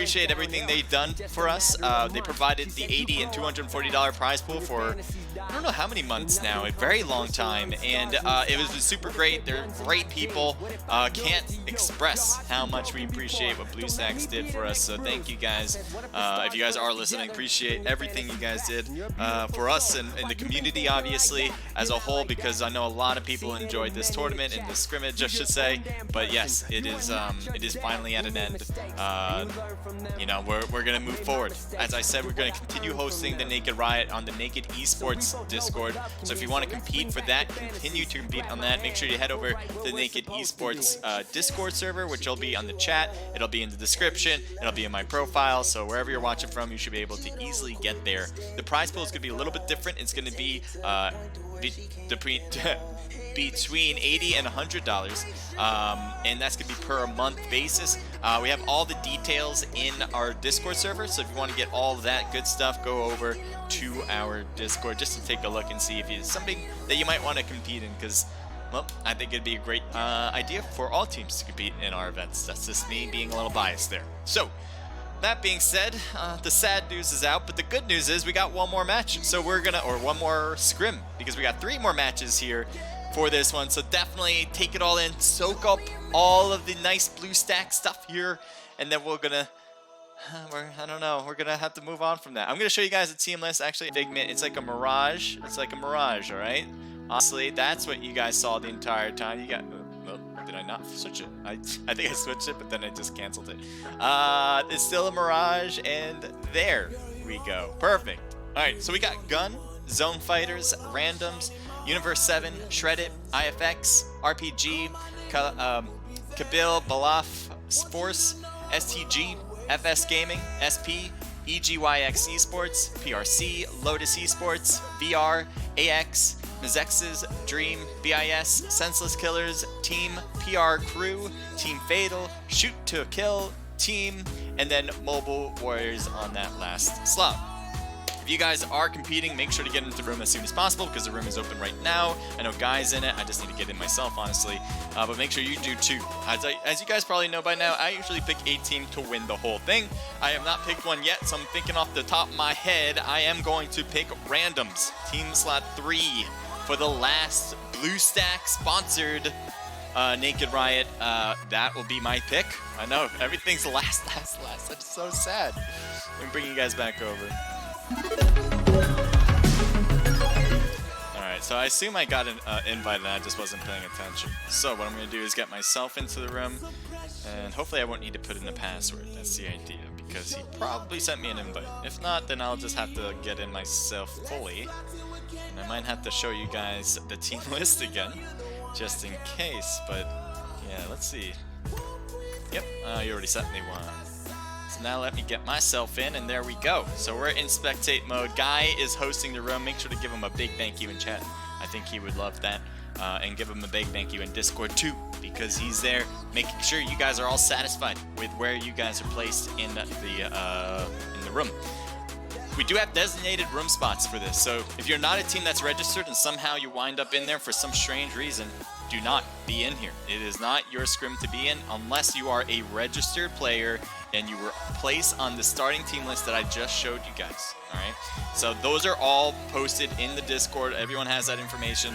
appreciate everything they've done for us. They provided the $80 and $240 prize pool for I don't know how many months now, a very long time, and it was super great. They're great people. Can't express how much we appreciate what BlueStack did for us, so thank you guys. If you guys are listening, appreciate everything you guys did for us and the community, obviously, as a whole, because I know a lot of people enjoyed this tournament and this scrimmage, I should say. But yes, it is finally at an end. You know, we're gonna move forward. As I said, we're gonna continue hosting the Naked Riot on the Naked Esports Discord. So if you want to compete for that, continue to compete on that. Make sure you head over to the Naked Esports Discord server, which will be on the chat. It'll be in the description. It'll be in my profile. So wherever you're watching from, you should be able to easily get there. The prize pool is going to be a little bit different. It's going to be between $80 and $100, and that's gonna be per month basis. We have all the details in our Discord server, so if you want to get all that good stuff, go over to our Discord just to take a look and see if it's something that you might want to compete in, because, well, I think it'd be a great idea for all teams to compete in our events. That's just me being a little biased there. So that being said, the sad news is out, but the good news is we got one more match. So we're gonna, or one more scrim, because we got 3 more matches here for this one. So definitely take it all in, soak up all of the nice BlueStack stuff here, and then we're gonna, I don't know, we're gonna have to move on from that. I'm gonna show you guys a team list. Actually, Figment, it's like a mirage. It's like a mirage, all right? Honestly, that's what you guys saw the entire time. You got. Did I not switch it? I think I switched it, but then I just canceled it. It's still a mirage, and there we go. Perfect. All right, so we got Gun, Zone Fighters, Randoms, Universe 7, Shredded, IFX, RPG, Kabil, Balaf, Force, STG, FS Gaming, SP, EGYX Esports, PRC, Lotus Esports, VR, AX, Mizex's, Dream, BIS, Senseless Killers, Team, PR Crew, Team Fatal, Shoot to Kill, Team, and then Mobile Warriors on that last slot. If you guys are competing, make sure to get into the room as soon as possible, because the room is open right now. I know Guy's in it. I just need to get in myself, honestly. But make sure you do too. As you guys probably know by now, I usually pick a team to win the whole thing. I have not picked one yet, so I'm thinking off the top of my head, I am going to pick Randoms, Team Slot 3, for the last BlueStack sponsored Naked Riot. That will be my pick. I know, everything's last. That's so sad. Let me bring you guys back over. Alright, so I assume I got an invite and I just wasn't paying attention. So what I'm going to do is get myself into the room, and hopefully I won't need to put in the password. That's the idea, because he probably sent me an invite. If not, then I'll just have to get in myself fully. And I might have to show you guys the team list again, just in case, but yeah, let's see. Yep, you already sent me one. So now let me get myself in, and there we go. So we're in spectate mode. Guy is hosting the room. Make sure to give him a big thank you in chat. I think he would love that. And give him a big thank you in Discord too, because he's there making sure you guys are all satisfied with where you guys are placed in the room. We do have designated room spots for this, so if you're not a team that's registered and somehow you wind up in there for some strange reason, do not be in here. It is not your scrim to be in unless you are a registered player and you were placed on the starting team list that I just showed you guys. Alright, so those are all posted in the Discord. Everyone has that information.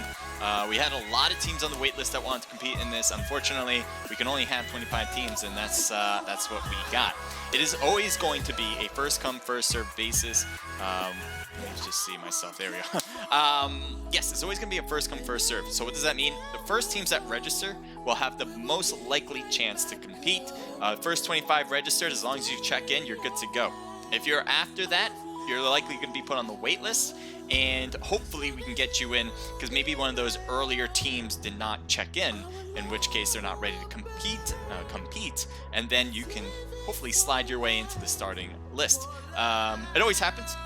We had a lot of teams on the wait list that wanted to compete in this. Unfortunately, we can only have 25 teams, and that's what we got. It is always going to be a first come, first serve basis. Let me just see myself. There we go. Yes, it's always going to be a first come, first serve. So what does that mean? The first teams that register will have the most likely chance to compete. First 25 registered, as long as you check in, you're good to go. If you're after that, you're likely going to be put on the wait list, and hopefully we can get you in, because maybe one of those earlier teams did not check in which case they're not ready to compete, and then you can hopefully slide your way into the starting list. It always happens,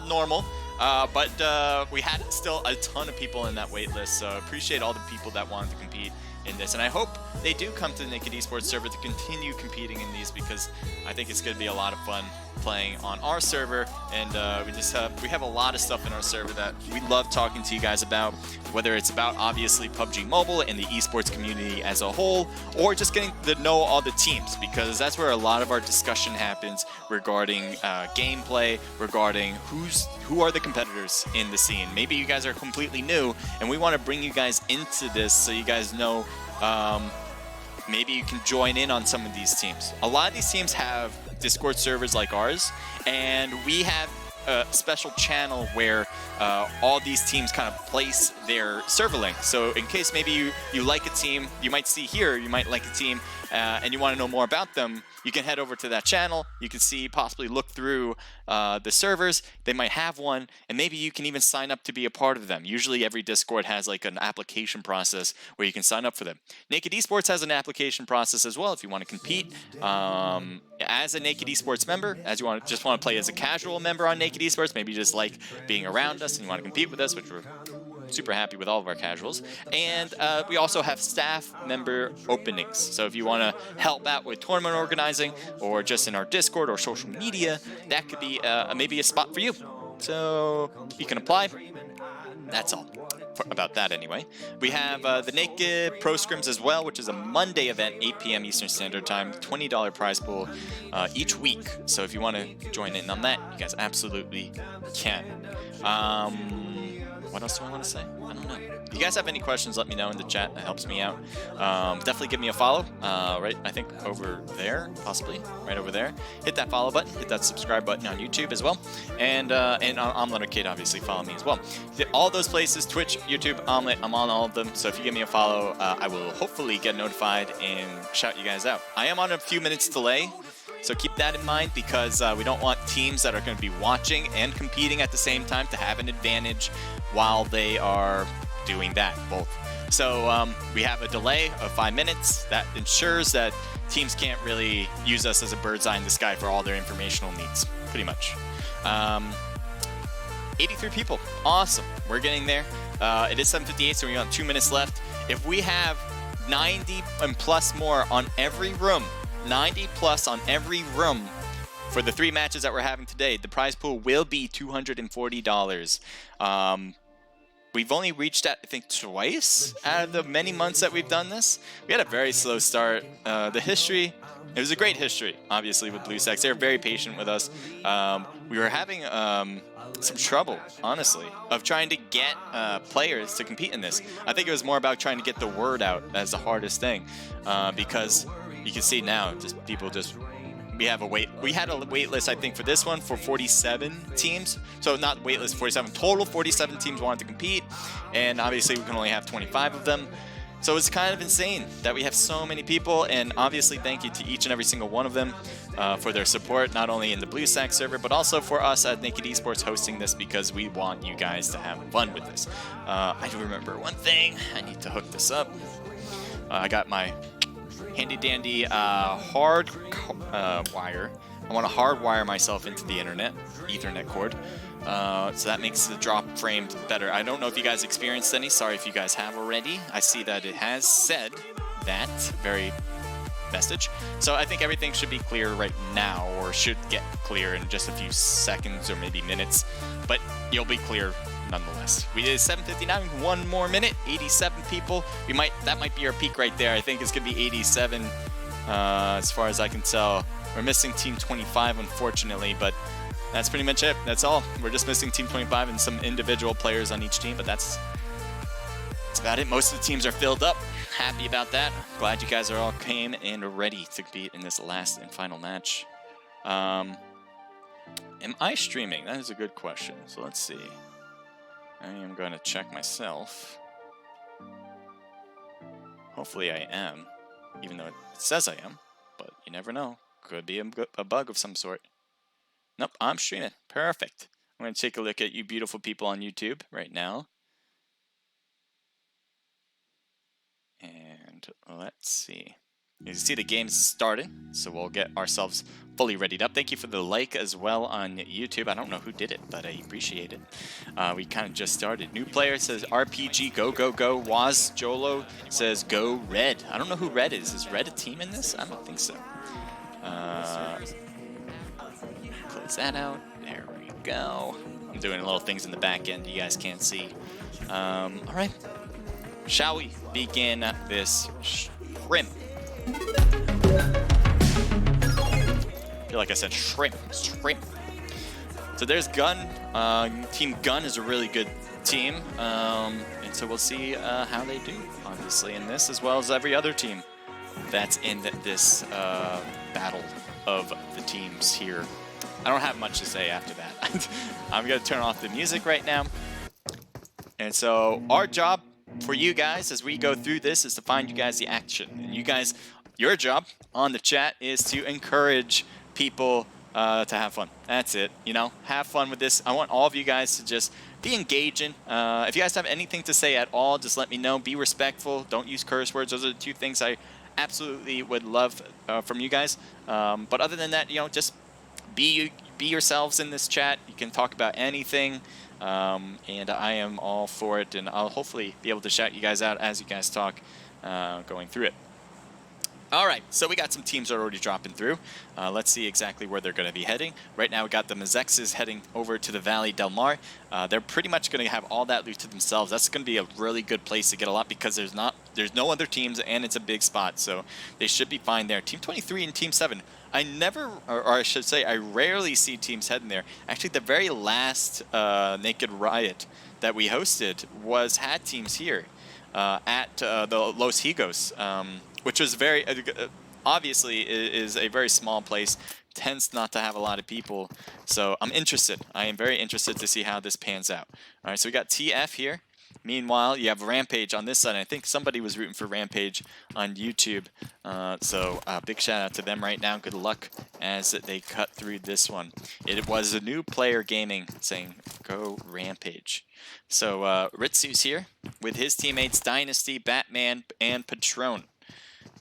normal, but we had still a ton of people in that wait list, so I appreciate all the people that wanted to compete in this, and I hope they do come to the Naked Esports server to continue competing in these, because I think it's going to be a lot of fun. playing on our server, and we have a lot of stuff in our server that we love talking to you guys about, whether it's about obviously PUBG Mobile and the esports community as a whole, or just getting to know all the teams, because that's where a lot of our discussion happens regarding gameplay, regarding who are the competitors in the scene. Maybe you guys are completely new, and we want to bring you guys into this so you guys know. Maybe you can join in on some of these teams. A lot of these teams have Discord servers like ours, and we have a special channel where all these teams kind of place their server link. So in case maybe you like a team, you might see here, you might like a team, and you want to know more about them, you can head over to that channel. You can see, possibly look through the servers. They might have one, and maybe you can even sign up to be a part of them. Usually every Discord has like an application process where you can sign up for them. Naked Esports has an application process as well if you want to compete as a Naked Esports member, as you just want to play as a casual member on Naked Esports. Maybe you just like being around us and you want to compete with us, which we're super happy with all of our casuals. And we also have staff member openings. So if you want to help out with tournament organizing, or just in our Discord or social media, that could be maybe a spot for you. So you can apply. That's all about that anyway. We have the Naked Pro Scrims as well, which is a Monday event, 8 p.m. Eastern Standard Time, $20 prize pool each week. So if you want to join in on that, you guys absolutely can. What else do I want to say? I don't know. If you guys have any questions, let me know in the chat. That helps me out. Definitely give me a follow. Right, I think over there, possibly. Right over there. Hit that follow button. Hit that subscribe button on YouTube as well. And on Omelette Arcade, obviously, follow me as well. All those places, Twitch, YouTube, Omelette, I'm on all of them. So if you give me a follow, I will hopefully get notified and shout you guys out. I am on a few minutes delay. So keep that in mind, because we don't want teams that are going to be watching and competing at the same time to have an advantage while they are doing that, both. So we have a delay of 5 minutes. That ensures that teams can't really use us as a bird's eye in the sky for all their informational needs, pretty much. 83 people. Awesome. We're getting there. It is 7:58, so we got 2 minutes left. If we have 90 and plus more on every room, 90 plus on every room for the 3 matches that we're having today, the prize pool will be $240. We've only reached that, I think, twice out of the many months that we've done this. We had a very slow start. The history, it was a great history, obviously, with BlueStack. They were very patient with us. We were having some trouble, honestly, of trying to get players to compete in this. I think it was more about trying to get the word out as the hardest thing, because you can see now, just people just. We had a wait list, I think, for this one for 47 teams. So not wait list, 47 total. 47 teams wanted to compete, and obviously we can only have 25 of them. So it's kind of insane that we have so many people, and obviously thank you to each and every single one of them for their support, not only in the BlueStack server, but also for us at Naked Esports hosting this, because we want you guys to have fun with this. I do remember one thing. I need to hook this up. I got my handy dandy hard wire. I want to hardwire myself into the internet, Ethernet cord. So that makes the drop frame better. I don't know if you guys experienced any. Sorry if you guys have already. I see that it has said that very message. So I think everything should be clear right now, or should get clear in just a few seconds or maybe minutes. But you'll be clear nonetheless. We did 7:59, 1 more minute, 87 people. That might be our peak right there. I think it's gonna be 87 as far as I can tell. We're missing team 25, unfortunately, but that's pretty much it. That's all. We're just missing team 25 and some individual players on each team, but that's about it. Most of the teams are filled up. Happy about that. Glad you guys are all came and ready to compete in this last and final match. Am I streaming? That is a good question. So let's see. I am going to check myself. Hopefully I am, even though it says I am, but you never know. Could be a bug of some sort. Nope, I'm streaming. Perfect. I'm going to take a look at you beautiful people on YouTube right now. And let's see. You can see the game's starting, so we'll get ourselves fully readied up. Thank you for the like as well on YouTube. I don't know who did it, but I appreciate it. We kind of just started. New player says RPG, go, go, go. Waz Jolo says go Red. I don't know who Red is. Is Red a team in this? I don't think so. Is that out? There we go. I'm doing little things in the back end you guys can't see. All right. Shall we begin this shrimp? I feel like I said shrimp. So there's Gun. Team Gun is a really good team. And so we'll see how they do, obviously, in this, as well as every other team that's in this battle of the teams here. I don't have much to say after that. I'm going to turn off the music right now. And so our job for you guys as we go through this is to find you guys the action. And you guys, your job on the chat is to encourage people to have fun. That's it. You know, have fun with this. I want all of you guys to just be engaging. If you guys have anything to say at all, just let me know. Be respectful. Don't use curse words. Those are the two things I absolutely would love from you guys. But other than that, you know, just be yourselves in this chat. You can talk about anything, and I am all for it. And I'll hopefully be able to shout you guys out as you guys talk going through it. All right, so we got some teams already dropping through. Let's see exactly where they're going to be heading. Right now we got the Mazexes heading over to the Valley Del Mar. They're pretty much going to have all that loot to themselves. That's going to be a really good place to get a lot because there's no other teams and it's a big spot, so they should be fine there. Team 23 and Team 7. I never, or I should say, I rarely see teams heading there. Actually, the very last Naked Riot that we hosted had teams here at the Los Higos. Which was very, obviously, is a very small place, tends not to have a lot of people. So I'm interested. I am very interested to see how this pans out. All right, so we got TF here. Meanwhile, you have Rampage on this side. I think somebody was rooting for Rampage on YouTube. So big shout out to them right now. Good luck as they cut through this one. It was a new player gaming saying, go Rampage. So Ritsu's here with his teammates Dynasty, Batman, and Patron.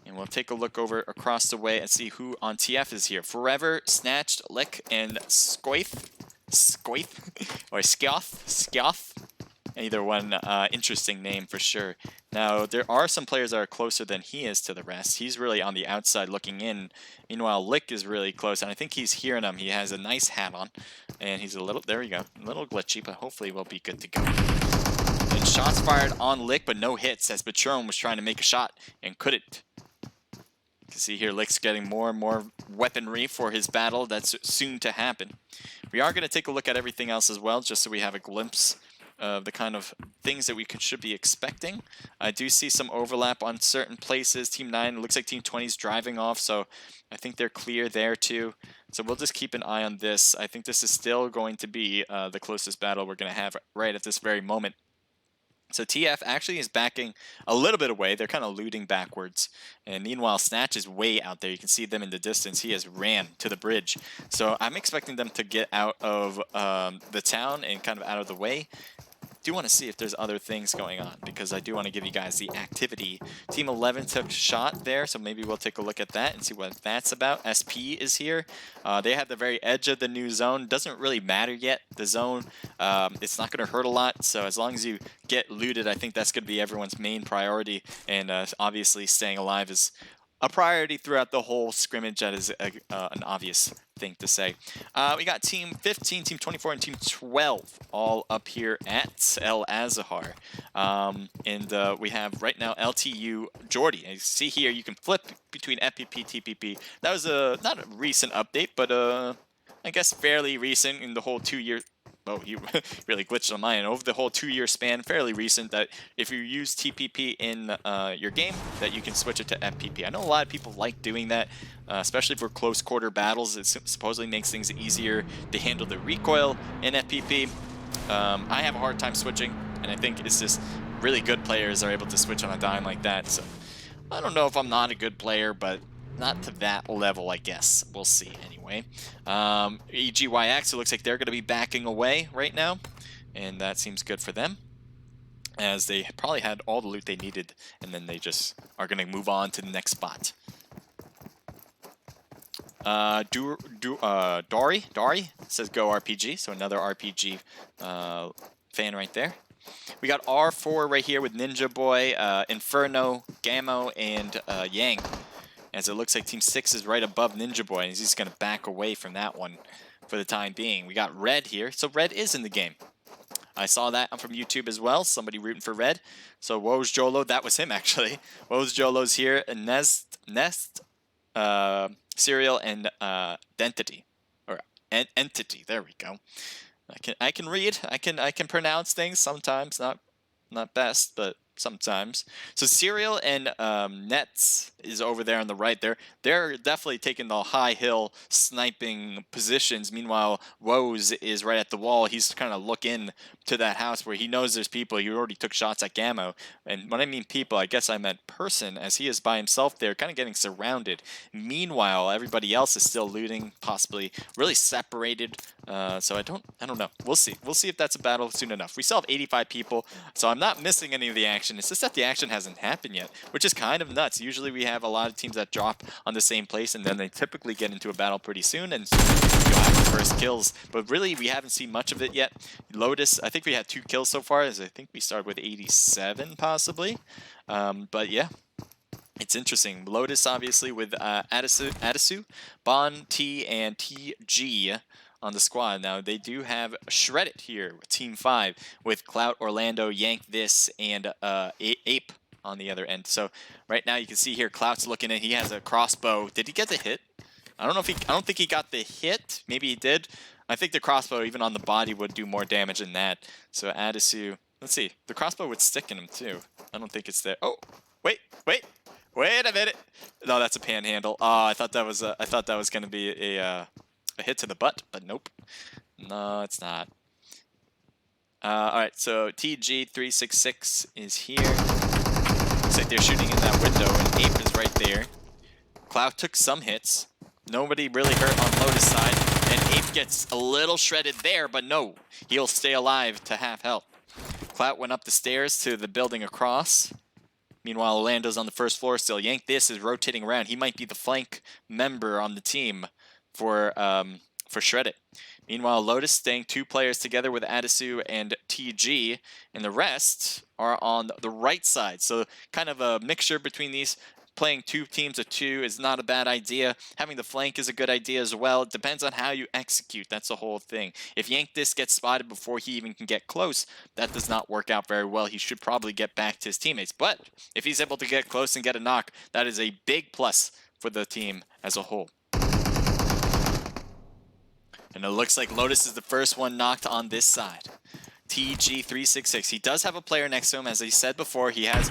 And we'll take a look over across the way and see who on TF is here. Forever, Snatched, Lick, and Scoith, or Skyoth. Either one, interesting name for sure. Now, there are some players that are closer than he is to the rest. He's really on the outside looking in. Meanwhile, Lick is really close, and I think he's hearing him. He has a nice hat on, and he's a little, there we go, a little glitchy, but hopefully we'll be good to go. And shots fired on Lick, but no hits, as Patron was trying to make a shot and couldn't. You can see here Lick's getting more and more weaponry for his battle that's soon to happen. We are going to take a look at everything else as well, just so we have a glimpse of the kind of things that we should be expecting. I do see some overlap on certain places. Team 9, it looks like Team 20 is driving off, so I think they're clear there too. So we'll just keep an eye on this. I think this is still going to be the closest battle we're going to have right at this very moment. So TF actually is backing a little bit away. They're kind of looting backwards. And meanwhile, Snatch is way out there. You can see them in the distance. He has ran to the bridge. So I'm expecting them to get out of the town and kind of out of the way. Do want to see if there's other things going on, because I do want to give you guys the activity. Team 11 took shot there, so maybe we'll take a look at that and see what that's about. SP is here. They have the very edge of the new zone. Doesn't really matter yet. The zone, it's not going to hurt a lot, so as long as you get looted, I think that's going to be everyone's main priority, and obviously staying alive is a priority throughout the whole scrimmage. That is an obvious thing to say. We got Team 15, Team 24, and Team 12 all up here at El Azahar. And we have right now LTU Jordy. As you see here, you can flip between FPP, TPP. That was not a recent update, but I guess fairly recent in the whole 2 year. Oh, he really glitched on mine. Over the whole 2 year span, fairly recent, that if you use TPP in your game, that you can switch it to FPP. I know a lot of people like doing that, especially for close quarter battles. It supposedly makes things easier to handle the recoil in FPP. I have a hard time switching, and I think it's just really good players are able to switch on a dime like that. So I don't know if I'm not a good player, but not to that level, I guess. We'll see anyway. EGYX, it looks like they're going to be backing away right now, and that seems good for them, as they probably had all the loot they needed, and then they just are going to move on to the next spot. Dari says go RPG, so another RPG fan right there. We got R4 right here with Ninja Boy, Inferno, Gammo, and Yang. as it looks like Team 6 is right above Ninja Boy, and he's just going to back away from that one for the time being. We got Red here, so Red is in the game. I saw that from YouTube as well, somebody rooting for Red. So Woes Jolo, that was him actually. Woes Jolo's here, and Nest, Serial, and Entity, or Entity. There we go. I can read. I can pronounce things sometimes. Not best, but sometimes. So Serial and Nets is over there on the right there. They're definitely taking the high hill sniping positions. Meanwhile, Woes is right at the wall. He's kind of looking to that house where he knows there's people. He already took shots at Gammo. And when I mean people, I guess I meant person, as he is by himself there, kind of getting surrounded. Meanwhile, everybody else is still looting, possibly really separated. So I don't know. We'll see. We'll see if that's a battle soon enough. We still have 85 people, so I'm not missing any of the action. It's just that the action hasn't happened yet, which is kind of nuts. Usually we have a lot of teams that drop on the same place, and then they typically get into a battle pretty soon, and you'll have the first kills. But really, we haven't seen much of it yet. Lotus, I think we had 2 kills so far, as I think we started with 87 possibly. But yeah. It's interesting. Lotus, obviously, with Adisu, Bon, T, and TG on the squad. Now, they do have Shreddit here with Team 5, with Clout, Orlando, Yank This, and Ape on the other end. So right now, you can see here, Clout's looking at. He has a crossbow. Did he get the hit? I don't think he got the hit. Maybe he did. I think the crossbow, even on the body, would do more damage than that. So Adisu, let's see. The crossbow would stick in him too. I don't think it's there. Oh, wait a minute. No, that's a panhandle. Oh, I thought that was going to be a hit to the butt, but nope. No, it's not. All right, so TG366 is here. Looks like they're shooting in that window, and Ape is right there. Cloud took some hits. Nobody really hurt on Lotus side, and Ape gets a little shredded there, but no, he'll stay alive to half health. Cloud went up the stairs to the building across. Meanwhile, Orlando's on the first floor still. Yank This is rotating around. He might be the flank member on the team for Shreddit. Meanwhile, Lotus staying 2 players together with Adisu and TG, and the rest are on the right side. So kind of a mixture between these. Playing 2 teams of 2 is not a bad idea. Having the flank is a good idea as well. It depends on how you execute. That's the whole thing. If Yank This gets spotted before he even can get close, that does not work out very well. He should probably get back to his teammates. But if he's able to get close and get a knock, that is a big plus for the team as a whole. And it looks like Lotus is the first one knocked on this side. TG366. He does have a player next to him. As I said before, he has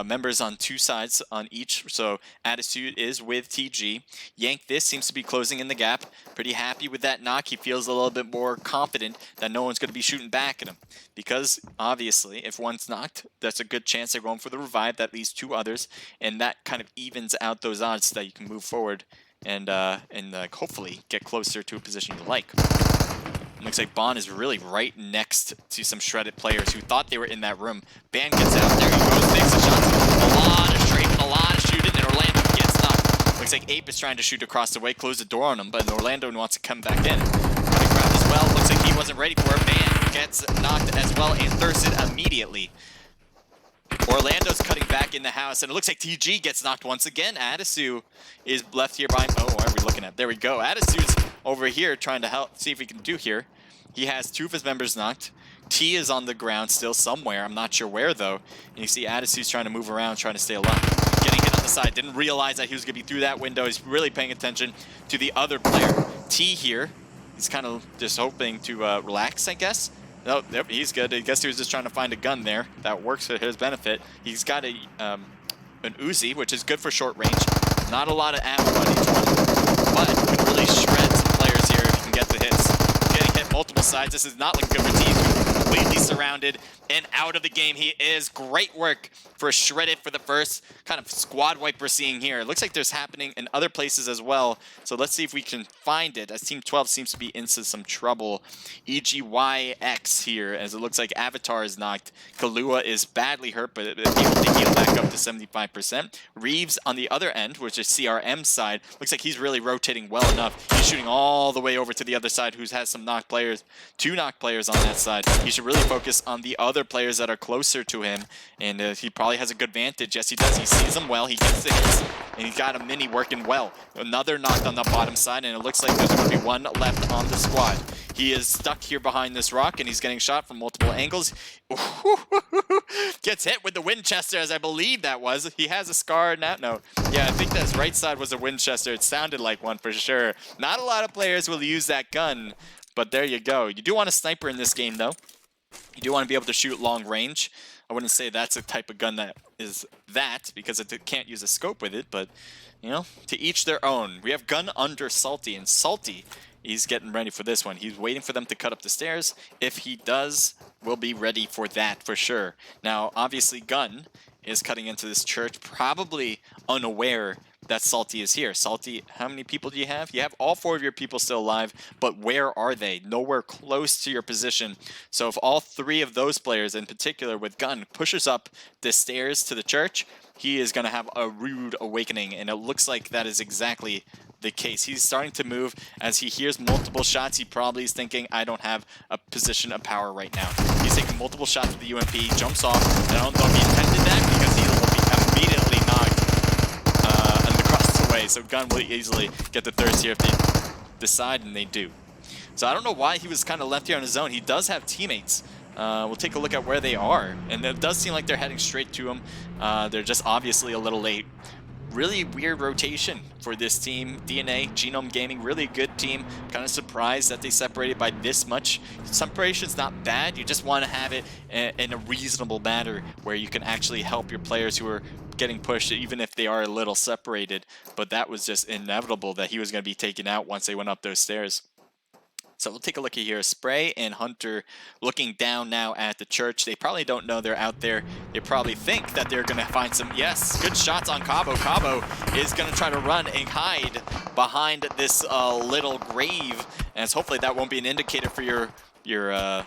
members on 2 sides on each. So Attitude is with TG. Yank This seems to be closing in the gap. Pretty happy with that knock. He feels a little bit more confident that no one's going to be shooting back at him. Because, obviously, if one's knocked, that's a good chance they're going for the revive. That leaves 2 others. And that kind of evens out those odds so that you can move forward and hopefully get closer to a position you like. Looks like Bon is really right next to some shredded players who thought they were in that room. Ban gets out. There he goes. Takes the shots. A lot of strafing, a lot of shooting, and Orlando gets knocked. Looks like Ape is trying to shoot across the way, close the door on him, but Orlando wants to come back in. Got grabbed as well. Looks like he wasn't ready for it. Ban gets knocked as well and thirsted immediately. Orlando's cutting back in the house, and it looks like TG gets knocked once again. Adisu is left here by... Oh, what are we looking at? There we go. Adisu's over here trying to help, see if we can do here. He has 2 of his members knocked. T is on the ground still somewhere. I'm not sure where, though. And you see Adisu's trying to move around, trying to stay alive. Getting hit on the side. Didn't realize that he was going to be through that window. He's really paying attention to the other player. T here. He's kind of just hoping to relax, I guess. No, yep, he's good. I guess he was just trying to find a gun there. That works for his benefit. He's got an Uzi, which is good for short range. Not a lot of ammo on each one, but can really shred some players here if you can get the hits. Getting hit multiple sides. This is not looking good for T. He's completely surrounded and out of the game. He is. Great work for Shredded for the first kind of squad wipe we're seeing here. It looks like there's happening in other places as well. So let's see if we can find it, as Team 12 seems to be into some trouble. EGYX here, as it looks like Avatar is knocked. Kahlua is badly hurt, but able to heal back up to 75%. Reeves on the other end, which is CRM's side, looks like he's really rotating well enough. He's shooting all the way over to the other side, who has some knocked players, 2 knocked players on that side. He should to really focus on the other players that are closer to him, and he probably has a good vantage. Yes, he does. He sees them well. He gets the hits, and he's got a mini working well. Another knocked on the bottom side, and it looks like there's going to be one left on the squad. He is stuck here behind this rock, and he's getting shot from multiple angles. Gets hit with the Winchester, as I believe that was. He has a scar now. No. Yeah, I think that his right side was a Winchester. It sounded like one for sure. Not a lot of players will use that gun, but there you go. You do want a sniper in this game, though. You do want to be able to shoot long range. I wouldn't say that's a type of gun that is that, because it can't use a scope with it, but, you know, to each their own. We have gun under Salty, and Salty, he's getting ready for this one. He's waiting for them to cut up the stairs. If he does, we'll be ready for that for sure. Now, obviously, Gun is cutting into this church, probably unaware that Salty is here. Salty, how many people do you have? You have all 4 of your people still alive, but where are they? Nowhere close to your position. So if all 3 of those players, in particular with Gun, pushes up the stairs to the church, he is going to have a rude awakening, and it looks like that is exactly the case. He's starting to move as he hears multiple shots. He probably is thinking, I don't have a position of power right now. He's taking multiple shots with the UMP, jumps off, and I don't know if he intended that, because he will be immediately knocked and across the way. So Gun will easily get the thirst here if they decide, and they do. So I don't know why he was kind of left here on his own. He does have teammates. We'll take a look at where they are, and it does seem like they're heading straight to him. They're just obviously a little late. Really weird rotation for this team. DNA, Genome Gaming, really good team. Kind of surprised that they separated by this much. Separation's not bad. You just want to have it in a reasonable manner where you can actually help your players who are getting pushed, even if they are a little separated. But that was just inevitable that he was going to be taken out once they went up those stairs. So we'll take a look at here. Spray and Hunter looking down now at the church. They probably don't know they're out there. They probably think that they're going to find some, yes, good shots on Cabo. Cabo is going to try to run and hide behind this little grave. And hopefully that won't be an indicator for your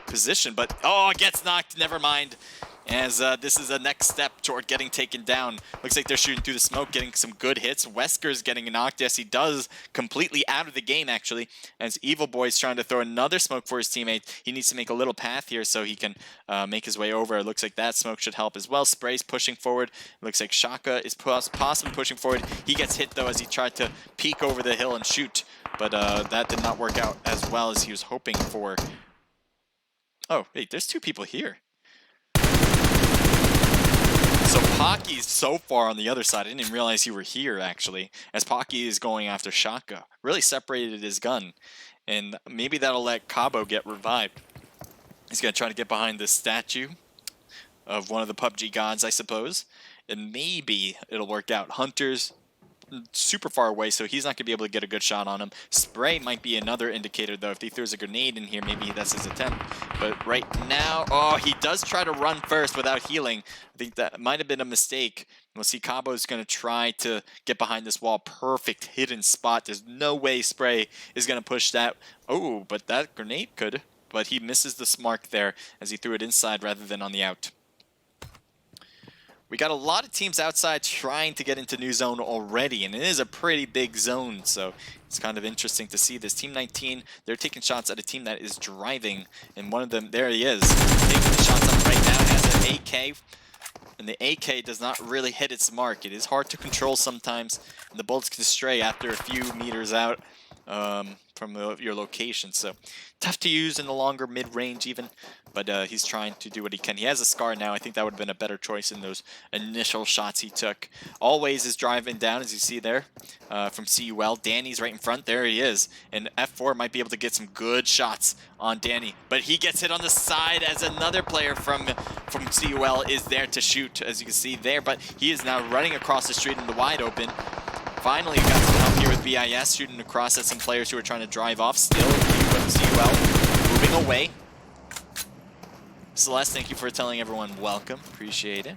position. But, oh, it gets knocked. Never mind. As this is the next step toward getting taken down. Looks like they're shooting through the smoke, getting some good hits. Wesker's getting knocked. Yes, he does. Completely out of the game, actually. As Evil Boy's trying to throw another smoke for his teammate. He needs to make a little path here so he can make his way over. It looks like that smoke should help as well. Spray's pushing forward. It looks like Shaka is possibly pushing forward. He gets hit, though, as he tried to peek over the hill and shoot. But that did not work out as well as he was hoping for. Oh, wait, there's 2 people here. So Pocky's so far on the other side. I didn't even realize you were here, actually, as Pocky is going after Shaka. Really separated his gun, and maybe that'll let Cabo get revived. He's going to try to get behind this statue of one of the PUBG gods, I suppose, and maybe it'll work out. Hunter's super far away, so he's not going to be able to get a good shot on him. Spray might be another indicator, though. If he throws a grenade in here, maybe that's his attempt. But right now, oh, he does try to run first without healing. I think that might have been a mistake. We'll see Cabo's going to try to get behind this wall. Perfect hidden spot. There's no way Spray is going to push that. Oh, but that grenade could. But he misses the mark there as he threw it inside rather than on the out. We got a lot of teams outside trying to get into New Zone already, and it is a pretty big zone, so it's kind of interesting to see this. Team 19, they're taking shots at a team that is driving, and one of them, there he is, taking the shots up right now, has an AK, and the AK does not really hit its mark. It is hard to control sometimes, and the bullets can stray after a few meters out from your location, so tough to use in the longer mid-range even, but he's trying to do what he can. He has a scar now. I think that would have been a better choice in those initial shots he took. Always is driving down, as you see there, from CUL. Danny's right in front. There he is, and F4 might be able to get some good shots on Danny, but he gets hit on the side as another player from CUL is there to shoot, as you can see there, but he is now running across the street in the wide open. Finally, got some help here with BIS, shooting across at some players who are trying to drive off. Still, CUL moving away. Celeste, thank you for telling everyone welcome. Appreciate it.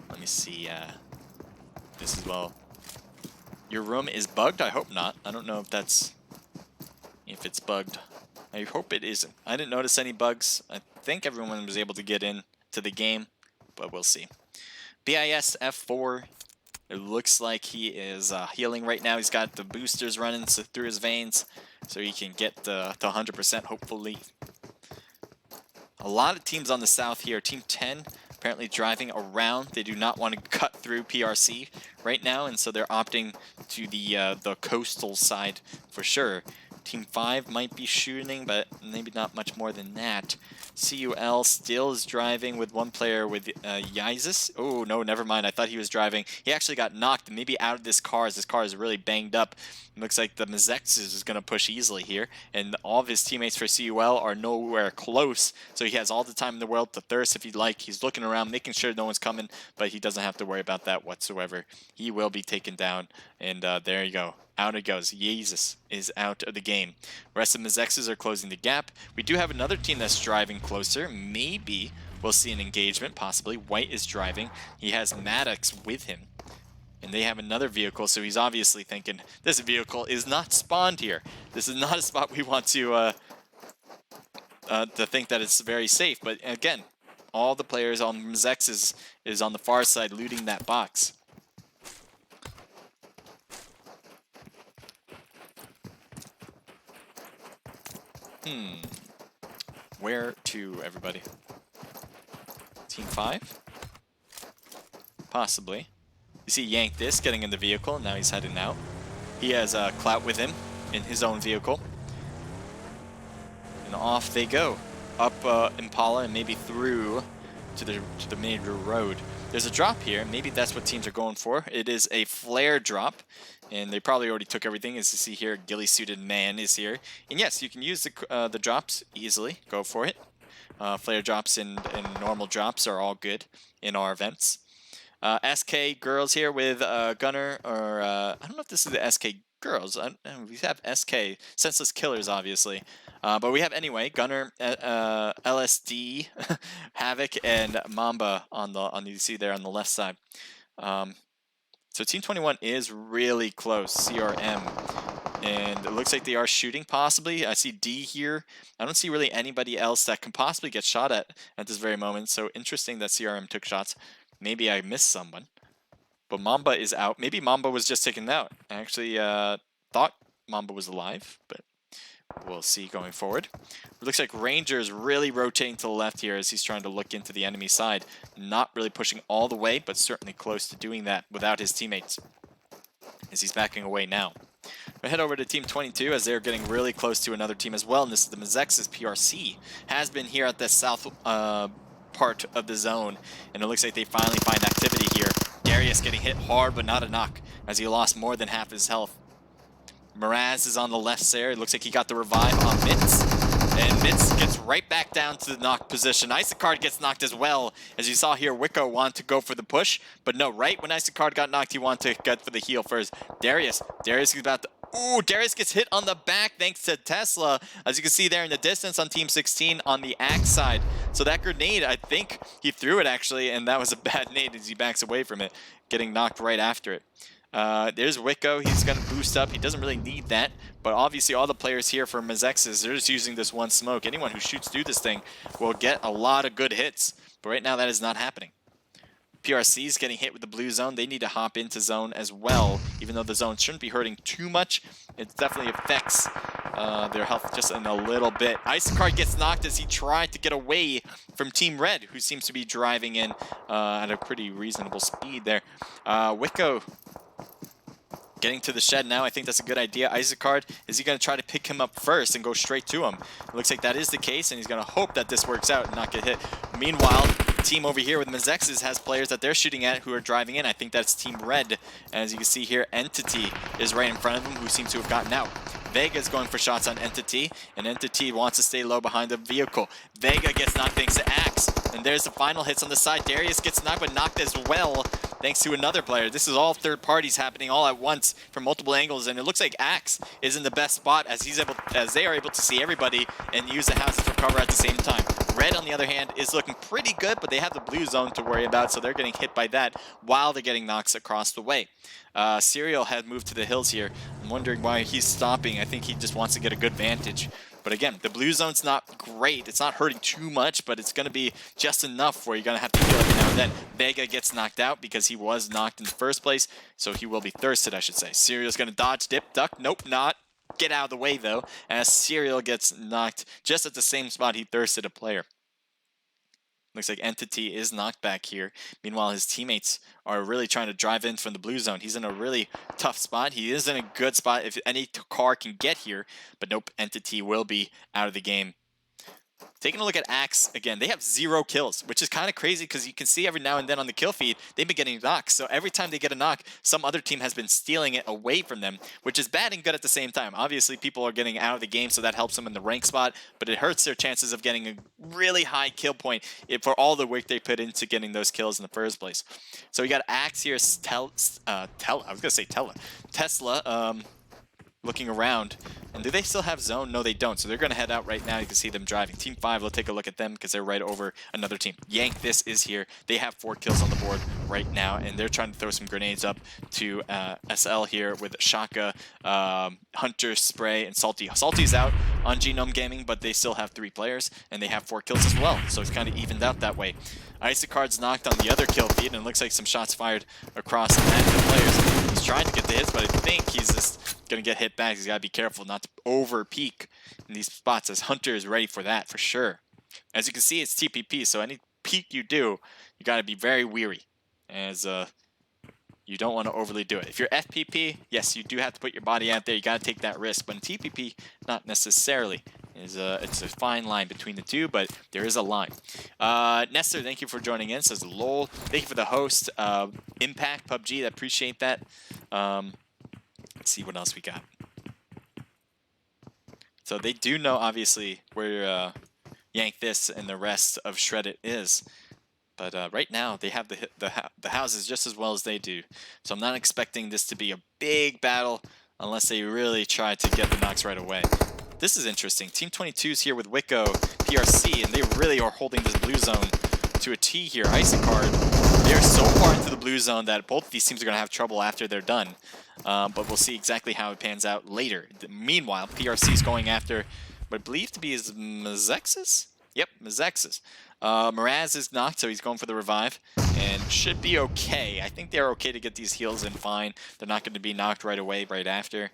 Let me see this as well. Your room is bugged? I hope not. I don't know if it's bugged. I hope it isn't. I didn't notice any bugs. I think everyone was able to get in to the game, but we'll see. BIS F4. It looks like he is healing right now. He's got the boosters running through his veins, so he can get to 100% hopefully. A lot of teams on the south here. Team 10 apparently driving around. They do not want to cut through PRC right now, and so they're opting to the coastal side for sure. Team 5 might be shooting, but maybe not much more than that. CUL still is driving with one player with Yizis. Oh, no, never mind. I thought he was driving. He actually got knocked maybe out of this car as this car is really banged up. It looks like the Mazexes is going to push easily here, and all of his teammates for CUL are nowhere close, so he has all the time in the world to thirst if he'd like. He's looking around, making sure no one's coming, but he doesn't have to worry about that whatsoever. He will be taken down, and there you go. Out it goes. Jesus is out of the game. The rest of the Mazexes are closing the gap. We do have another team that's driving closer. Maybe we'll see an engagement, possibly. White is driving. He has Maddox with him. And they have another vehicle, so he's obviously thinking, this vehicle is not spawned here. This is not a spot we want to think that it's very safe. But again, all the players on Mazex is on the far side looting that box. Where to, everybody? Team 5? Possibly. You see Yank this getting in the vehicle, and now he's heading out. He has Clout with him in his own vehicle. And off they go. Up Impala and maybe through to the major road. There's a drop here. Maybe that's what teams are going for. It is a flare drop. And they probably already took everything. As you see here, ghillie-suited man is here. And yes, you can use the drops easily. Go for it. Flare drops and normal drops are all good in our events. SK girls here with Gunner, or I don't know if this is the SK girls. We have SK, Senseless Killers, obviously. But we have, anyway, Gunner, LSD, Havoc, and Mamba on you see there on the left side. So Team 21 is really close, CRM. And it looks like they are shooting, possibly. I see D here. I don't see really anybody else that can possibly get shot at this very moment. So interesting that CRM took shots. Maybe I missed someone. But Mamba is out. Maybe Mamba was just taken out. I actually thought Mamba was alive, but we'll see going forward. It looks like Ranger is really rotating to the left here as he's trying to look into the enemy side. Not really pushing all the way, but certainly close to doing that without his teammates, as he's backing away now. We'll head over to Team 22 as they're getting really close to another team as well, and this is the Mazex's PRC. Has been here at the south part of the zone, and it looks like they finally find activity here. Darius getting hit hard, but not a knock, as he lost more than half his health. Miraz is on the left there. It looks like he got the revive on Mitz. And Mitz gets right back down to the knock position. Isocard gets knocked as well. As you saw here, Wicco wanted to go for the push. But no, right when Isocard got knocked, he wanted to get for the heal first. Darius is about to... Ooh, Darius gets hit on the back thanks to Tesla. As you can see there in the distance on Team 16 on the Axe side. So that grenade, I think he threw it actually, and that was a bad nade as he backs away from it, getting knocked right after it. There's Wicco. He's going to boost up. He doesn't really need that, but obviously all the players here for Mazexes, they're just using this one smoke. Anyone who shoots through this thing will get a lot of good hits, but right now that is not happening. PRC is getting hit with the blue zone. They need to hop into zone as well, even though the zone shouldn't be hurting too much. It definitely affects their health just in a little bit. Isocard gets knocked as he tried to get away from Team Red, who seems to be driving in at a pretty reasonable speed there. Wicco getting to the shed now. I think that's a good idea. Isocard, is he going to try to pick him up first and go straight to him? It looks like that is the case, and he's going to hope that this works out and not get hit. Meanwhile, the team over here with Mazexes has players that they're shooting at who are driving in. I think that's Team Red. And as you can see here, Entity is right in front of him, who seems to have gotten out. Vega is going for shots on Entity, and Entity wants to stay low behind the vehicle. Vega gets knocked thanks to Axe, and there's the final hits on the side. Darius gets knocked, but knocked as well thanks to another player. This is all third parties happening all at once from multiple angles, and it looks like Axe is in the best spot as they are able to see everybody and use the houses for cover at the same time. Red, on the other hand, is looking pretty good, but they have the blue zone to worry about, so they're getting hit by that while they're getting knocks across the way. Serial had moved to the hills here. I'm wondering why he's stopping. I think he just wants to get a good vantage But again, the blue zone's not great. It's not hurting too much, but it's going to be just enough where you're going to have to heal every now and then. Vega gets knocked out because he was knocked in the first place, so he will be thirsted, I should say. Serial's going to dodge, dip, duck. Nope, not. Get out of the way, though, as Serial gets knocked just at the same spot he thirsted a player. Looks like Entity is knocked back here. Meanwhile, his teammates are really trying to drive in from the blue zone. He's in a really tough spot. He is in a good spot if any car can get here. But nope, Entity will be out of the game. Taking a look at Axe, again, they have 0 kills, which is kind of crazy because you can see every now and then on the kill feed, they've been getting knocks. So every time they get a knock, some other team has been stealing it away from them, which is bad and good at the same time. Obviously, people are getting out of the game, so that helps them in the rank spot, but it hurts their chances of getting a really high kill point for all the work they put into getting those kills in the first place. So we got Axe here, Tesla, looking around. And do they still have zone? No, they don't. So they're going to head out right now. You can see them driving. Team 5, let's take a look at them because they're right over another team. Yank This is here. They have 4 kills on the board right now, and they're trying to throw some grenades up to SL here with Shaka, Hunter, Spray, and Salty. Salty's out on Genome Gaming, but they still have 3 players, and they have 4 kills as well. So it's kind of evened out that way. Isocard's knocked on the other kill feed, and it looks like some shots fired across the active players. He's trying to get the hits, but I think he's just going to get hit back. He's got to be careful not to over peak in these spots, as Hunter is ready for that for sure. As you can see, it's TPP, so any peek you do, you got to be very weary, as you don't want to overly do it. If you're FPP, yes, you do have to put your body out there. You got to take that risk, but in TPP, not necessarily. It's a fine line between the two, but there is a line. Nestor, thank you for joining in. Says lol. Thank you for the host. Impact PUBG, I appreciate that. Let's see what else we got. So they do know, obviously, where Yank This and the rest of Shreddit is. But right now, they have the houses just as well as they do. So I'm not expecting this to be a big battle unless they really try to get the knocks right away. This is interesting. Team 22 is here with Wicco, PRC, and they really are holding this blue zone to a T here. Isocard, they're so far into the blue zone that both of these teams are going to have trouble after they're done. But we'll see exactly how it pans out later. Meanwhile, PRC is going after what I believe to be his Mezexus? Yep, Mezexus. Miraz is knocked, so he's going for the revive, and should be okay. I think they're okay to get these heals in fine. They're not going to be knocked right away, right after.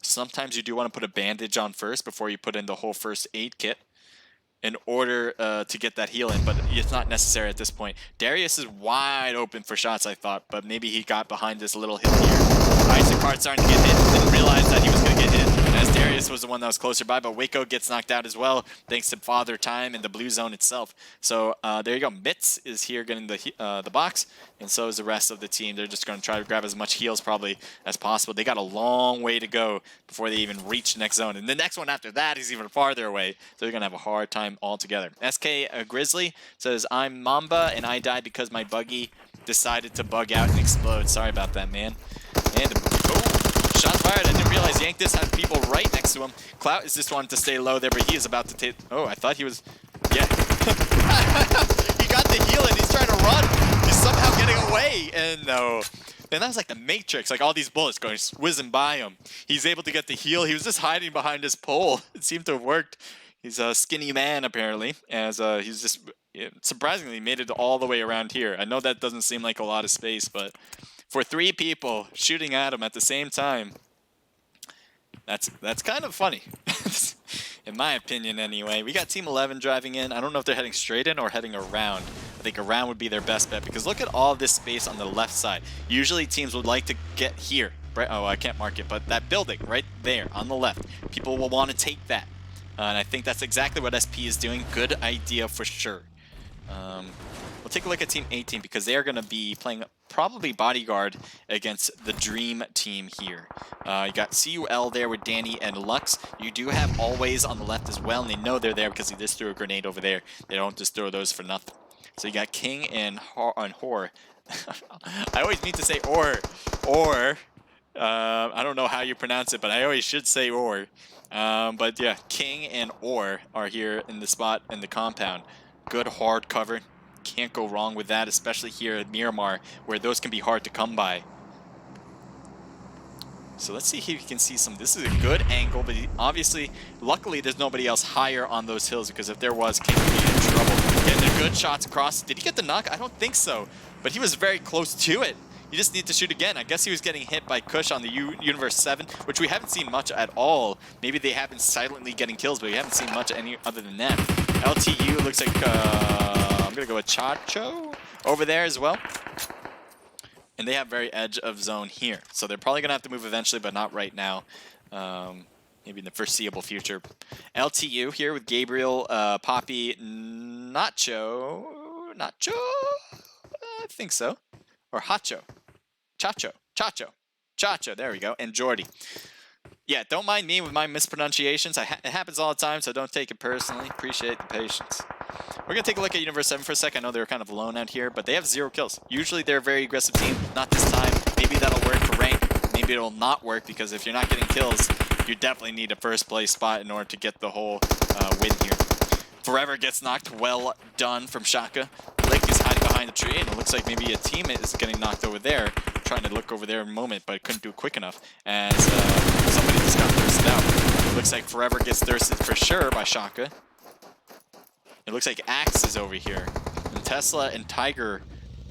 Sometimes you do want to put a bandage on first before you put in the whole first aid kit in order to get that heal in, but it's not necessary at this point. Darius is wide open for shots, I thought, but maybe he got behind this little hill here. Isocard starting to get hit, didn't realize that he was going to get hit, as Darius was the one that was closer by, but Waco gets knocked out as well, thanks to Father Time and the blue zone itself. So there you go. Mitz is here getting the box, and so is the rest of the team. They're just going to try to grab as much heals probably as possible. They got a long way to go before they even reach the next zone, and the next one after that is even farther away, so they're going to have a hard time altogether. SK Grizzly says, I'm Mamba, and I died because my buggy decided to bug out and explode. Sorry about that, man. And shots fired. I didn't realize Yank This had people right next to him. Clout is just wanting to stay low there, but he is about to take... Oh, I thought he was... Yeah. He got the heal and he's trying to run. He's somehow getting away. And no. Man, that was like the Matrix. Like all these bullets going whizzing by him. He's able to get the heal. He was just hiding behind his pole. It seemed to have worked. He's a skinny man, apparently, as he's just surprisingly made it all the way around here. I know that doesn't seem like a lot of space, but for 3 people shooting at him at the same time, that's kind of funny, in my opinion anyway. We got Team 11 driving in. I don't know if they're heading straight in or heading around. I think around would be their best bet, because look at all this space on the left side. Usually teams would like to get here. Right? Oh, I can't mark it, but that building right there on the left, people will want to take that. And I think that's exactly what SP is doing. Good idea for sure. We'll take a look at Team 18 because they are going to be playing probably bodyguard against the Dream team here. You got CUL there with Danny and Lux. You do have Always on the left as well, and they know they're there because he just threw a grenade over there. They don't just throw those for nothing. So you got King and Hor. I always need to say or. I don't know how you pronounce it, but I always should say or. But yeah, King and Or are here in the spot in the compound. Good hard cover. Can't go wrong with that, especially here at Miramar, where those can be hard to come by. So let's see if you can see some. This is a good angle, but obviously, luckily, there's nobody else higher on those hills, because if there was, King would be in trouble. Getting the good shots across. Did he get the knock? I don't think so, but he was very close to it. You just need to shoot again. I guess he was getting hit by Kush on the Universe 7, which we haven't seen much at all. Maybe they have been silently getting kills, but we haven't seen much any other than that. LTU looks like, I'm going to go with Chacho over there as well. And they have very edge of zone here. So they're probably going to have to move eventually, but not right now. Maybe in the foreseeable future. LTU here with Gabriel, Poppy, Nacho. I think so. Or Hacho. Chacho. There we go. And Jordy. Yeah, don't mind me with my mispronunciations. It happens all the time, so don't take it personally. Appreciate the patience. We're going to take a look at Universe 7 for a sec. I know they're kind of alone out here, but they have 0 kills. Usually they're a very aggressive team. Not this time. Maybe that'll work for rank. Maybe it'll not work, because if you're not getting kills, you definitely need a first place spot in order to get the whole win here. Forever gets knocked. Well done from Shaka. Blake is hiding behind the tree, and it looks like maybe a teammate is getting knocked over there. Trying to look over there in a moment, but couldn't do it quick enough as somebody just got thirsted out. Looks like Forever gets thirsted for sure by Shaka. It looks like Axe is over here. And Tesla and Tiger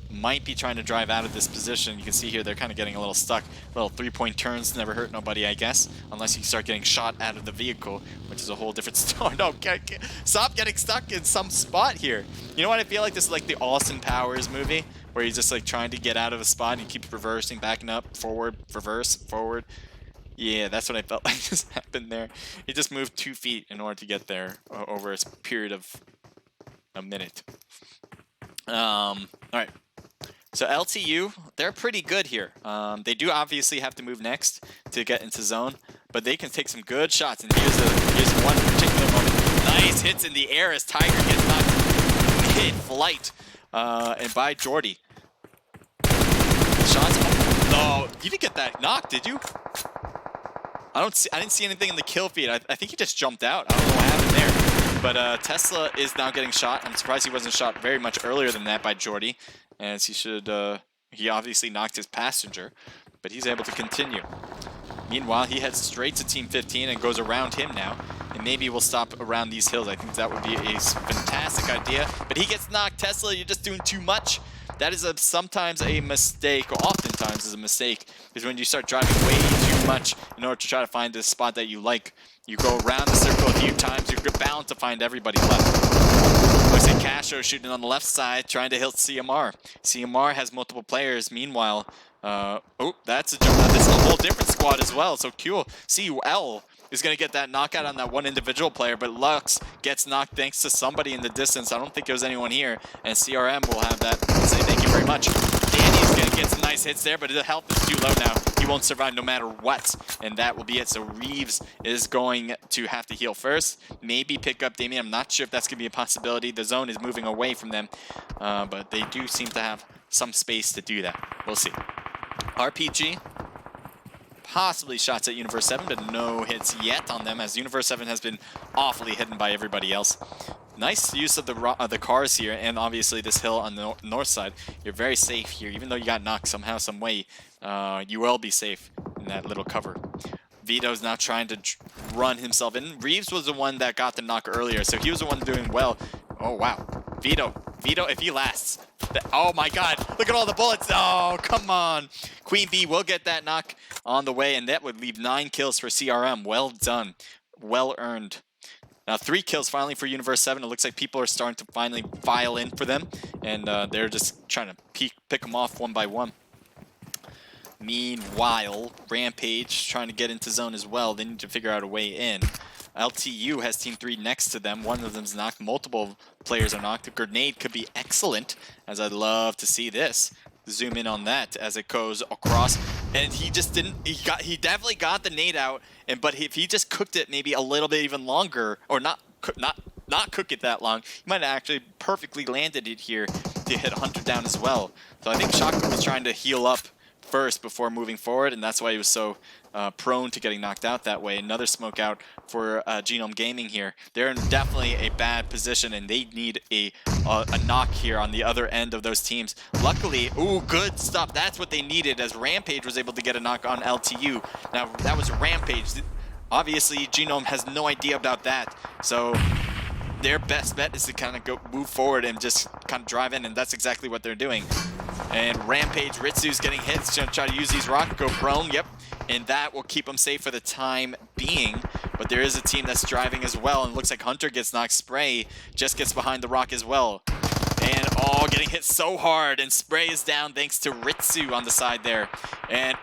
might be trying to drive out of this position. You can see here they're kind of getting a little stuck. Little 3-point turns never hurt nobody, I guess. Unless you start getting shot out of the vehicle, which is a whole different story. No, stop getting stuck in some spot here. You know what? I feel like this is like the Austin Powers movie, where he's just like trying to get out of a spot and he keeps reversing, backing up, forward, reverse, forward. Yeah, that's what I felt like just happened there. He just moved 2 feet in order to get there over a period of a minute. All right. So LTU, they're pretty good here. They do obviously have to move next to get into zone, but they can take some good shots. And here's one particular moment. Nice hits in the air as Tiger gets knocked mid-flight and by Jordy. Shots. No, you didn't get that knock, did you? I didn't see anything in the kill feed. I think he just jumped out. I don't know what happened there. But Tesla is now getting shot. I'm surprised he wasn't shot very much earlier than that by Jordy, as he should. He obviously knocked his passenger, but he's able to continue. Meanwhile, he heads straight to Team 15 and goes around him now, and maybe we'll stop around these hills. I think that would be a fantastic idea. But he gets knocked. Tesla, you're just doing too much. That is sometimes a mistake, or oftentimes is a mistake, is when you start driving way too much in order to try to find the spot that you like. You go around the circle a few times, you're bound to find everybody left. Looks like Castro shooting on the left side, trying to hit CMR. CMR has multiple players. Meanwhile, oh, that's a jump. That's a whole different squad as well. So CUL is going to get that knockout on that one individual player, but Lux gets knocked thanks to somebody in the distance. I don't think there was anyone here, and CRM will have that. Say thank you very much. Danny's going to get some nice hits there, but the health is too low now. He won't survive no matter what, and that will be it. So Reeves is going to have to heal first. Maybe pick up Damien. I'm not sure if that's going to be a possibility. The zone is moving away from them, but they do seem to have some space to do that. We'll see. RPG. Possibly shots at Universe 7, but no hits yet on them, as Universe 7 has been awfully hidden by everybody else. Nice use of the cars here, and obviously this hill on the north side. You're very safe here, even though you got knocked somehow, some way. You will be safe in that little cover. Vito's now trying to run himself in. Reeves was the one that got the knock earlier, so he was the one doing well. Oh, wow. Vito, if he lasts. Oh my god, look at all the bullets. Oh, come on. Queen Bee will get that knock on the way, and that would leave 9 kills for CRM. Well done. Well earned. Now 3 kills finally for Universe 7. It looks like people are starting to finally file in for them, and they're just trying to pick them off one by one. Meanwhile, Rampage trying to get into zone as well. They need to figure out a way in. LTU has Team 3 next to them. One of them's knocked. Multiple players are knocked. A grenade could be excellent, as I'd love to see this. Zoom in on that as it goes across. And he just didn't... He definitely got the nade out, but if he just cooked it maybe a little bit even longer, or not cook it that long, he might have actually perfectly landed it here to hit Hunter down as well. So I think Shaka was trying to heal up first before moving forward, and that's why he was so prone to getting knocked out that way. Another smoke out for Genome Gaming here. They're in definitely a bad position, and they need a knock here on the other end of those teams. Luckily, ooh, good stuff. That's what they needed, as Rampage was able to get a knock on LTU. Now, that was Rampage. Obviously, Genome has no idea about that, so their best bet is to kind of move forward and just kind of drive in, and that's exactly what they're doing. And Rampage, Ritsu's getting hits, gonna try to use these rockets, go prone, yep. And that will keep them safe for the time being. But there is a team that's driving as well, and it looks like Hunter gets knocked. Spray just gets behind the rock as well. And getting hit so hard, and Spray is down thanks to Ritsu on the side there. And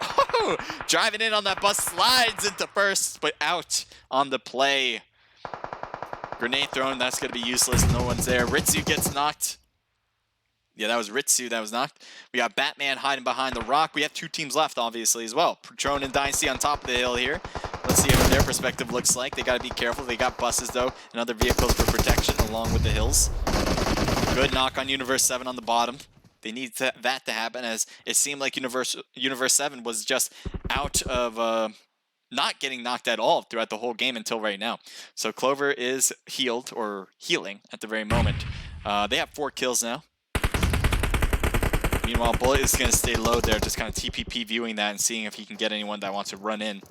driving in on that bus, slides into first, but out on the play. Grenade thrown, that's gonna be useless, no one's there. Ritsu gets knocked. Yeah, that was Ritsu that was knocked. We got Batman hiding behind the rock. We have 2 teams left, obviously, as well. Patron and Dynasty on top of the hill here. Let's see what their perspective looks like. They got to be careful. They got buses, though, and other vehicles for protection along with the hills. Good knock on Universe 7 on the bottom. They need that to happen, as it seemed like Universe 7 was just out of not getting knocked at all throughout the whole game until right now. So Clover is healed, or healing, at the very moment. They have 4 kills now. Meanwhile, Bullet is going to stay low there, just kind of TPP viewing that and seeing if he can get anyone that wants to run in.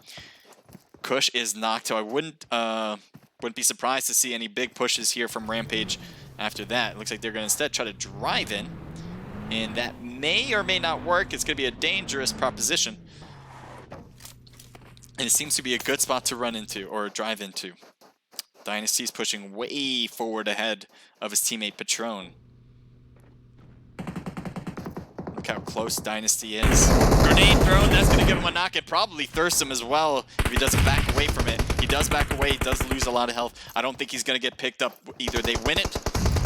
Kush is knocked, so I wouldn't be surprised to see any big pushes here from Rampage after that. It looks like they're going to instead try to drive in, and that may or may not work. It's going to be a dangerous proposition. And it seems to be a good spot to run into, or drive into. Dynasty's pushing way forward ahead of his teammate Patron. Look how close Dynasty is. Grenade thrown, that's going to give him a knock, and probably thirst him as well if he doesn't back away from it. He does back away, he does lose a lot of health. I don't think he's going to get picked up. Either they win it.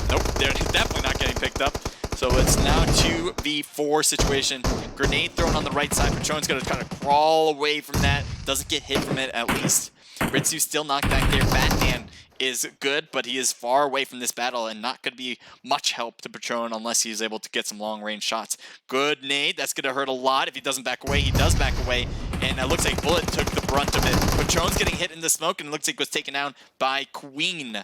Nope, they're definitely not getting picked up. So it's now 2v4 situation. Grenade thrown on the right side. Patron's going to kind of crawl away from that. Doesn't get hit from it, at least. Ritsu still knocked back there. Batman is good, but he is far away from this battle and not going to be much help to Patron unless he is able to get some long-range shots. Good nade. That's going to hurt a lot if he doesn't back away. He does back away, and it looks like Bullet took the brunt of it. Patron's getting hit in the smoke, and it looks like it was taken down by Queen.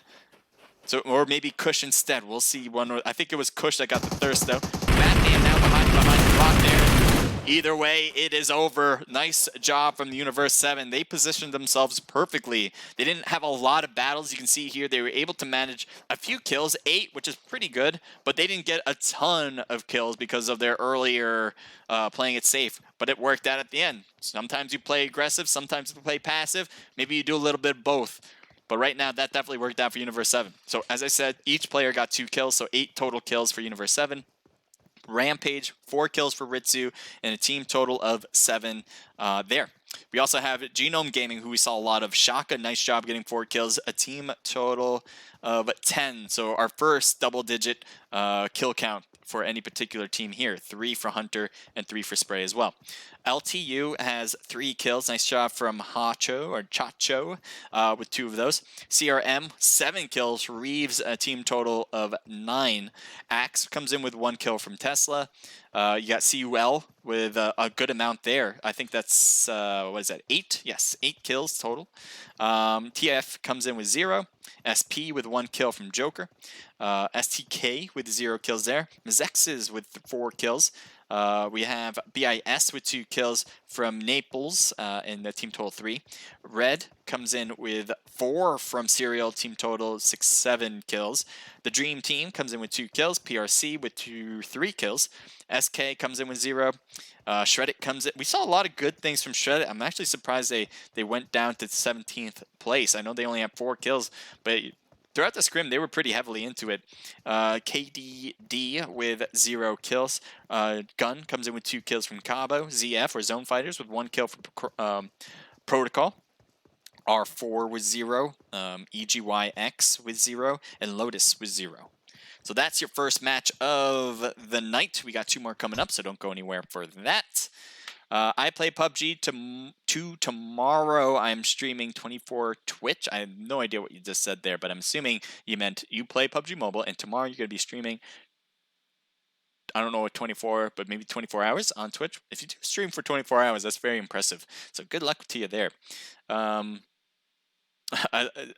So, or maybe Kush instead. We'll see. I think it was Kush that got the thirst, though. Batman now behind the rock there. Either way, it is over. Nice job from the Universe 7. They positioned themselves perfectly. They didn't have a lot of battles. You can see here they were able to manage a few kills, 8, which is pretty good, but they didn't get a ton of kills because of their earlier playing it safe. But it worked out at the end. Sometimes you play aggressive, sometimes you play passive. Maybe you do a little bit of both. But right now, that definitely worked out for Universe 7. So as I said, each player got 2 kills, so 8 total kills for Universe 7. Rampage, 4 kills for Ritsu, and a team total of 7 there. We also have Genome Gaming, who we saw a lot of. Shaka, nice job getting 4 kills, a team total of 10. So our first double-digit kill count for any particular team here. 3 for Hunter and 3 for Spray as well. LTU has 3 kills. Nice job from Hacho or Chacho with 2 of those. CRM, 7 kills. Reeves, a team total of 9. Axe comes in with 1 kill from Tesla. You got CUL with a good amount there. I think that's, what is that, 8? Yes, 8 kills total. TF comes in with 0. SP with 1 kill from Joker. STK with 0 kills there. Mzexes with 4 kills. We have BIS with 2 kills from Naples in the team total 3. Red comes in with 4 from Serial, team total 7 kills. The Dream Team comes in with 2 kills. PRC with 3 kills. SK comes in with 0. Shreddit comes in. We saw a lot of good things from Shreddit. I'm actually surprised they went down to 17th place. I know they only have 4 kills, but throughout the scrim, they were pretty heavily into it. KDD with 0 kills. Gun comes in with 2 kills from Cabo. ZF, or Zone Fighters, with 1 kill from Protocol. R4 with 0. EGYX with 0. And Lotus with 0. So that's your first match of the night. We got 2 more coming up, so don't go anywhere for that. I play PUBG tomorrow. I'm streaming 24 Twitch. I have no idea what you just said there, but I'm assuming you meant you play PUBG Mobile, and tomorrow you're going to be streaming I don't know what 24, but maybe 24 hours on Twitch. If you do stream for 24 hours, that's very impressive. So good luck to you there.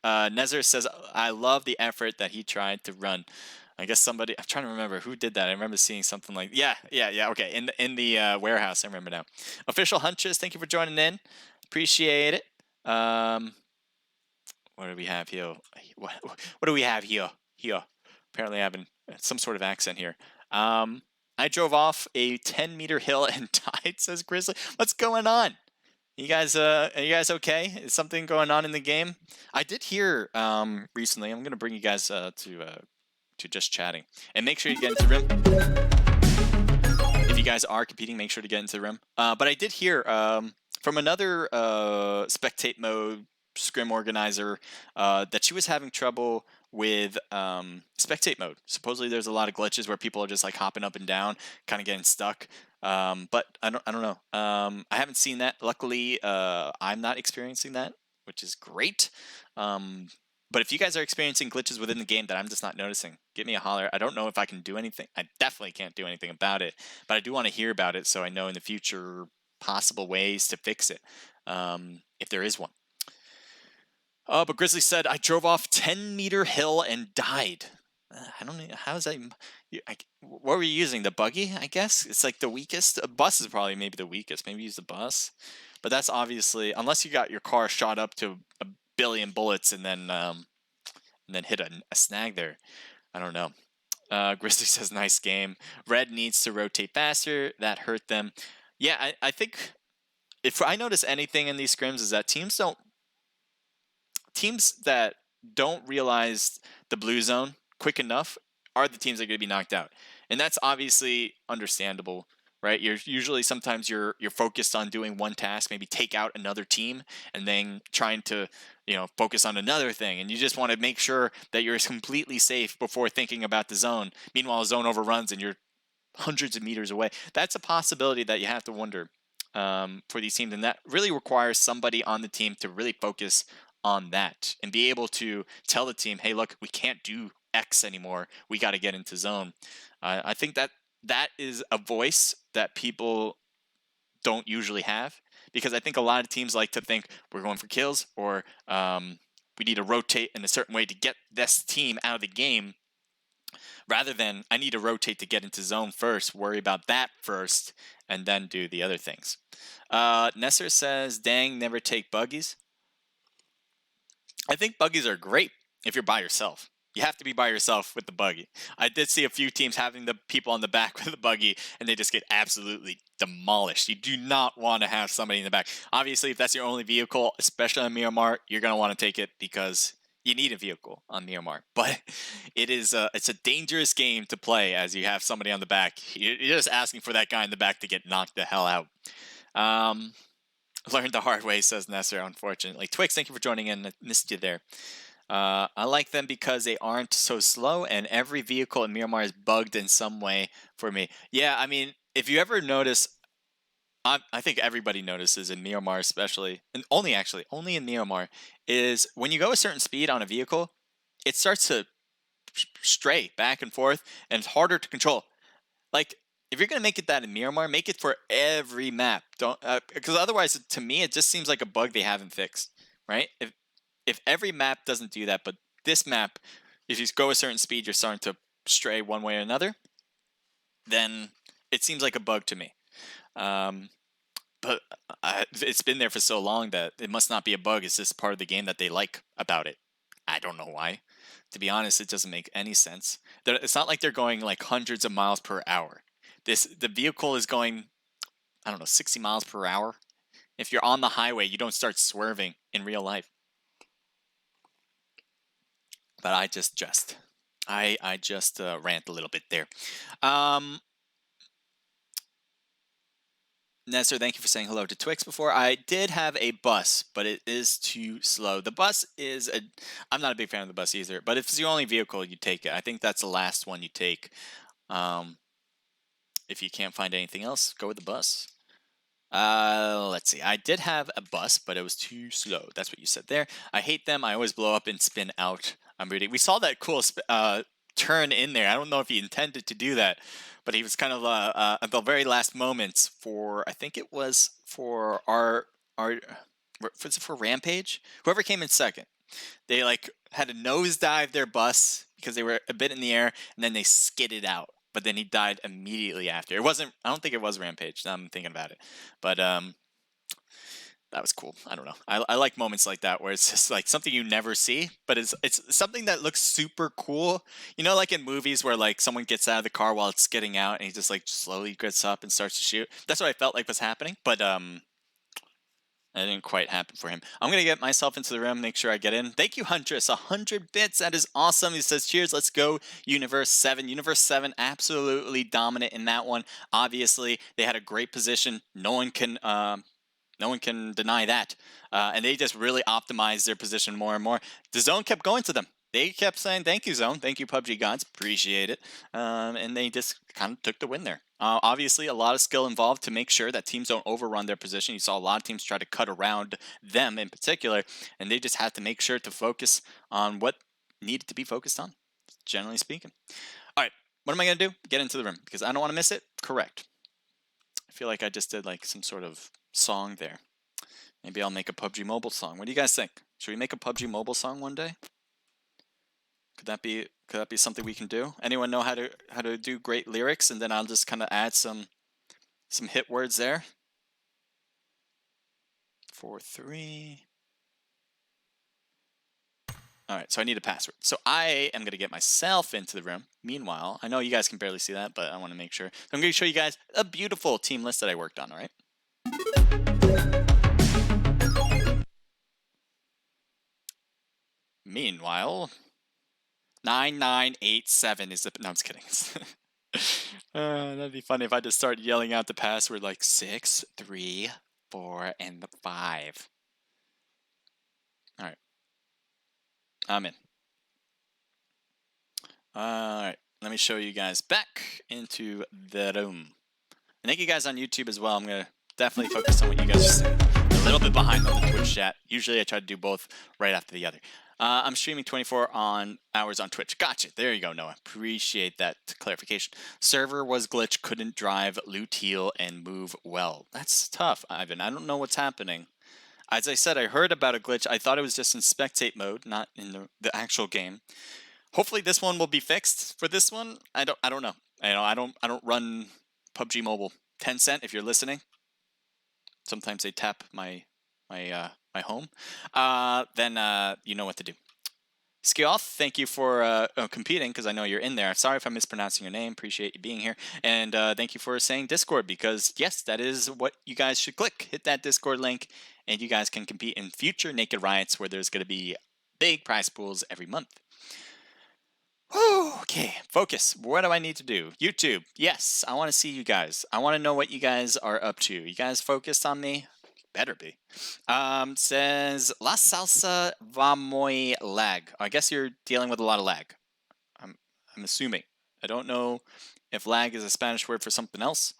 Nezzer says, I love the effort that he tried to run. I guess somebody, I'm trying to remember who did that. I remember seeing something like, yeah, okay. In the warehouse, I remember now. Official Huntress, thank you for joining in. Appreciate it. What do we have here? What do we have here? Apparently having some sort of accent here. I drove off a 10-meter hill and died, says Grizzly. What's going on? You guys, are you guys okay? Is something going on in the game? I did hear recently. I'm gonna bring you guys to just chatting, and make sure you get into the room. If you guys are competing, make sure to get into the room. But I did hear from another spectate mode scrim organizer that she was having trouble with spectate mode. Supposedly there's a lot of glitches where people are just like hopping up and down, kind of getting stuck. But I don't know. I haven't seen that. Luckily, I'm not experiencing that, which is great. But if you guys are experiencing glitches within the game that I'm just not noticing, give me a holler. I don't know if I can do anything. I definitely can't do anything about it, but I do want to hear about it so I know in the future possible ways to fix it, if there is one. But Grizzly said, I drove off 10-meter hill and died. I don't know. How is that? What were you using? The buggy, I guess? It's like the weakest. A bus is probably maybe the weakest. Maybe use the bus. But that's obviously, unless you got your car shot up to a billion bullets and then hit a snag there. I don't know. Grizzly says, nice game. Red needs to rotate faster. That hurt them. Yeah, I think if I notice anything in these scrims is that teams that don't realize the blue zone quick enough are the teams that are going to be knocked out. And that's obviously understandable, right? Sometimes you're focused on doing one task, maybe take out another team, and then trying to, focus on another thing. And you just want to make sure that you're completely safe before thinking about the zone. Meanwhile, the zone overruns and you're hundreds of meters away. That's a possibility that you have to wonder for these teams. And that really requires somebody on the team to really focus on that and be able to tell the team, hey, look, we can't do X anymore. We got to get into zone. I think that is a voice that people don't usually have, because I think a lot of teams like to think we're going for kills, or we need to rotate in a certain way to get this team out of the game, rather than I need to rotate to get into zone first, worry about that first, and then do the other things. Nesser says, dang, never take buggies. I think buggies are great if you're by yourself. You have to be by yourself with the buggy. I did see a few teams having the people on the back with the buggy, and they just get absolutely demolished. You do not want to have somebody in the back. Obviously, if that's your only vehicle, especially on Miramar, you're going to want to take it because you need a vehicle on Miramar. But it's a dangerous game to play as you have somebody on the back. You're just asking for that guy in the back to get knocked the hell out. Learned the hard way, says Nesser, unfortunately. Twix, thank you for joining in. I missed you there. I like them because they aren't so slow, and every vehicle in Miramar is bugged in some way for me. Yeah, I mean, if you ever notice, I think everybody notices in Miramar especially, and only in Miramar, is when you go a certain speed on a vehicle, it starts to stray back and forth, and it's harder to control. Like, if you're going to make it that in Miramar, make it for every map. Don't because otherwise, to me, it just seems like a bug they haven't fixed, right? If every map doesn't do that, but this map, if you go a certain speed, you're starting to stray one way or another, then it seems like a bug to me. But it's been there for so long that it must not be a bug. It's just part of the game that they like about it. I don't know why. To be honest, it doesn't make any sense. It's not like they're going like hundreds of miles per hour. The vehicle is going, 60 miles per hour. If you're on the highway, you don't start swerving in real life. But I just rant a little bit there. Nesser, thank you for saying hello to Twix before. I did have a bus, but it is too slow. The bus is I'm not a big fan of the bus either, but if it's your only vehicle, you take it. I think that's the last one you take. If you can't find anything else, go with the bus. Let's see. I did have a bus, but it was too slow. That's what you said there. I hate them. I always blow up and spin out. We saw that cool turn in there. I don't know if he intended to do that, but he was kind of at the very last moments for, I think it was for our was it for Rampage? Whoever came in second, they like had to nosedive their bus because they were a bit in the air, and then they skidded out. But then he died immediately after. It wasn't. I don't think it was Rampage. Now I'm thinking about it, but that was cool. I don't know. I like moments like that where it's just like something you never see, but it's something that looks super cool. You know, like in movies where like someone gets out of the car while it's getting out, and he just like slowly gets up and starts to shoot. That's what I felt like was happening, but that didn't quite happen for him. I'm gonna get myself into the room, make sure I get in. Thank you, Huntress. 100 bits. That is awesome. He says, "Cheers. Let's go, Universe 7." Universe 7 absolutely dominant in that one. Obviously, they had a great position. No one can deny that. And they just really optimized their position more and more. The zone kept going to them. They kept saying, "Thank you, zone. Thank you, PUBG gods. Appreciate it." And they just kind of took the win there. Obviously, a lot of skill involved to make sure that teams don't overrun their position. You saw a lot of teams try to cut around them in particular, and they just had to make sure to focus on what needed to be focused on, generally speaking. All right, what am I going to do? Get into the room, because I don't want to miss it. Correct. I feel like I just did like some sort of song there. Maybe I'll make a PUBG Mobile song. What do you guys think? Should we make a PUBG Mobile song one day? Could that be something we can do? Anyone know how to do great lyrics, and then I'll just kind of add some hit words there. 4-3. All right, so I need a password. So I am going to get myself into the room. Meanwhile, I know you guys can barely see that, but I want to make sure. So I'm going to show you guys a beautiful team list that I worked on, all right? Meanwhile, 9987 is the... No, I'm just kidding. That'd be funny if I just started yelling out the password like 6, 3, 4, and 5. All right. I'm in. All right. Let me show you guys back into the room. And thank you guys on YouTube as well. I'm going to definitely focus on what you guys are saying. A little bit behind on the Twitch chat. Usually I try to do both right after the other. I'm streaming 24 hours on Twitch. Gotcha. There you go, Noah. Appreciate that clarification. Server was glitch, couldn't drive, loot, heal, and move well. That's tough, Ivan. I don't know what's happening. As I said, I heard about a glitch. I thought it was just in spectate mode, not in the actual game. Hopefully this one will be fixed. For this one, I don't know. I don't run PUBG Mobile. Tencent, if you're listening. Sometimes they tap my home. Then you know what to do. Skioth, thank you for competing, because I know you're in there. Sorry if I'm mispronouncing your name. Appreciate you being here. And thank you for saying Discord, because yes, that is what you guys should click. Hit that Discord link, and you guys can compete in future Naked Riots, where there's going to be big prize pools every month. Okay, focus. What do I need to do? YouTube. Yes, I want to see you guys. I want to know what you guys are up to. You guys focused on me? Better be. Says La Salsa va muy lag. I guess you're dealing with a lot of lag. I'm assuming. I don't know if lag is a Spanish word for something else,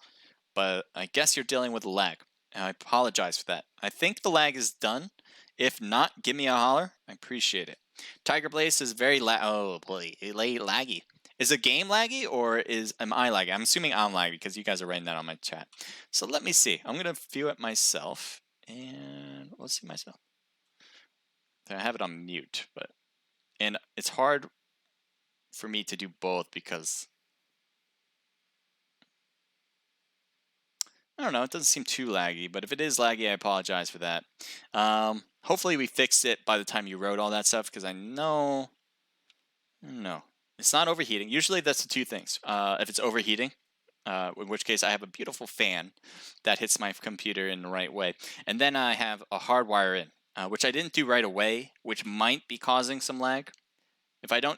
but I guess you're dealing with a lag. And I apologize for that. I think the lag is done. If not, give me a holler. I appreciate it. Tiger Blaze is very oh boy, laggy. Is the game laggy, or am I laggy? I'm assuming I'm laggy because you guys are writing that on my chat. So let me see. I'm gonna view it myself, and let's see myself. I have it on mute, and it's hard for me to do both because I don't know. It doesn't seem too laggy, but if it is laggy, I apologize for that. Hopefully we fixed it by the time you wrote all that stuff, because I know... No. It's not overheating. Usually that's the two things. If it's overheating, in which case I have a beautiful fan that hits my computer in the right way. And then I have a hardwire in, which I didn't do right away, which might be causing some lag.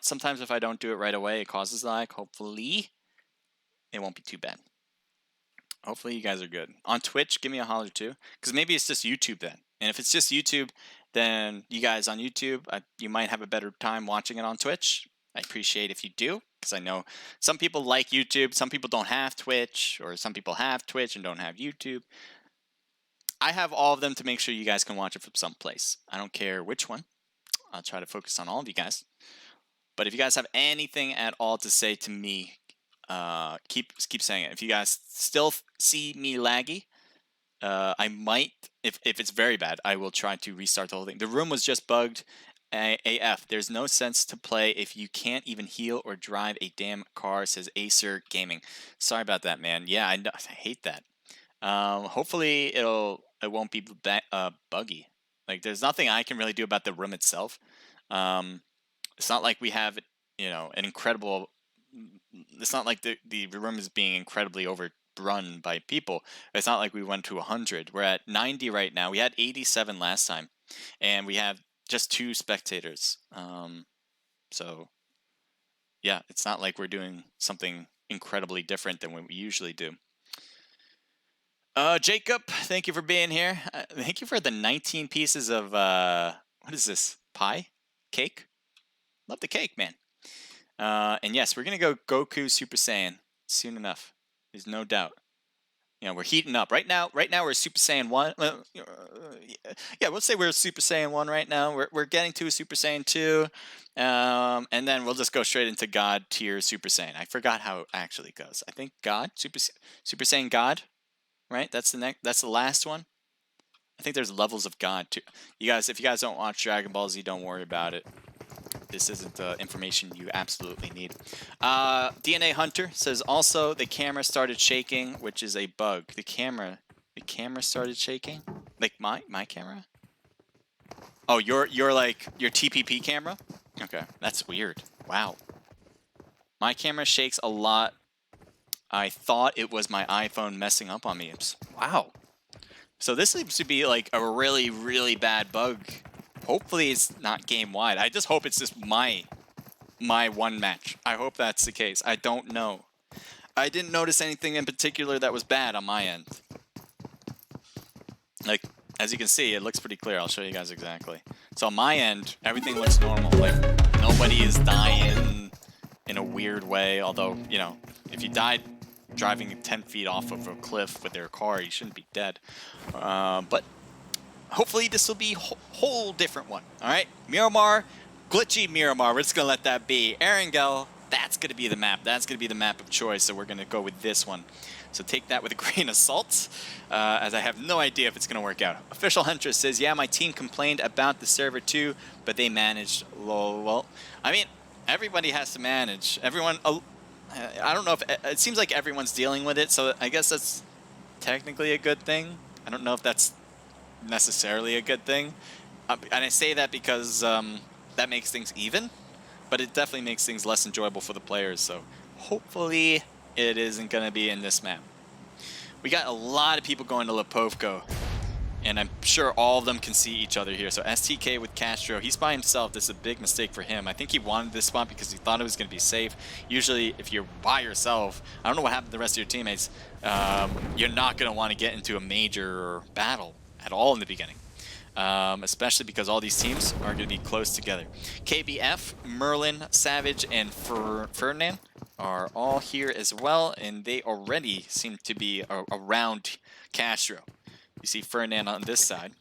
Sometimes if I don't do it right away, it causes lag. Hopefully it won't be too bad. Hopefully you guys are good. On Twitch, give me a holler too, because maybe it's just YouTube then. And if it's just YouTube, then you guys on YouTube, you might have a better time watching it on Twitch. I appreciate if you do, because I know some people like YouTube, some people don't have Twitch, or some people have Twitch and don't have YouTube. I have all of them to make sure you guys can watch it from someplace. I don't care which one. I'll try to focus on all of you guys. But if you guys have anything at all to say to me, keep saying it. If you guys still see me laggy, I might, if it's very bad, I will try to restart the whole thing. The room was just bugged AF. There's no sense to play if you can't even heal or drive a damn car, says Acer Gaming. Sorry about that, man. Yeah, I hate that. Hopefully it won't be buggy. Like, there's nothing I can really do about the room itself. It's not like we have, you know, an incredible. It's not like the room is being incredibly overrun by people. It's not like we went to 100. We're at 90 right now. We had 87 last time, and we have just 2 spectators. So yeah, it's not like we're doing something incredibly different than what we usually do. Jacob, thank you for being here. Thank you for the 19 pieces of what is this? Pie? Cake? Love the cake, man. And yes, we're gonna go Goku Super Saiyan soon enough. There's no doubt. You know, we're heating up right now. Right now, we're Super Saiyan 1. Yeah, we'll say we're Super Saiyan 1 right now. We're getting to a Super Saiyan 2, and then we'll just go straight into God tier Super Saiyan. I forgot how it actually goes. I think God Super Saiyan God, right? That's the next. That's the last one. I think there's levels of God too. You guys, if you guys don't watch Dragon Ball Z, don't worry about it. This isn't information you absolutely need. DNA Hunter says also the camera started shaking, which is a bug. The camera started shaking? Like my camera? Oh, your TPP camera? Okay, that's weird. Wow. My camera shakes a lot. I thought it was my iPhone messing up on me. Wow. So this seems to be like a really, really bad bug. Hopefully it's not game-wide. I just hope it's just my one match. I hope that's the case. I don't know. I didn't notice anything in particular that was bad on my end. Like, as you can see, it looks pretty clear. I'll show you guys exactly. So on my end, everything looks normal. Like, nobody is dying in a weird way. Although, you know, if you died driving 10 feet off of a cliff with their car, you shouldn't be dead. But hopefully this will be a whole different one. All right, Miramar, glitchy Miramar. We're just gonna let that be. Erangel, that's gonna be the map. That's gonna be the map of choice. So we're gonna go with this one. So take that with a grain of salt, as I have no idea if it's gonna work out. Official Huntress says, yeah, my team complained about the server too, but they managed. Lol. Well, I mean, everybody has to manage. Everyone. I don't know if it seems like everyone's dealing with it. So I guess that's technically a good thing. I don't know if that's necessarily a good thing, and I say that because that makes things even, but it definitely makes things less enjoyable for the players. So hopefully it isn't going to be in this map. We got a lot of people going to Lepovko, and I'm sure all of them can see each other here. So STK with Castro, he's by himself. This is a big mistake for him. I think he wanted this spot because he thought it was going to be safe. Usually if you're by yourself, I don't know what happened to the rest of your teammates, you're not going to want to get into a major battle at all in the beginning, especially because all these teams are going to be close together. KBF, Merlin, Savage, and Ferdinand are all here as well, and they already seem to be around Castro. You see Ferdinand on this side.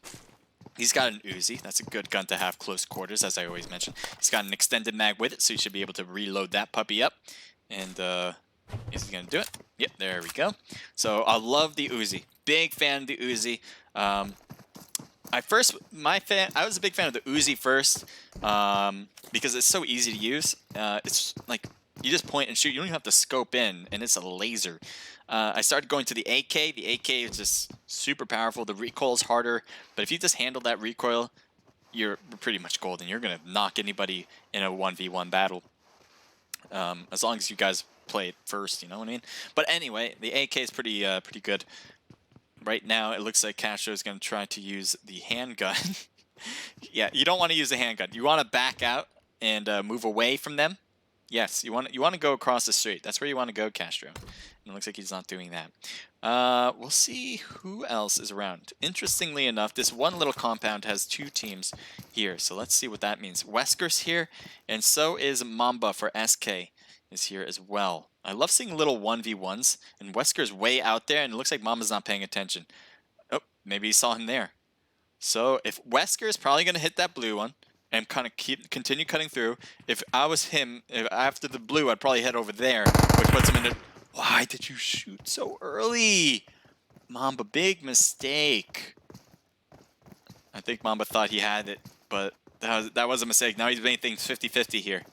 He's got an Uzi. That's a good gun to have close quarters, as I always mention. He's got an extended mag with it, so you should be able to reload that puppy up. And is he going to do it? Yep, there we go. So I love the Uzi. Big fan of the Uzi. I was a big fan of the Uzi first because it's so easy to use. It's like you just point and shoot. You don't even have to scope in, and it's a laser. I started going to the AK. The AK is just super powerful. The recoil is harder, but if you just handle that recoil, you're pretty much golden. You're gonna knock anybody in a 1v1 battle, as long as you guys play it first. You know what I mean? But anyway, the AK is pretty good. Right now, it looks like Castro is going to try to use the handgun. Yeah, you don't want to use the handgun. You want to back out and move away from them. Yes, you want to go across the street. That's where you want to go, Castro. And it looks like he's not doing that. We'll see who else is around. Interestingly enough, this one little compound has 2 teams here. So let's see what that means. Wesker's here, and so is Mamba for SK is here as well. I love seeing little 1v1s, and Wesker's way out there, and it looks like Mama's not paying attention. Oh, maybe he saw him there. So if Wesker is probably going to hit that blue one, and kind of continue cutting through. If I was him, after the blue, I'd probably head over there, which puts him into... Why did you shoot so early? Mamba, big mistake. I think Mamba thought he had it, but that was a mistake. Now he's making things 50-50 here.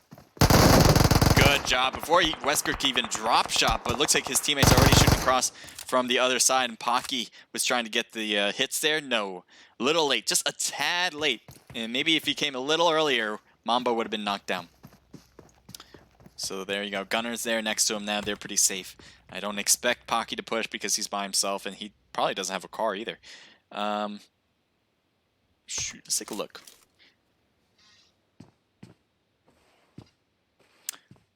Good job. Before Wesker could even drop shot, but it looks like his teammates are already shooting across from the other side, and Pocky was trying to get the hits there. No, a little late, just a tad late. And maybe if he came a little earlier, Mamba would have been knocked down. So there you go. Gunner's there next to him now. They're pretty safe. I don't expect Pocky to push because he's by himself, and he probably doesn't have a car either. Shoot, let's take a look.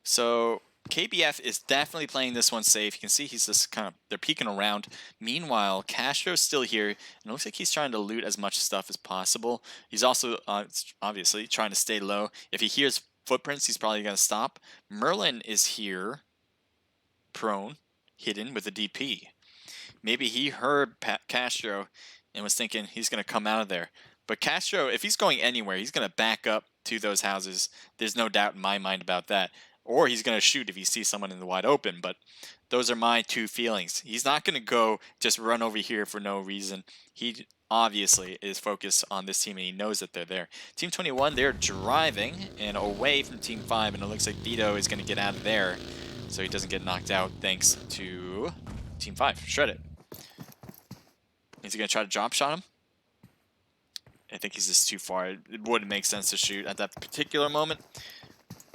So KBF is definitely playing this one safe. You can see he's just kind of, they're peeking around. Meanwhile, Castro's still here, and it looks like he's trying to loot as much stuff as possible. He's also obviously trying to stay low. If he hears footprints, he's probably going to stop. Merlin is here, prone, hidden with a DP. Maybe he heard Castro and was thinking he's going to come out of there. But Castro, if he's going anywhere, he's going to back up to those houses. There's no doubt in my mind about that. Or he's going to shoot if he sees someone in the wide open. But those are my two feelings. He's not going to go just run over here for no reason. He obviously is focused on this team, and he knows that they're there. Team 21, they're driving and away from Team 5, and it looks like Vito is going to get out of there so he doesn't get knocked out thanks to Team 5. Shred it. Is he going to try to drop shot him? I think he's just too far. It wouldn't make sense to shoot at that particular moment.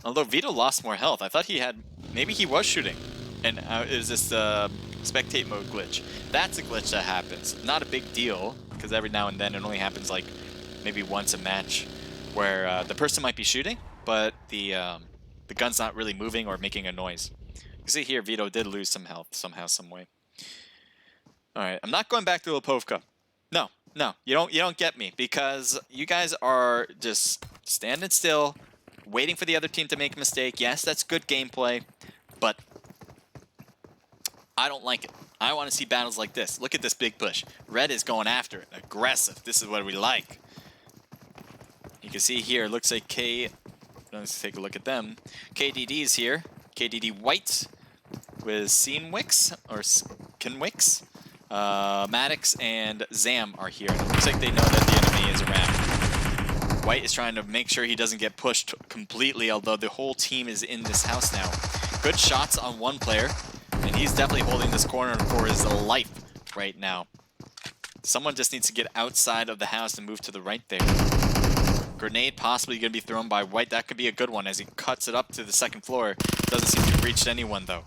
Although Vito lost more health. I thought he had... Maybe he was shooting. And it was this spectate mode glitch. That's a glitch that happens. Not a big deal, because every now and then it only happens like maybe once a match where the person might be shooting, but the gun's not really moving or making a noise. You see here, Vito did lose some health somehow, some way. Alright, I'm not going back to Lipovka. No, you don't get me, because you guys are just standing still, waiting for the other team to make a mistake. Yes, that's good gameplay, but I don't like it. I want to see battles like this. Look at this big push. Red is going after it. Aggressive. This is what we like. You can see here, it looks like let's take a look at them. KDD is here. KDD White with Scenewix, or Kinwix. Maddox and Zam are here. It looks like they know that the enemy is around. White is trying to make sure he doesn't get pushed completely, although the whole team is in this house now. Good shots on one player, and he's definitely holding this corner for his life right now. Someone just needs to get outside of the house and move to the right there. Grenade possibly going to be thrown by White. That could be a good one as he cuts it up to the second floor. Doesn't seem to have reached anyone, though.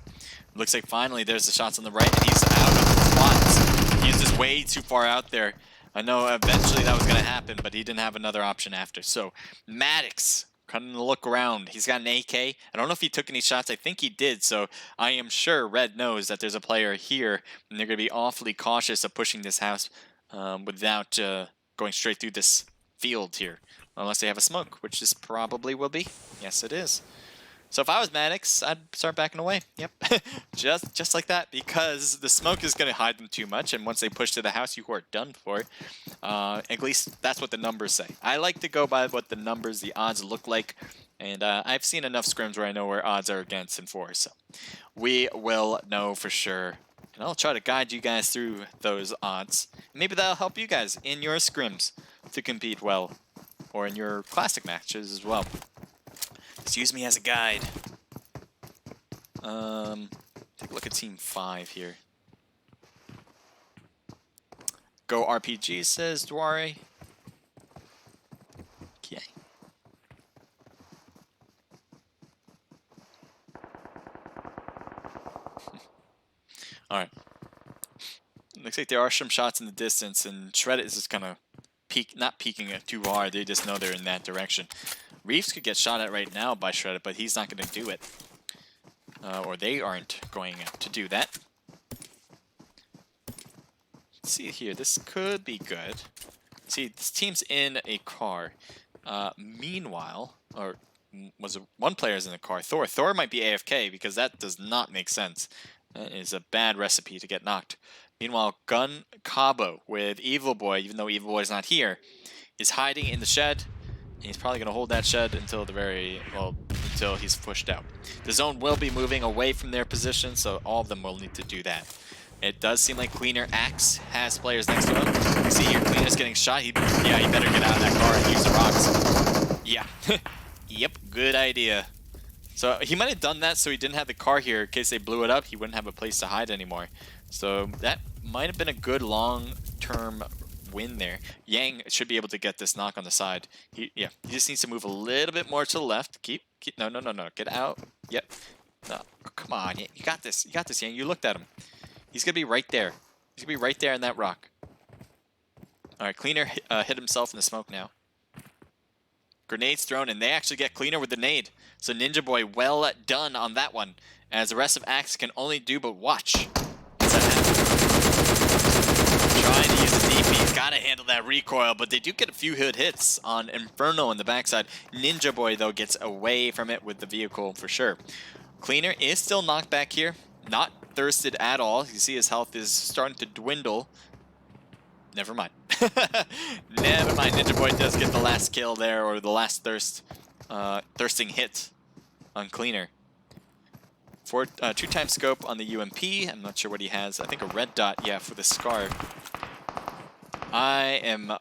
Looks like finally there's the shots on the right, and he's out of the spots. He's just way too far out there. I know eventually that was going to happen, but he didn't have another option after. So, Maddox, kind of look around. He's got an AK. I don't know if he took any shots. I think he did, so I am sure Red knows that there's a player here, and they're going to be awfully cautious of pushing this house without going straight through this field here. Unless they have a smoke, which this probably will be. Yes, it is. So if I was Maddox, I'd start backing away. Yep, just like that, because the smoke is going to hide them too much, and once they push to the house, you are done for. At least that's what the numbers say. I like to go by what the numbers, the odds look like, and I've seen enough scrims where I know where odds are against and for, so we will know for sure. And I'll try to guide you guys through those odds. Maybe that'll help you guys in your scrims to compete well, or in your classic matches as well. Just use me as a guide. Take a look at Team 5 here. Go RPG, says Dware. Okay. Alright. Looks like there are some shots in the distance, and Shred is just kind of not peeking it too hard. They just know they're in that direction. Reeves could get shot at right now by Shredded, but he's not going to do it. Or they aren't going to do that. Let's see here. This could be good. See, this team's in a car. Meanwhile, or was it one player's in the car? Thor. Thor might be AFK because that does not make sense. That is a bad recipe to get knocked. Meanwhile, Gun Cabo with Evil Boy, even though Evil Boy's not here, is hiding in the shed. He's probably going to hold that shed until until he's pushed out. The zone will be moving away from their position, so all of them will need to do that. It does seem like Cleaner Axe has players next to him. You see here, Cleaner's getting shot. He better get out of that car and use the rocks. Yeah. Yep, good idea. So he might have done that so he didn't have the car here in case they blew it up. He wouldn't have a place to hide anymore. So that might have been a good long-term win there. Yang should be able to get this knock on the side. He just needs to move a little bit more to the left. No. Get out. Yep. No, come on. You got this. You got this, Yang. You looked at him. He's going to be right there. He's going to be right there in that rock. All right, Cleaner hit himself in the smoke now. Grenades thrown, and they actually get Cleaner with the nade. So Ninja Boy well done on that one, as the rest of Axe can only do but watch. Trying to use the DP. He's got to handle that recoil, but they do get a few good hits on Inferno in the backside. Ninja Boy, though, gets away from it with the vehicle for sure. Cleaner is still knocked back here. Not thirsted at all. You see his health is starting to dwindle. Never mind. Never mind. Ninja Boy does get the last kill there, or the last thirsting hit on Cleaner. For 2-time scope on the UMP. I'm not sure what he has. I think a red dot, yeah, for the scar. I am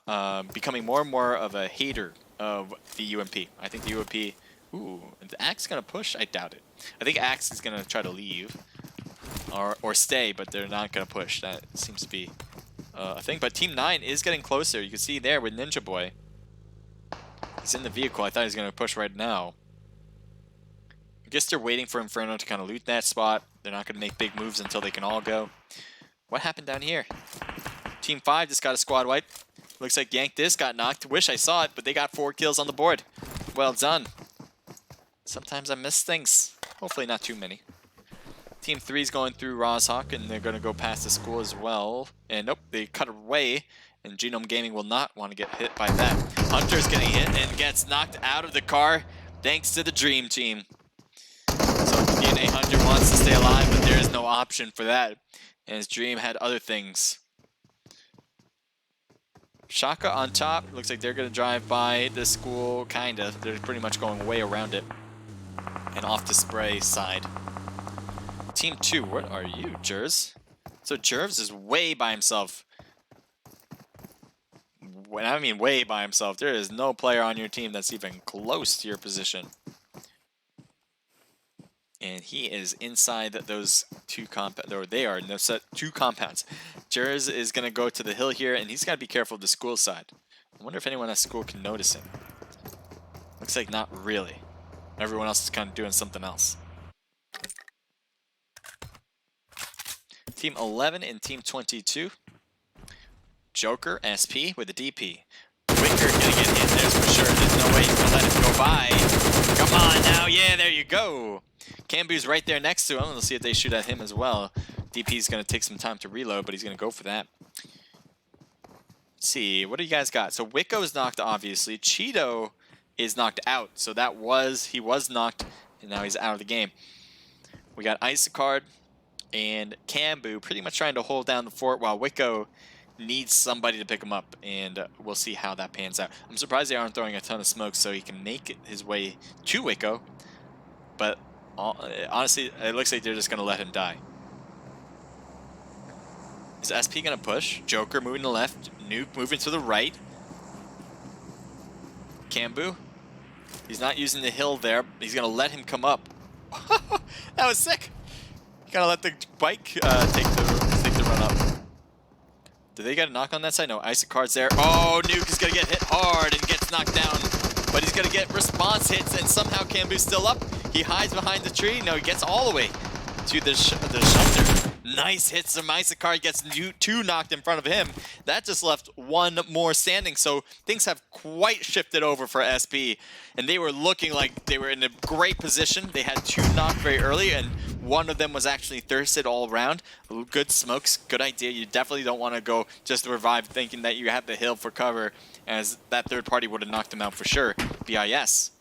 becoming more and more of a hater of the UMP. I think the UMP... Ooh, is the Axe going to push? I doubt it. I think Axe is going to try to leave. Or stay, but they're not going to push. That seems to be a thing. But Team 9 is getting closer. You can see there with Ninja Boy. He's in the vehicle. I thought he was going to push right now. I guess they're waiting for Inferno to kind of loot that spot. They're not going to make big moves until they can all go. What happened down here? Team 5 just got a squad wipe. Looks like Yank this got knocked. Wish I saw it, but they got 4 kills on the board. Well done. Sometimes I miss things. Hopefully not too many. Team 3 is going through Rozhawk, and they're going to go past the school as well. And nope, they cut away, and Genome Gaming will not want to get hit by that. Hunter's getting hit and gets knocked out of the car thanks to the Dream Team. So DNA Hunter wants to stay alive, but there is no option for that, as Dream had other things. Shaka on top. Looks like they're going to drive by the school, kind of. They're pretty much going way around it and off the spray side. Team 2, what are you, Jerz? So Jervs is way by himself. When I mean way by himself, there is no player on your team that's even close to your position. And he is inside those two compounds, or they are in those two compounds. Jerz is going to go to the hill here, and he's got to be careful of the school side. I wonder if anyone at school can notice him. Looks like not really. Everyone else is kind of doing something else. Team 11 and Team 22. Joker, SP with a DP. Wicker gonna get hit, there's for sure. There's no way he's gonna let him go by. Come on now, yeah, there you go. Cambu's right there next to him. We'll see if they shoot at him as well. DP's gonna take some time to reload, but he's gonna go for that. Let's see, what do you guys got? So Wicco's knocked, obviously. Cheeto is knocked out, so he was knocked, and now he's out of the game. We got Isocard and Cambu pretty much trying to hold down the fort while Wicco needs somebody to pick him up, and we'll see how that pans out. I'm surprised they aren't throwing a ton of smoke so he can make his way to Wicco, but honestly, it looks like they're just going to let him die. Is SP going to push? Joker moving to the left, Nuke moving to the right. Cambu, he's not using the hill there. He's going to let him come up. That was sick. Gotta let the bike take the run up. Do they get a knock on that side? No, Isocard's there. Oh, Nuke is gonna get hit hard and gets knocked down. But he's gonna get response hits, and somehow Cambu's still up. He hides behind the tree. No, he gets all the way to the shelter. Nice hits from Isocard, gets 2 knocked in front of him. That just left 1 more standing, so things have quite shifted over for SP. And they were looking like they were in a great position. They had 2 knocked very early, and one of them was actually thirsted all around. Good smokes, good idea. You definitely don't want to go just to revive thinking that you have the hill for cover, as that third party would have knocked them out for sure. BIS.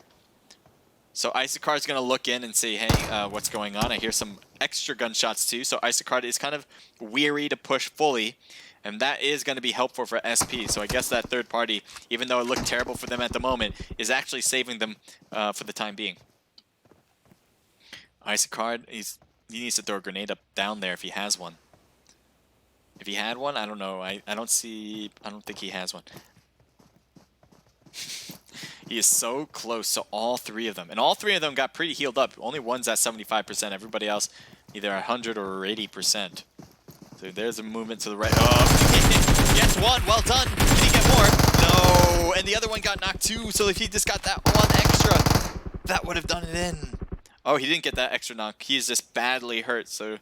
So Isocard's going to look in and say, hey, what's going on? I hear some extra gunshots too. So Isocard is kind of weary to push fully, And that is going to be helpful for SP. So I guess that third party, even though it looked terrible for them at the moment, is actually saving them for the time being. Isacard, he needs to throw a grenade up down there if he has one. If he had one, I don't know. I don't think he has one. He is so close to all three of them. And all three of them got pretty healed up. Only one's at 75%. Everybody else either 100 or 80%. So there's a movement to the right. Oh, yes, one. Well done. Did he get more? No. And the other one got knocked too. So if he just got that one extra, that would have done it in. Oh, he didn't get that extra knock. He's just badly hurt. So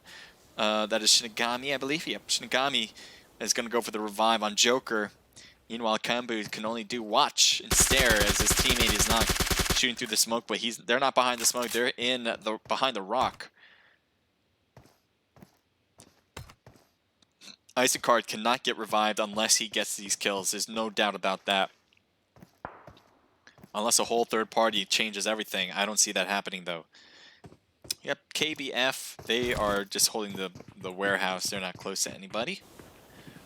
that is Shinigami, I believe. Yep, Shinigami is going to go for the revive on Joker. Meanwhile, Kambu can only do watch and stare as his teammate is not shooting through the smoke, but they're not behind the smoke. They're behind the rock. Isacard cannot get revived unless he gets these kills. There's no doubt about that. Unless a whole third party changes everything. I don't see that happening, though. Yep, KBF, they are just holding the warehouse. They're not close to anybody.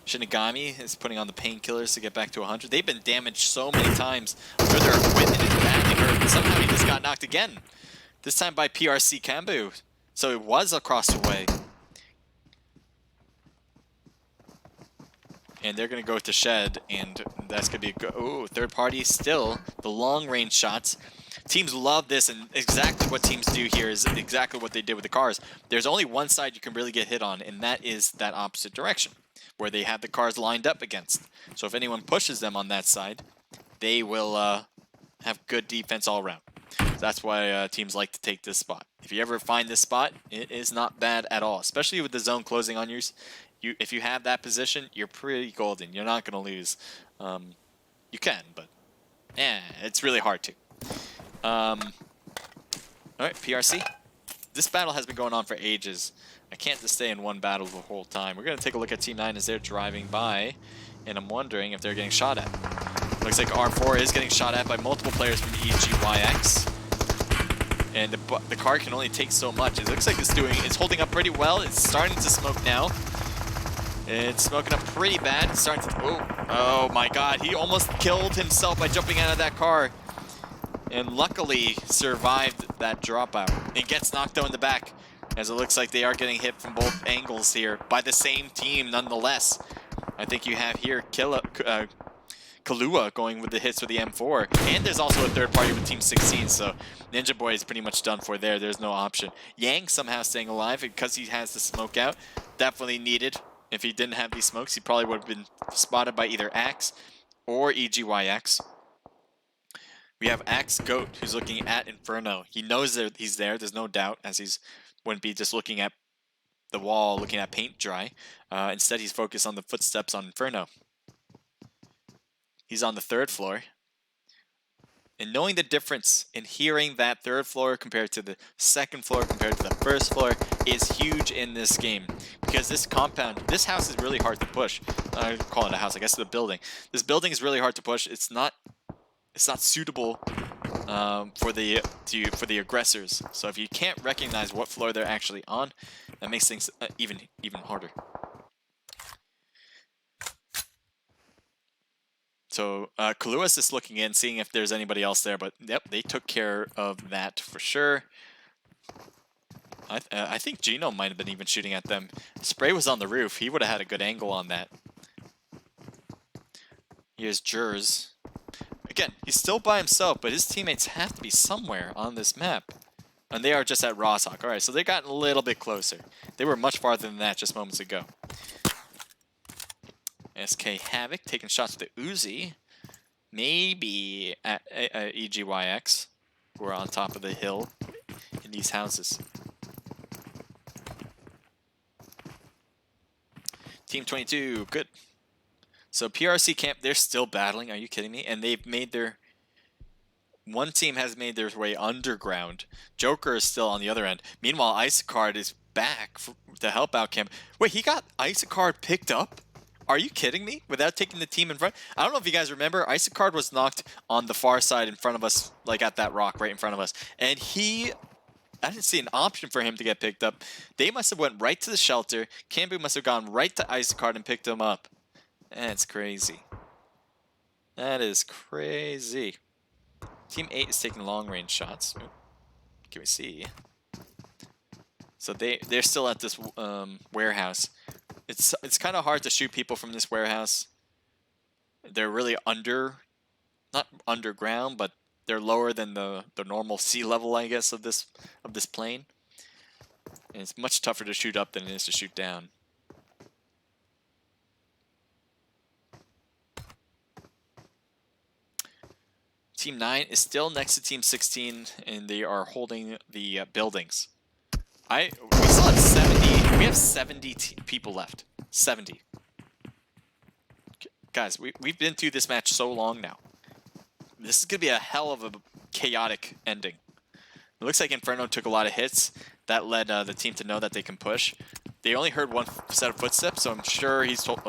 Shinigami is putting on the painkillers to get back to 100. They've been damaged so many times. Where their equipment is badly hurt. And somehow he just got knocked again. This time by PRC Kambu. So it was across the way. And they're going to go to Shed, and that's going to be a good... Oh, third party still. The long-range shots. Teams love this, and exactly what teams do here is exactly what they did with the cars. There's only one side you can really get hit on, and that is that opposite direction, where they have the cars lined up against. So if anyone pushes them on that side, they will have good defense all around. So that's why teams like to take this spot. If you ever find this spot, it is not bad at all, especially with the zone closing on you. If you have that position, you're pretty golden. You're not going to lose. You can, but it's really hard to. All right, PRC. This battle has been going on for ages. I can't just stay in one battle the whole time. We're going to take a look at Team 9 as they're driving by, and I'm wondering if they're getting shot at. Looks like R4 is getting shot at by multiple players from EGYX. And the car can only take so much. It looks like it's holding up pretty well. It's starting to smoke now. It's smoking up pretty bad. It's starting to... Oh my god. He almost killed himself by jumping out of that car. And luckily survived that dropout. It gets knocked out in the back, as it looks like they are getting hit from both angles here by the same team nonetheless. I think you have here Kahlua going with the hits with the M4. And there's also a third party with Team 16, so Ninja Boy is pretty much done for there. There's no option. Yang somehow staying alive because he has the smoke out. Definitely needed. If he didn't have these smokes, he probably would have been spotted by either Axe or EGYX. We have Axe Goat, who's looking at Inferno. He knows that he's there, there's no doubt, as he wouldn't be just looking at the wall, looking at paint dry. Instead, he's focused on the footsteps on Inferno. He's on the third floor. And knowing the difference in hearing that third floor compared to the second floor compared to the first floor is huge in this game. Because this compound, this house is really hard to push. I call it a house, I guess the building. This building is really hard to push. It's not suitable for the aggressors. So if you can't recognize what floor they're actually on, that makes things even harder. So Kahlua is just looking in, seeing if there's anybody else there, but yep, they took care of that for sure. I think Gino might have been even shooting at them. Spray was on the roof. He would have had a good angle on that. Here's Jers. Again, he's still by himself, but his teammates have to be somewhere on this map. And they are just at Rosshawk. Alright, so they got a little bit closer. They were much farther than that just moments ago. SK Havoc taking shots with the Uzi. Maybe at EGYX. We're on top of the hill in these houses. Team 22, good. So PRC camp, they're still battling. Are you kidding me? And they've made their... One team has made their way underground. Joker is still on the other end. Meanwhile, Isacard is back to help out camp. Wait, he got Isacard picked up? Are you kidding me? Without taking the team in front? I don't know if you guys remember, Isacard was knocked on the far side in front of us, like at that rock right in front of us. And I didn't see an option for him to get picked up. They must have went right to the shelter. Kambu must have gone right to Isacard and picked him up. That's crazy. That is crazy. Team 8 is taking long-range shots. Ooh. Can we see? So they're still at this warehouse. It's kind of hard to shoot people from this warehouse. They're really not underground, but they're lower than the normal sea level, I guess, of this plane. And it's much tougher to shoot up than it is to shoot down. Team 9 is still next to Team 16, and they are holding the buildings. We still have 70. We have 70 people left. 70. Guys, we've been through this match so long now. This is gonna be a hell of a chaotic ending. It looks like Inferno took a lot of hits. That led the team to know that they can push. They only heard one set of footsteps, so I'm sure he's told.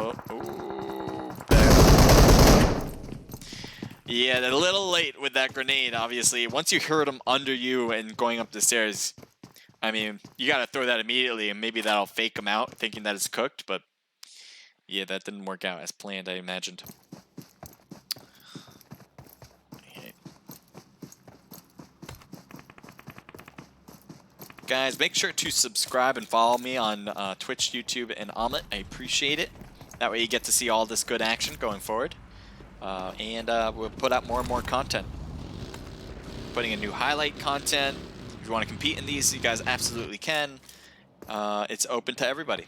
Yeah, they're a little late with that grenade, obviously. Once you heard them under you and going up the stairs, I mean, you gotta throw that immediately, and maybe that'll fake them out, thinking that it's cooked, but yeah, that didn't work out as planned, I imagined. Okay. Guys, make sure to subscribe and follow me on Twitch, YouTube, and Omelette. I appreciate it. That way you get to see all this good action going forward. And we'll put out more and more content. Putting in new highlight content. If you want to compete in these, you guys absolutely can. It's open to everybody.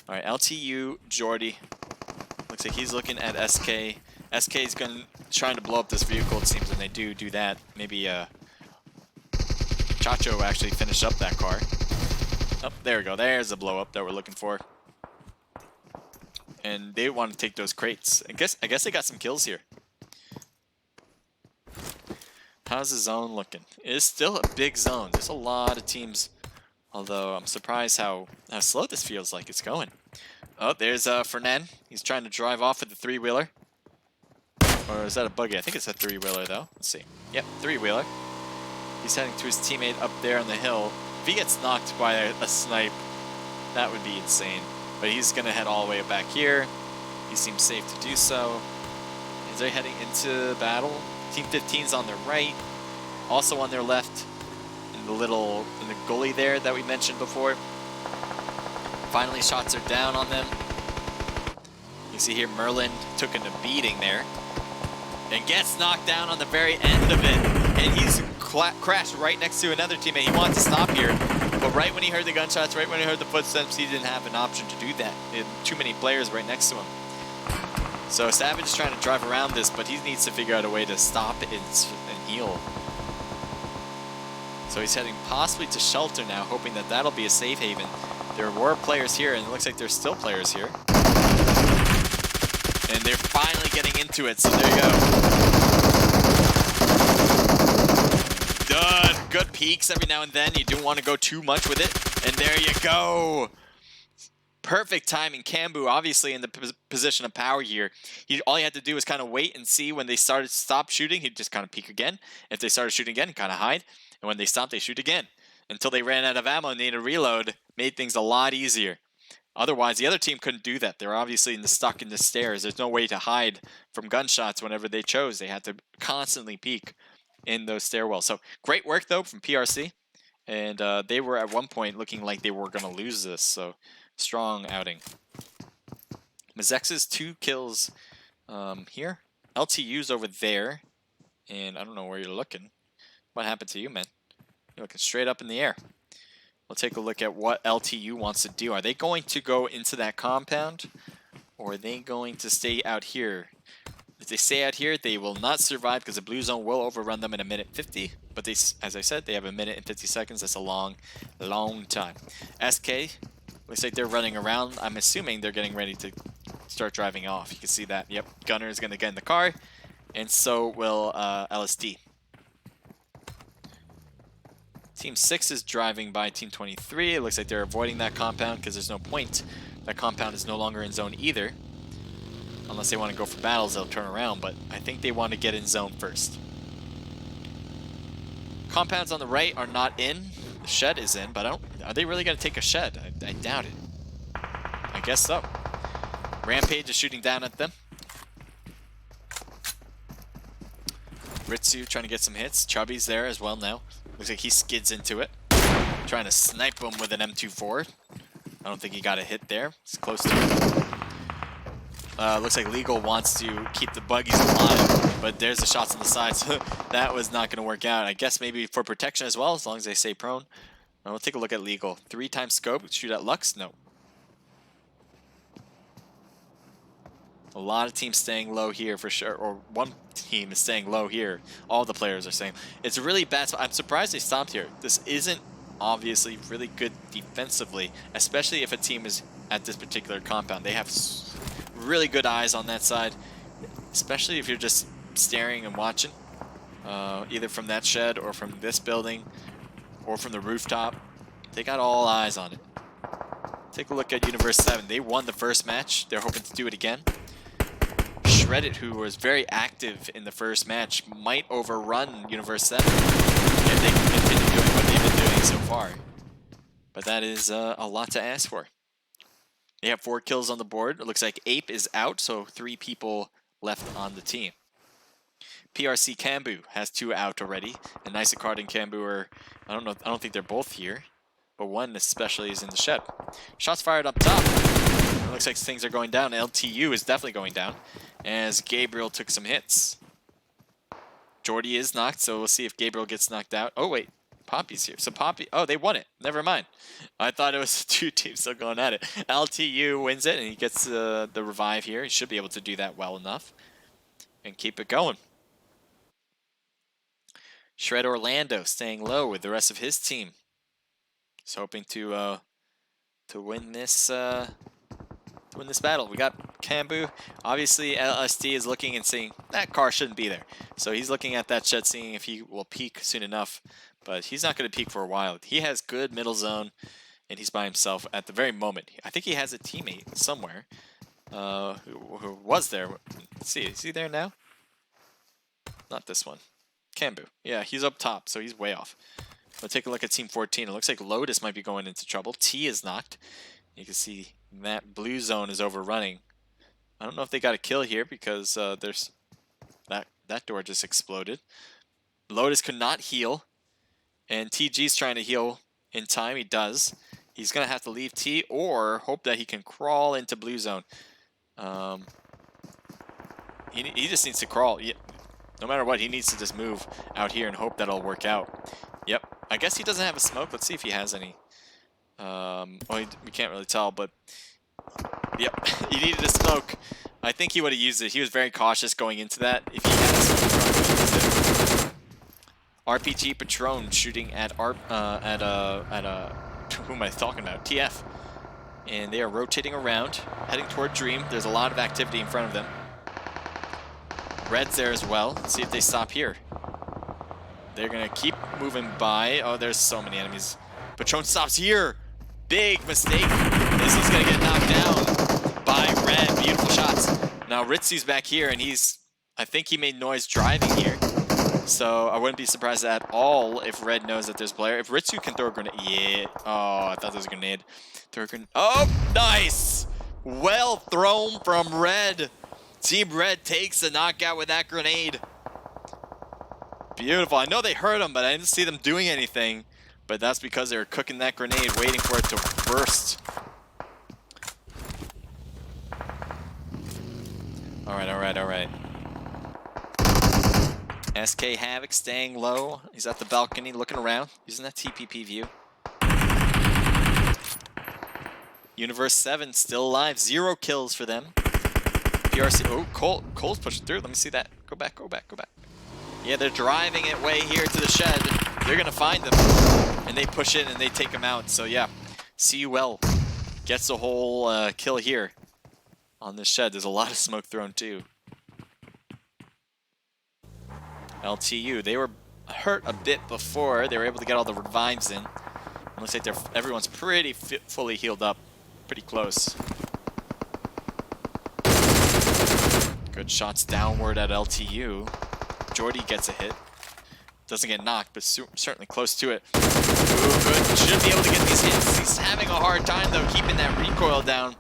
Alright, LTU, Jordy. Looks like he's looking at SK. SK is trying to blow up this vehicle, it seems, and they do that. Maybe Chacho actually finished up that car. Oh, there we go. There's the blow up that we're looking for. And they want to take those crates. I guess they got some kills here. How's the zone looking? It is still a big zone. There's a lot of teams. Although I'm surprised how slow this feels like it's going. Oh, there's Fernan. He's trying to drive off with the three-wheeler. Or is that a buggy? I think it's a three-wheeler though. Let's see. Yep, three-wheeler. He's heading to his teammate up there on the hill. If he gets knocked by a snipe, that would be insane. But he's going to head all the way back here. He seems safe to do so. As they're heading into battle. Team 15's on their right. Also on their left. In the gully there that we mentioned before. Finally, shots are down on them. You see here, Merlin took a beating there. And gets knocked down on the very end of it. And he's crashed right next to another teammate. He wants to stop here. But right when he heard the gunshots, right when he heard the footsteps, he didn't have an option to do that. He had too many players right next to him. So Savage is trying to drive around this, but he needs to figure out a way to stop it and heal. So he's heading possibly to shelter now, hoping that that'll be a safe haven. There were players here, and it looks like there's still players here. And they're finally getting into it, so there you go. Good peeks every now and then. You don't want to go too much with it. And there you go. Perfect timing. Cambu, obviously in the position of power here. All he had to do was kind of wait and see when they stop shooting. He'd just kind of peek again. If they started shooting again, he'd kind of hide. And when they stopped, they shoot again. Until they ran out of ammo and needed a reload. Made things a lot easier. Otherwise, the other team couldn't do that. They're obviously stuck in the stairs. There's no way to hide from gunshots whenever they chose. They had to constantly peek in those stairwells. So great work though from PRC, and they were at one point looking like they were going to lose this, so strong outing. Mazex's 2 kills here. LTU's over there, and I don't know where you're looking. What happened to you, man? You're looking straight up in the air. We'll take a look at what LTU wants to do. Are they going to go into that compound, or are they going to stay out here? If they stay out here, they will not survive because the blue zone will overrun them in 1:50. But they, as I said, they have 1:50. That's a long, long time. SK, looks like they're running around. I'm assuming they're getting ready to start driving off. You can see that. Yep, Gunner is going to get in the car, and so will LSD. Team 6 is driving by Team 23. It looks like they're avoiding that compound because there's no point. That compound is no longer in zone either. Unless they want to go for battles, they'll turn around, but I think they want to get in zone first. Compounds on the right are not in. The shed is in, but are they really going to take a shed? I doubt it. I guess so. Rampage is shooting down at them. Ritsu trying to get some hits. Chubby's there as well now. Looks like he skids into it. Trying to snipe him with an M24. I don't think he got a hit there. It's close to it. Looks like Legal wants to keep the buggies alive, but there's the shots on the side, so that was not going to work out. I guess maybe for protection as well, as long as they stay prone. We'll take a look at Legal. 3x scope, shoot at Lux? No. A lot of teams staying low here for sure, or one team is staying low here. All the players are saying. It's a really bad spot. I'm surprised they stopped here. This isn't obviously really good defensively, especially if a team is at this particular compound. They have really good eyes on that side, especially if you're just staring and watching, either from that shed or from this building or from the rooftop. They got all eyes on it. Take a look at Universe 7. They won the first match. They're hoping to do it again. Shreddit, who was very active in the first match, might overrun Universe 7 if they can continue doing what they've been doing so far. But that is a lot to ask for. They have 4 kills on the board. It looks like Ape is out, so 3 people left on the team. PRC Cambu has 2 out already, and Nisicard and Cambu are, I don't think they're both here, but one especially is in the shed. Shots fired up top. It looks like things are going down. LTU is definitely going down, as Gabriel took some hits. Jordy is knocked, so we'll see if Gabriel gets knocked out. Oh wait, Poppy's here. So Poppy, oh, they won it. Never mind. I thought it was 2 teams still going at it. LTU wins it, and he gets the revive here. He should be able to do that well enough and keep it going. Shred Orlando staying low with the rest of his team. He's hoping to win this battle. We got Cambu. Obviously, LSD is looking and seeing that car shouldn't be there. So he's looking at that shed, seeing if he will peek soon enough. But he's not going to peek for a while. He has good middle zone, and he's by himself at the very moment. I think he has a teammate somewhere who was there. Let's see, is he there now? Not this one. Cambu. Yeah, he's up top, so he's way off. We'll take a look at Team 14. It looks like Lotus might be going into trouble. T is knocked. You can see that blue zone is overrunning. I don't know if they got a kill here because there's that door just exploded. Lotus could not heal, and TG's trying to heal in time. He does. He's going to have to leave T or hope that he can crawl into blue zone. He just needs to crawl. No matter what, he needs to just move out here and hope that'll work out. Yep. I guess he doesn't have a smoke. Let's see if he has any. Well, we can't really tell, but yep, he needed a smoke. I think he would have used it. He was very cautious going into that. If he had a smoke, RPG Patron shooting at who am I talking about? TF, and they are rotating around, heading toward Dream. There's a lot of activity in front of them. Red's there as well. Let's see if they stop here. They're gonna keep moving by. Oh, there's so many enemies. Patron stops here. Big mistake. He's gonna get knocked down by Red. Beautiful shots. Now Ritsu's back here, and I think he made noise driving here. So I wouldn't be surprised at all if Red knows that there's a player. If Ritsu can throw a grenade, yeah. Oh, I thought there was a grenade. Throw a grenade. Oh, nice. Well thrown from Red. Team Red takes the knockout with that grenade. Beautiful. I know they hurt him, but I didn't see them doing anything. But that's because they were cooking that grenade, waiting for it to burst. Alright. SK Havoc staying low. He's at the balcony looking around, using that TPP view. Universe 7 still alive. 0 kills for them. PRC. Oh, Cole's pushing through. Let me see that. Go back. Yeah, they're driving it way here to the shed. They're going to find them. And they push in and they take them out. So, yeah. CUL gets a whole kill here on this shed. There's a lot of smoke thrown, too. LTU. They were hurt a bit before. They were able to get all the revives in. It looks like everyone's pretty fully healed up. Pretty close. Good shots downward at LTU. Jordy gets a hit. Doesn't get knocked, but certainly close to it. Ooh, good. Should be able to get these hits. He's having a hard time, though, keeping that recoil down.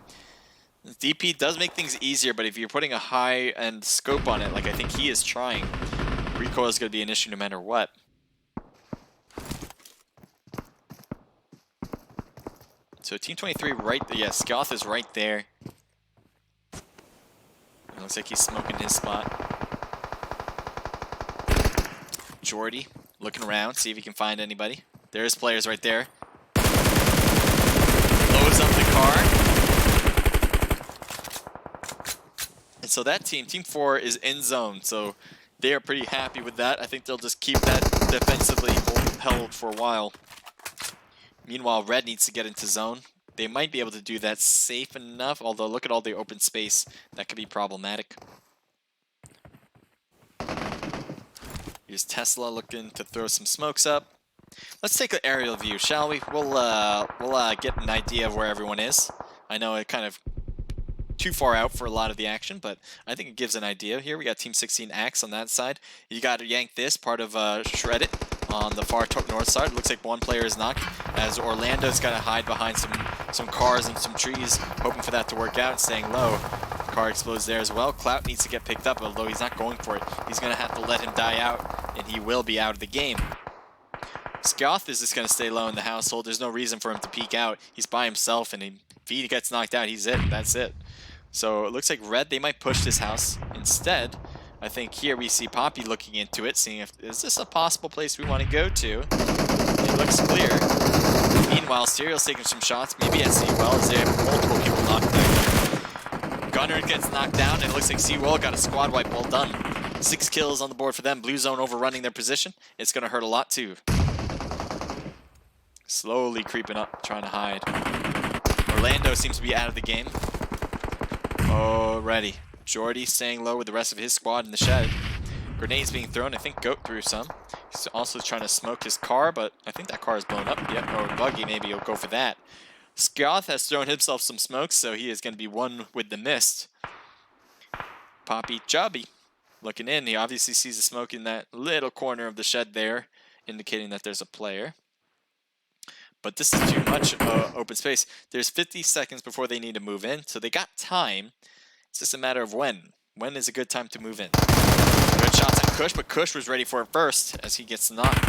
DP does make things easier, but if you're putting a high-end scope on it, like I think he is trying, recoil is going to be an issue no matter what. So Team 23 right there. Yeah, Scoth is right there. It looks like he's smoking his spot. Jordy looking around, see if he can find anybody. There's players right there. Loads up the car. And so that team, Team 4, is in zone. So they are pretty happy with that. I think they'll just keep that defensively held for a while. Meanwhile, Red needs to get into zone. They might be able to do that safe enough, although look at all the open space. That could be problematic. Here's Tesla looking to throw some smokes up. Let's take an aerial view, shall we? We'll get an idea of where everyone is. I know it kind of too far out for a lot of the action, but I think it gives an idea. Here we got Team 16 Axe on that side. You got to yank this, part of Shred It on the far north side. Looks like one player is knocked, as Orlando's got to hide behind some cars and some trees, hoping for that to work out, staying low. Car explodes there as well. Clout needs to get picked up, although he's not going for it. He's going to have to let him die out, and he will be out of the game. Scoth is just going to stay low in the household. There's no reason for him to peek out. He's by himself, and if he gets knocked out, he's it. That's it. So it looks like Red, they might push this house instead. I think here we see Poppy looking into it, seeing if is this a possible place we want to go to. It looks clear. Meanwhile, Serial's taking some shots, maybe at Seawell, as they have multiple people knocked down. Gunner gets knocked down, and it looks like Seawell got a squad wipe. Well done. 6 kills on the board for them. Blue Zone overrunning their position. It's going to hurt a lot too. Slowly creeping up, trying to hide. Orlando seems to be out of the game. Alrighty. Jordy staying low with the rest of his squad in the shed. Grenades being thrown. I think Goat threw some. He's also trying to smoke his car, but I think that car is blown up. Yep, or Buggy, maybe he'll go for that. Scoth has thrown himself some smokes, so he is going to be one with the mist. Poppy Chubby looking in. He obviously sees the smoke in that little corner of the shed there, indicating that there's a player. But this is too much open space. There's 50 seconds before they need to move in, so they got time. It's just a matter of when. When is a good time to move in? Good shots at Kush, but Kush was ready for it first as he gets knocked.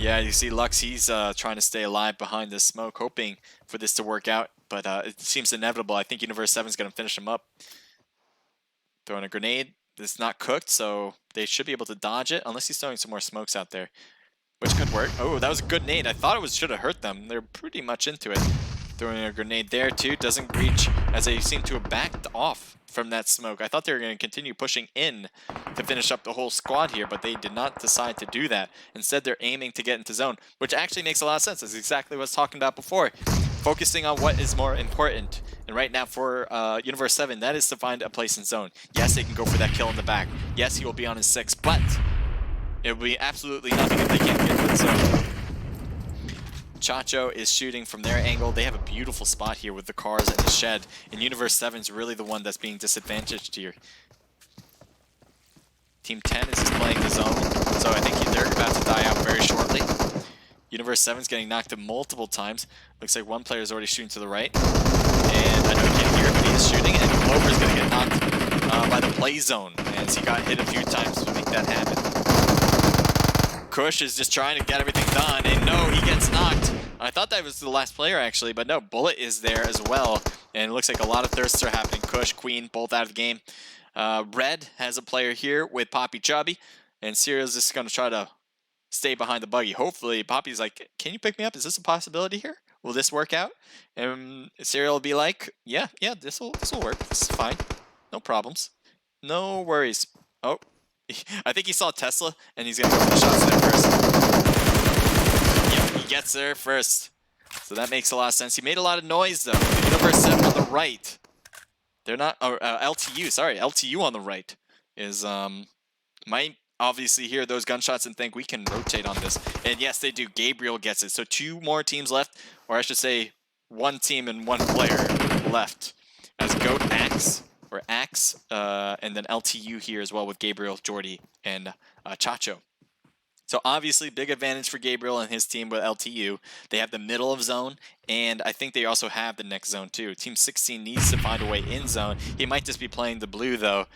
Yeah, you see Lux, he's trying to stay alive behind the smoke, hoping for this to work out, but it seems inevitable. I think Universe 7 is going to finish him up. Throwing a grenade. It's not cooked, so they should be able to dodge it, unless he's throwing some more smokes out there, which could work. Oh, that was a good nade. I thought it should have hurt them. They're pretty much into it. Throwing a grenade there, too. Doesn't reach, as they seem to have backed off from that smoke. I thought they were going to continue pushing in to finish up the whole squad here, but they did not decide to do that. Instead, they're aiming to get into zone, which actually makes a lot of sense. That's exactly what I was talking about before. Focusing on what is more important. And right now for Universe 7, that is to find a place in zone. Yes, they can go for that kill in the back. Yes, he will be on his 6, but it will be absolutely nothing if they can't get to the zone. Chacho is shooting from their angle. They have a beautiful spot here with the cars and the shed. And Universe 7 is really the one that's being disadvantaged here. Team 10 is just playing the zone, so I think they're about to die out very shortly. Universe 7 is getting knocked multiple times. Looks like one player is already shooting to the right. And I know you can't hear it, but he is shooting. And Clover is going to get knocked by the play zone, as he got hit a few times to make that happen. Kush is just trying to get everything done, and no, he gets knocked. I thought that was the last player, actually, but no, Bullet is there as well. And it looks like a lot of thirsts are happening. Kush, Queen, both out of the game. Red has a player here with Poppy Chubby, and Serial's just going to try to stay behind the buggy. Hopefully, Poppy's like, can you pick me up? Is this a possibility here? Will this work out? And Serial will be like, yeah, this will work. This is fine. No problems. No worries. Oh. I think he saw Tesla, and he's going to go for the shots there first. Yep, he gets there first. So that makes a lot of sense. He made a lot of noise, though. Universe 7 on the right. They're not... LTU, sorry. LTU on the right is... might obviously hear those gunshots and think we can rotate on this. And yes, they do. Gabriel gets it. So 2 more teams left, or I should say 1 team and 1 player left. As Goat Axe... or Axe, and then LTU here as well with Gabriel, Jordy, and Chacho. So obviously, big advantage for Gabriel and his team with LTU. They have the middle of zone, and I think they also have the next zone too. Team 16 needs to find a way in zone. He might just be playing the blue though.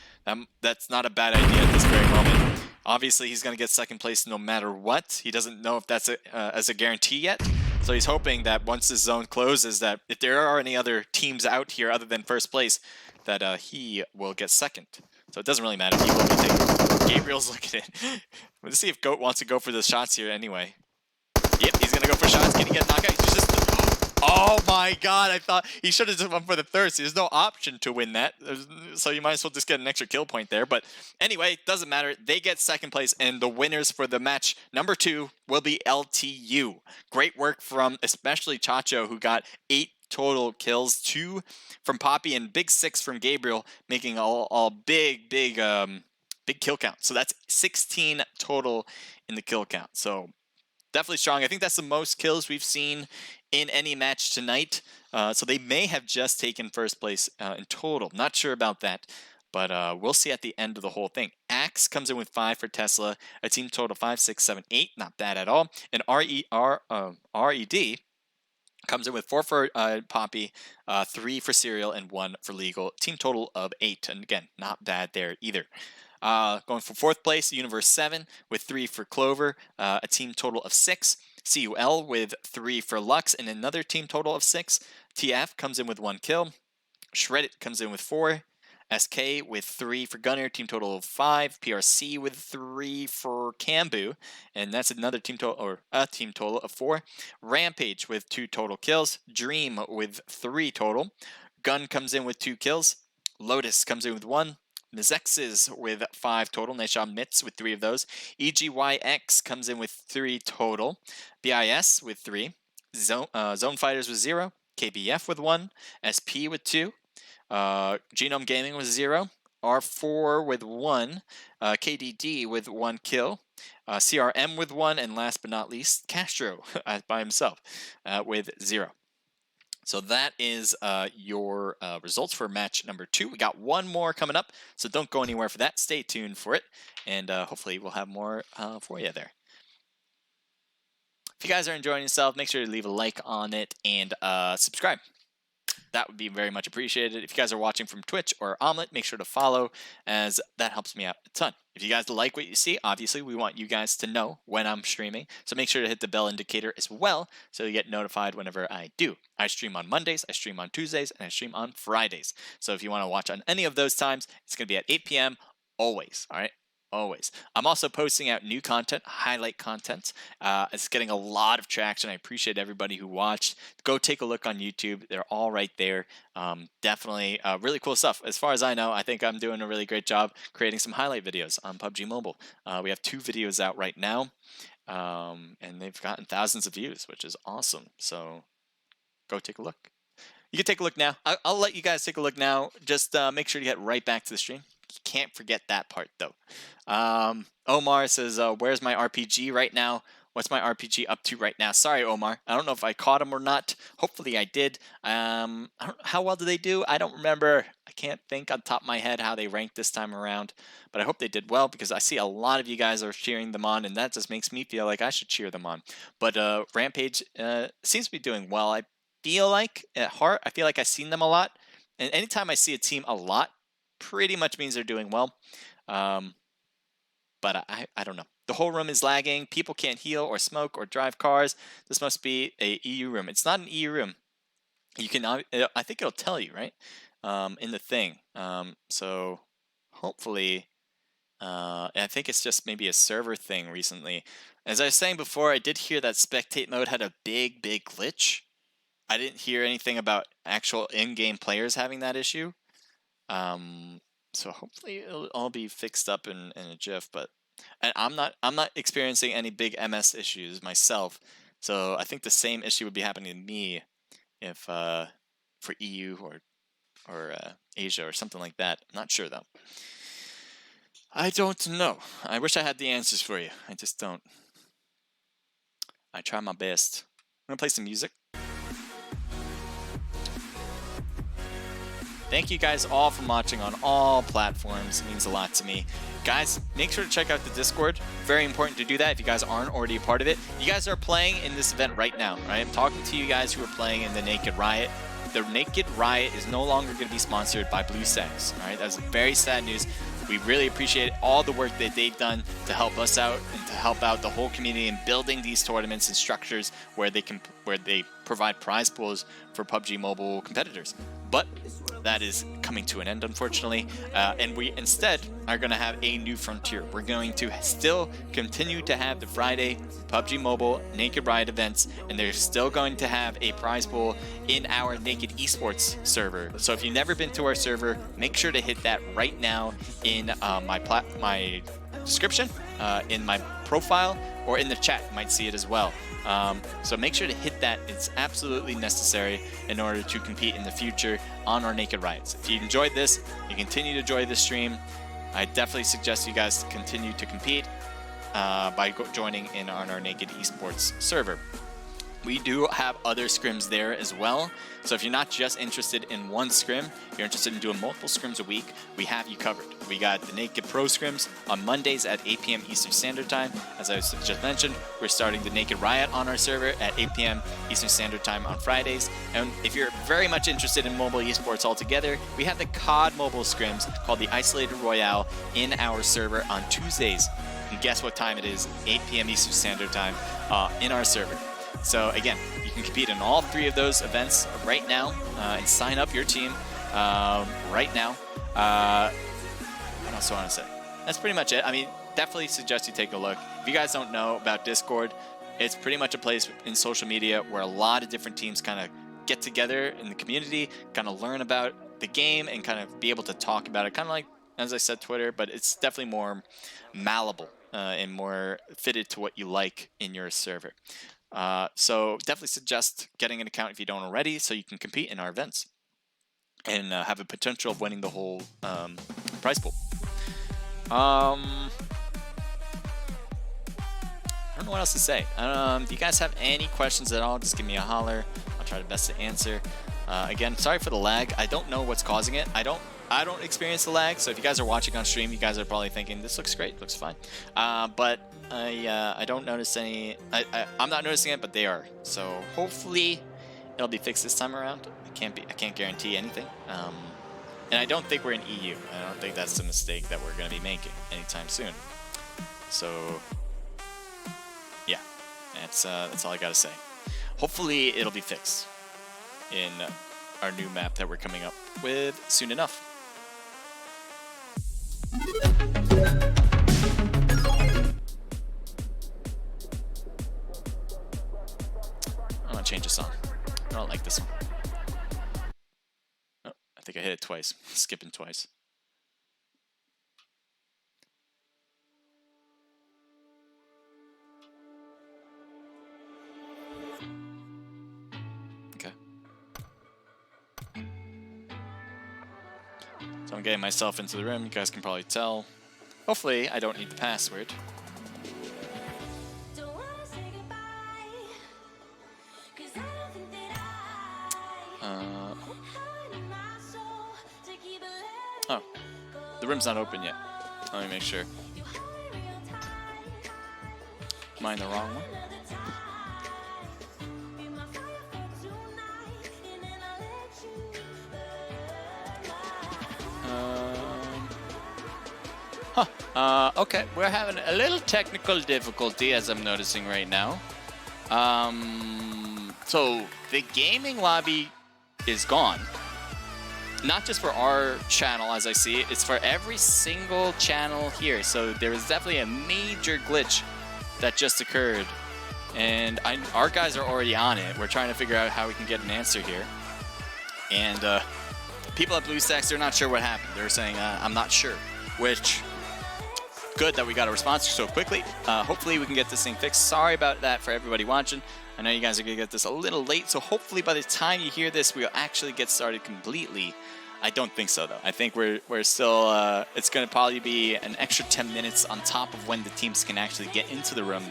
That's not a bad idea at this very moment. Obviously, he's going to get second place no matter what. He doesn't know if that's as a guarantee yet. So he's hoping that once this zone closes, that if there are any other teams out here other than first place, that he will get second. So it doesn't really matter. He will be taken. Gabriel's looking at it. Let's see if Goat wants to go for the shots here anyway. Yep, he's going to go for shots. Can he get a knockout? He's just... Oh my god, I thought he should have just went for the third. There's no option to win that. So you might as well just get an extra kill point there. But anyway, doesn't matter. They get second place, and the winners for the match number 2 will be LTU. Great work from especially Chacho, who got 8 total kills, 2 from Poppy and big 6 from Gabriel, making all big kill count. So that's 16 total in the kill count. So definitely strong. I think that's the most kills we've seen in any match tonight. So they may have just taken first place in total. Not sure about that, but we'll see at the end of the whole thing. Axe comes in with 5 for Tesla, a team total 5, 6, 7, 8. Not bad at all. And RED comes in with 4 for Poppy, 3 for Serial, and 1 for Legal. Team total of 8. And again, not bad there either. Going for 4th place, Universe 7 with 3 for Clover, a team total of 6. CUL with 3 for Lux and another team total of 6. TF comes in with 1 kill. Shreddit comes in with 4. SK with 3 for Gunner, team total of 5. PRC with 3 for Cambu, and that's another team total, or a team total of 4. Rampage with 2 total kills. Dream with 3 total. Gun comes in with 2 kills. Lotus comes in with 1. Mizexes with 5 total. Nice job, Mitz, with 3 of those. EGYX comes in with 3 total. BIS with 3. Zone Fighters with 0. KBF with 1. SP with 2. Genome Gaming with 0. R4 with 1. KDD with 1 kill. CRM with 1. And last but not least, Castro by himself with 0. So that is your results for match number 2. We got one more coming up, so don't go anywhere for that. Stay tuned for it, and hopefully we'll have more for you there. If you guys are enjoying yourself, make sure to leave a like on it and subscribe. That would be very much appreciated. If you guys are watching from Twitch or Omelette, make sure to follow, as that helps me out a ton. If you guys like what you see, obviously we want you guys to know when I'm streaming, so make sure to hit the bell indicator as well so you get notified whenever I do. I stream on Mondays, I stream on Tuesdays, and I stream on Fridays. So if you want to watch on any of those times, it's going to be at 8 p.m. always, all right? Always. I'm also posting out new content, highlight content. It's getting a lot of traction. I appreciate everybody who watched. Go take a look on YouTube. They're all right there. Definitely really cool stuff. As far as I know, I think I'm doing a really great job creating some highlight videos on PUBG Mobile. We have 2 videos out right now, and they've gotten thousands of views, which is awesome. So go take a look. You can take a look now. I'll let you guys take a look now. Just make sure to get right back to the stream. You can't forget that part, though. Omar says, where's my RPG right now? What's my RPG up to right now? Sorry, Omar. I don't know if I caught him or not. Hopefully I did. How well did they do? I don't remember. I can't think on top of my head how they ranked this time around. But I hope they did well, because I see a lot of you guys are cheering them on, and that just makes me feel like I should cheer them on. But Rampage seems to be doing well. I feel like, at heart, I feel like I've seen them a lot. And anytime I see a team a lot, pretty much means they're doing well. But I don't know. The whole room is lagging. People can't heal or smoke or drive cars. This must be a EU room. It's not an EU room. You can, I think it'll tell you, right? In the thing. So hopefully, I think it's just maybe a server thing recently. As I was saying before, I did hear that spectate mode had a big glitch. I didn't hear anything about actual in-game players having that issue. So hopefully it'll all be fixed up in a jiff, but and I'm not experiencing any big MS issues myself. So I think the same issue would be happening to me if for EU or Asia or something like that. I'm not sure though. I don't know. I wish I had the answers for you. I just don't. I try my best. I'm gonna play some music. Thank you guys all for watching on all platforms. It means a lot to me. Guys, make sure to check out the Discord. Very important to do that if you guys aren't already a part of it. You guys are playing in this event right now, right? I'm talking to you guys who are playing in the Naked Riot. The Naked Riot is no longer going to be sponsored by BlueStack. All right, that's very sad news. We really appreciate all the work that they've done to help us out and to help out the whole community in building these tournaments and structures where they provide prize pools for PUBG Mobile competitors. But that is coming to an end, unfortunately, and we instead are going to have a new frontier. We're going to still continue to have the Friday PUBG Mobile Naked Riot events, and they're still going to have a prize pool in our Naked Esports server. So if you've never been to our server, make sure to hit that right now in my description, in my profile, or in the chat. You might see it as well. So make sure to hit that. It's absolutely necessary in order to compete in the future on our Naked Riots. If you enjoyed this, you continue to enjoy this stream, I definitely suggest you guys continue to compete by joining in on our Naked Esports server. We do have other scrims there as well. So if you're not just interested in one scrim, you're interested in doing multiple scrims a week, we have you covered. We got the Naked Pro scrims on Mondays at 8 p.m. Eastern Standard Time. As I just mentioned, we're starting the Naked Riot on our server at 8 p.m. Eastern Standard Time on Fridays. And if you're very much interested in mobile esports altogether, we have the COD mobile scrims called the Isolated Royale in our server on Tuesdays. And guess what time it is? 8 p.m. Eastern Standard Time in our server. So again, you can compete in all three of those events right now and sign up your team right now. What else do I want to say? That's pretty much it. I mean, definitely suggest you take a look. If you guys don't know about Discord, it's pretty much a place in social media where a lot of different teams kind of get together in the community, kind of learn about the game and kind of be able to talk about it. Kind of like, as I said, Twitter, but it's definitely more malleable and more fitted to what you like in your server. So definitely suggest getting an account if you don't already, so you can compete in our events and have a potential of winning the whole prize pool. I don't know what else to say. If you guys have any questions at all, just give me a holler. I'll try the best to answer. Again, sorry for the lag. I don't know what's causing it. I don't experience the lag, so if you guys are watching on stream, you guys are probably thinking this looks great, looks fine. But I don't notice any. I'm not noticing it, but they are. So hopefully it'll be fixed this time around. I can't guarantee anything. And I don't think we're in EU. I don't think that's the mistake that we're going to be making anytime soon. So yeah, that's all I gotta say. Hopefully it'll be fixed in our new map that we're coming up with soon enough. I'm gonna change the song. I don't like this one. Oh, I think I hit it twice. Skipping twice. Okay. So I'm getting myself into the room. You guys can probably tell. Hopefully, I don't need the password. Oh, the room's not open yet. Let me make sure. Am I in the wrong one? Okay, we're having a little technical difficulty, as I'm noticing right now. So the gaming lobby is gone. Not just for our channel, as I see it, it's for every single channel here. So there is definitely a major glitch that just occurred. And our guys are already on it. We're trying to figure out how we can get an answer here. And people at BlueStack, they're not sure what happened. They're saying, I'm not sure. Which, good that we got a response so quickly. Hopefully we can get this thing fixed. Sorry about that for everybody watching. I know you guys are going to get this a little late, so hopefully by the time you hear this, we'll actually get started completely. I don't think so, though. I think we're still, it's going to probably be an extra 10 minutes on top of when the teams can actually get into the room.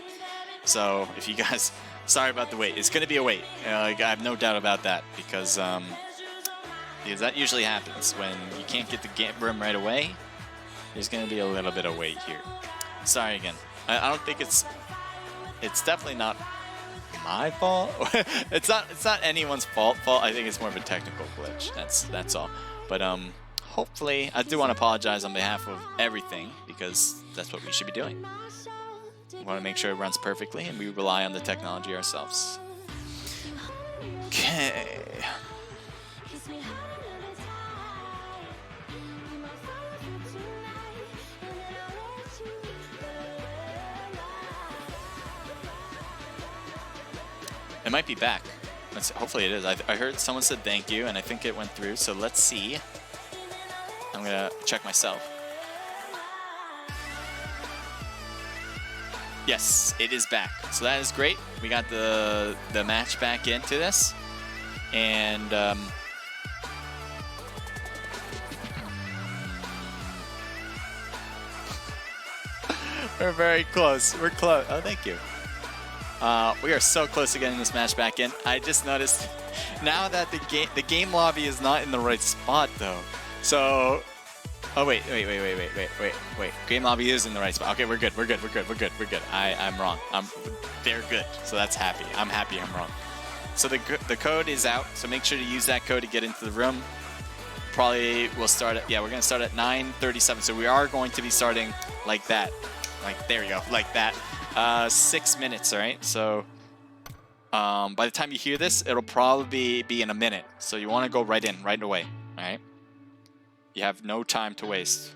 So if you guys, sorry about the wait. It's going to be a wait. I have no doubt about that because, because that usually happens when you can't get the room right away. There's going to be a little bit of wait here. Sorry again. I don't think it's definitely not my fault. it's not anyone's fault. I think it's more of a technical glitch. That's all. But hopefully, I do want to apologize on behalf of everything, because that's what we should be doing. We want to make sure it runs perfectly, and we rely on the technology ourselves. Okay. It might be back. Hopefully it is. I heard someone said thank you, and I think it went through. So let's see. I'm gonna check myself. Yes, it is back. So that is great. We got the match back into this, and we're very close. We're close. Oh, thank you. We are so close to getting this match back in. I just noticed now that the game lobby is not in the right spot though. So, oh wait. Game lobby is in the right spot. Okay, we're good. I'm wrong. They're good. So that's happy. I'm happy I'm wrong. So the code is out. So make sure to use that code to get into the room. Probably we'll start at, yeah, we're gonna start at 9:37. So we are going to be starting like that. Like, there you go, like that. 6 minutes, all right? So by the time you hear this, it'll probably be in a minute. So you want to go right in, right away, all right? You have no time to waste.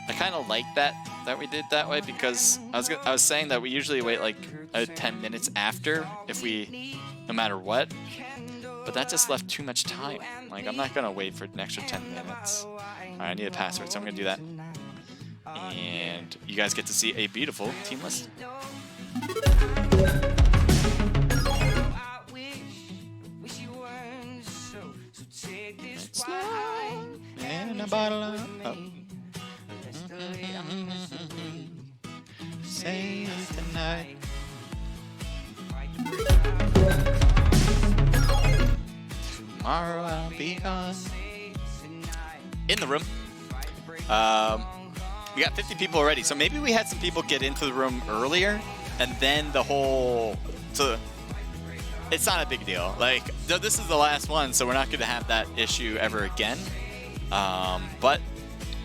I kind of like that we did that way, because I was saying that we usually wait like 10 minutes after if we, no matter what, but that just left too much time. Like, I'm not gonna wait for an extra 10 minutes. All right, I need a password, so I'm gonna do that. And you guys get to see a beautiful team list. And a bottle of say tonight. Tomorrow I'll be gone. In the room. We got 50 people already, so maybe we had some people get into the room earlier, and then the whole. So it's not a big deal. Like, this is the last one, so we're not going to have that issue ever again. But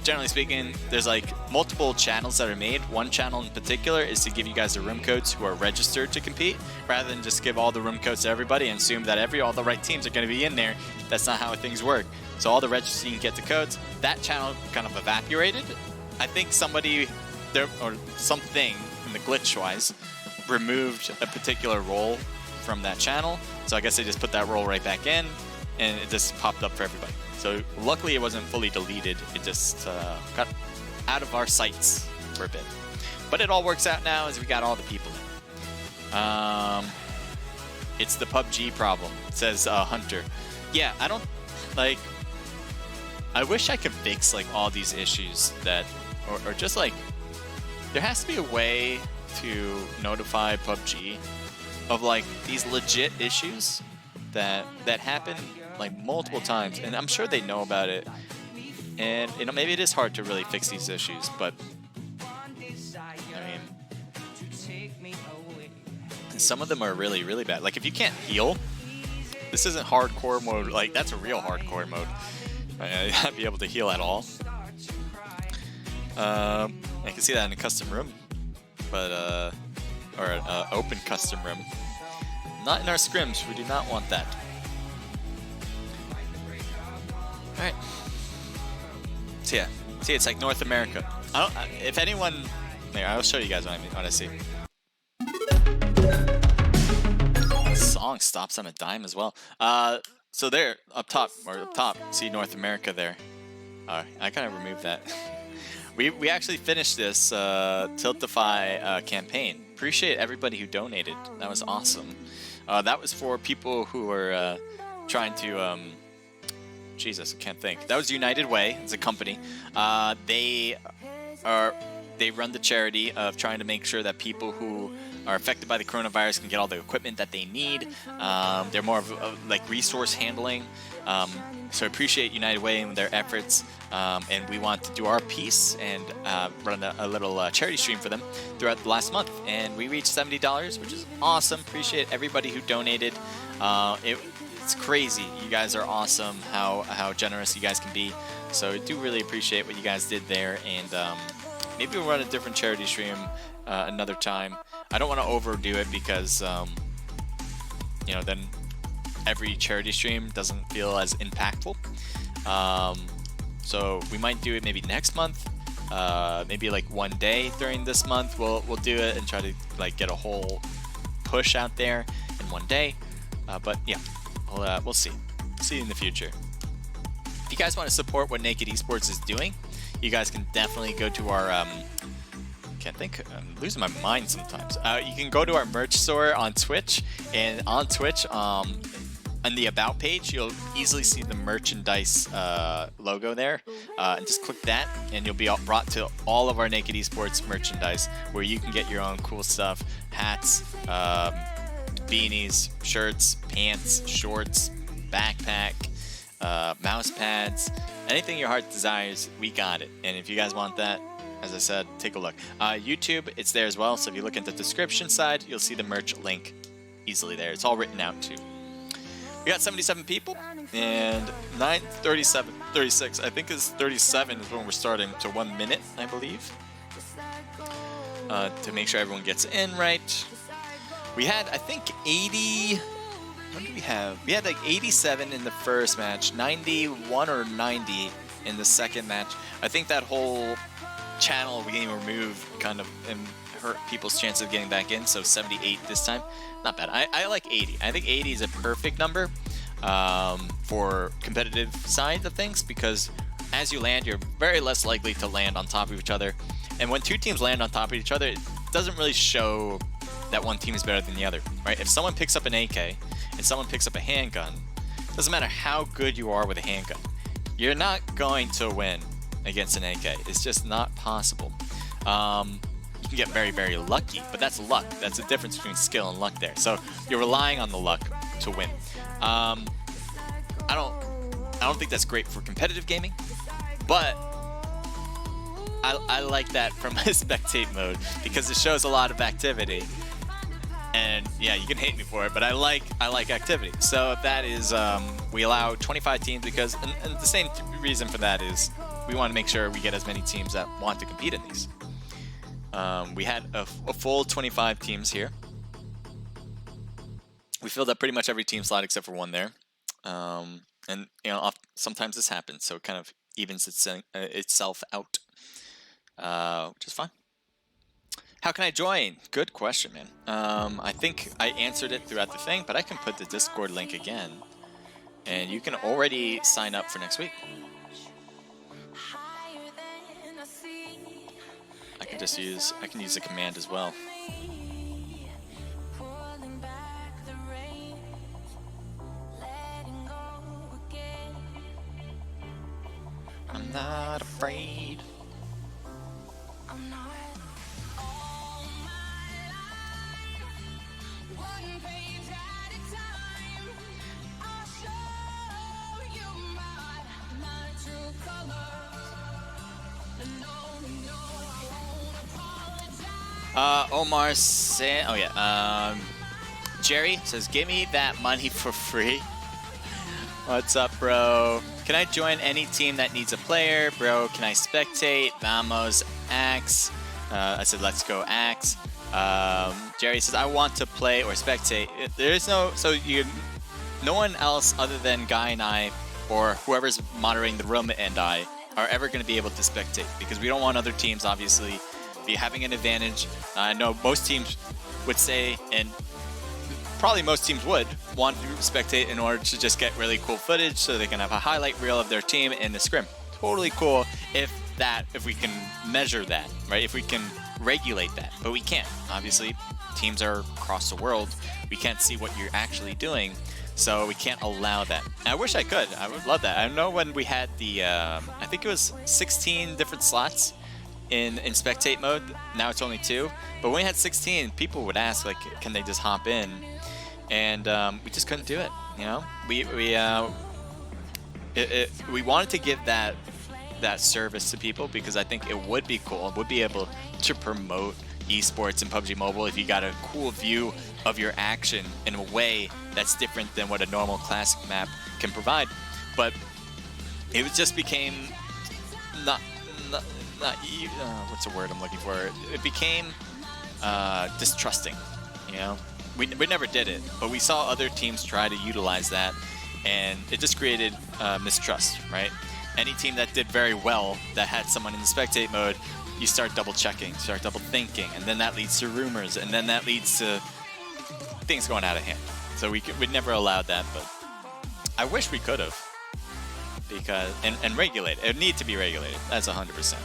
generally speaking, there's like multiple channels that are made. One channel in particular is to give you guys the room codes who are registered to compete, rather than just give all the room codes to everybody and assume that all the right teams are going to be in there. That's not how things work. So all the registered, you can get the codes. That channel kind of evaporated. I think somebody there or something in the glitch-wise removed a particular role from that channel. So I guess they just put that role right back in, and it just popped up for everybody. So luckily it wasn't fully deleted. It just got out of our sights for a bit. But it all works out now as we got all the people in. It's the PUBG problem, says Hunter. Yeah, I don't, like, I wish I could fix like all these issues that, or just like, there has to be a way to notify PUBG of like these legit issues that happen like multiple times, and I'm sure they know about it. And you know, maybe it is hard to really fix these issues, but I mean, some of them are really, really bad. Like if you can't heal, this isn't hardcore mode. Like that's a real hardcore mode. Not be able to heal at all. I can see that in a custom room, but or an open custom room. Not in our scrims. We do not want that. All right. So yeah, see, it's like North America. If anyone, here, I'll show you guys what I see. The song stops on a dime as well. So there, up top, see North America there. I kind of removed that. We actually finished this Tiltify campaign. Appreciate everybody who donated. That was awesome. That was for people who were trying to Jesus, I can't think. That was United Way. It's a company. They run the charity of trying to make sure that people who are affected by the coronavirus can get all the equipment that they need. They're more of like resource handling. So I appreciate United Way and their efforts. And we want to do our piece and run a little charity stream for them throughout the last month. And we reached $70, which is awesome. Appreciate everybody who donated. It's crazy. You guys are awesome. How generous you guys can be. So I do really appreciate what you guys did there. And maybe we'll run a different charity stream another time. I don't want to overdo it because you know, then every charity stream doesn't feel as impactful. So we might do it maybe next month. Maybe like one day during this month we'll do it and try to like get a whole push out there in one day. But yeah, we'll see in the future. If you guys want to support what Naked Esports is doing, you guys can definitely go to our can't think, I'm losing my mind sometimes. You can go to our merch store on Twitch, and on Twitch, on the About page, you'll easily see the merchandise logo there. And just click that, and you'll be brought to all of our Naked Esports merchandise, where you can get your own cool stuff, hats, beanies, shirts, pants, shorts, backpack, mouse pads, anything your heart desires, we got it. And if you guys want that, as I said, take a look. YouTube, it's there as well. So if you look at the description side, you'll see the merch link easily there. It's all written out too. We got 77 people and 36. I think is 37 is when we're starting to 1 minute, I believe. To make sure everyone gets in right. We had, I think, 80. What did we have? We had like 87 in the first match, 91 or 90 in the second match. I think that whole channel getting removed kind of hurt people's chances of getting back in, so 78 this time. Not bad. I like 80. I think 80 is a perfect number for competitive side of things, because as you land, you're very less likely to land on top of each other. And when two teams land on top of each other, it doesn't really show that one team is better than the other, right? If someone picks up an AK and someone picks up a handgun, it doesn't matter how good you are with a handgun, you're not going to win against an AK. It's just not possible. You can get very, very lucky, but that's luck. That's the difference between skill and luck there. So you're relying on the luck to win. I don't think that's great for competitive gaming, but I like that from a spectate mode because it shows a lot of activity. And yeah, you can hate me for it, but I like activity. So that is, we allow 25 teams because, and the same reason for that is we want to make sure we get as many teams that want to compete in these. We had a full 25 teams here. We filled up pretty much every team slot except for one there. And you know, sometimes this happens, so it kind of evens itself out, which is fine. How can I join? Good question, man. I think I answered it throughout the thing, but I can put the Discord link again, and you can already sign up for next week. I can use the command as well. I'm not afraid. Omar saying, oh yeah, Jerry says, give me that money for free. What's up, bro? Can I join any team that needs a player? Bro, can I spectate? Vamos, Axe. I said, let's go, Axe. Jerry says, I want to play or spectate. There is no one else other than Guy and I, or whoever's monitoring the room and I, are ever going to be able to spectate, because we don't want other teams, obviously, be having an advantage. I know most teams would say, and probably most teams would want to spectate in order to just get really cool footage so they can have a highlight reel of their team in the scrim. Totally cool if we can measure that, right? If we can regulate that, but we can't. Obviously, teams are across the world. We can't see what you're actually doing. So we can't allow that. I wish I could. I would love that. I know when we had the, I think it was 16 different slots in spectate mode. Now it's only 2. But when we had 16, people would ask, like, can they just hop in? And we just couldn't do it, you know? We wanted to give that service to people because I think it would be cool. It would be able to promote esports in PUBG Mobile if you got a cool view of your action in a way that's different than what a normal classic map can provide. But it just became not what's the word I'm looking for? It became distrusting, you know? We never did it, but we saw other teams try to utilize that, and it just created mistrust, right? Any team that did very well, that had someone in the spectate mode, you start double checking, start double thinking, and then that leads to rumors, and then that leads to things going out of hand. So we never allowed that, but I wish we could have, because and regulate it. It needs to be regulated. That's 100%.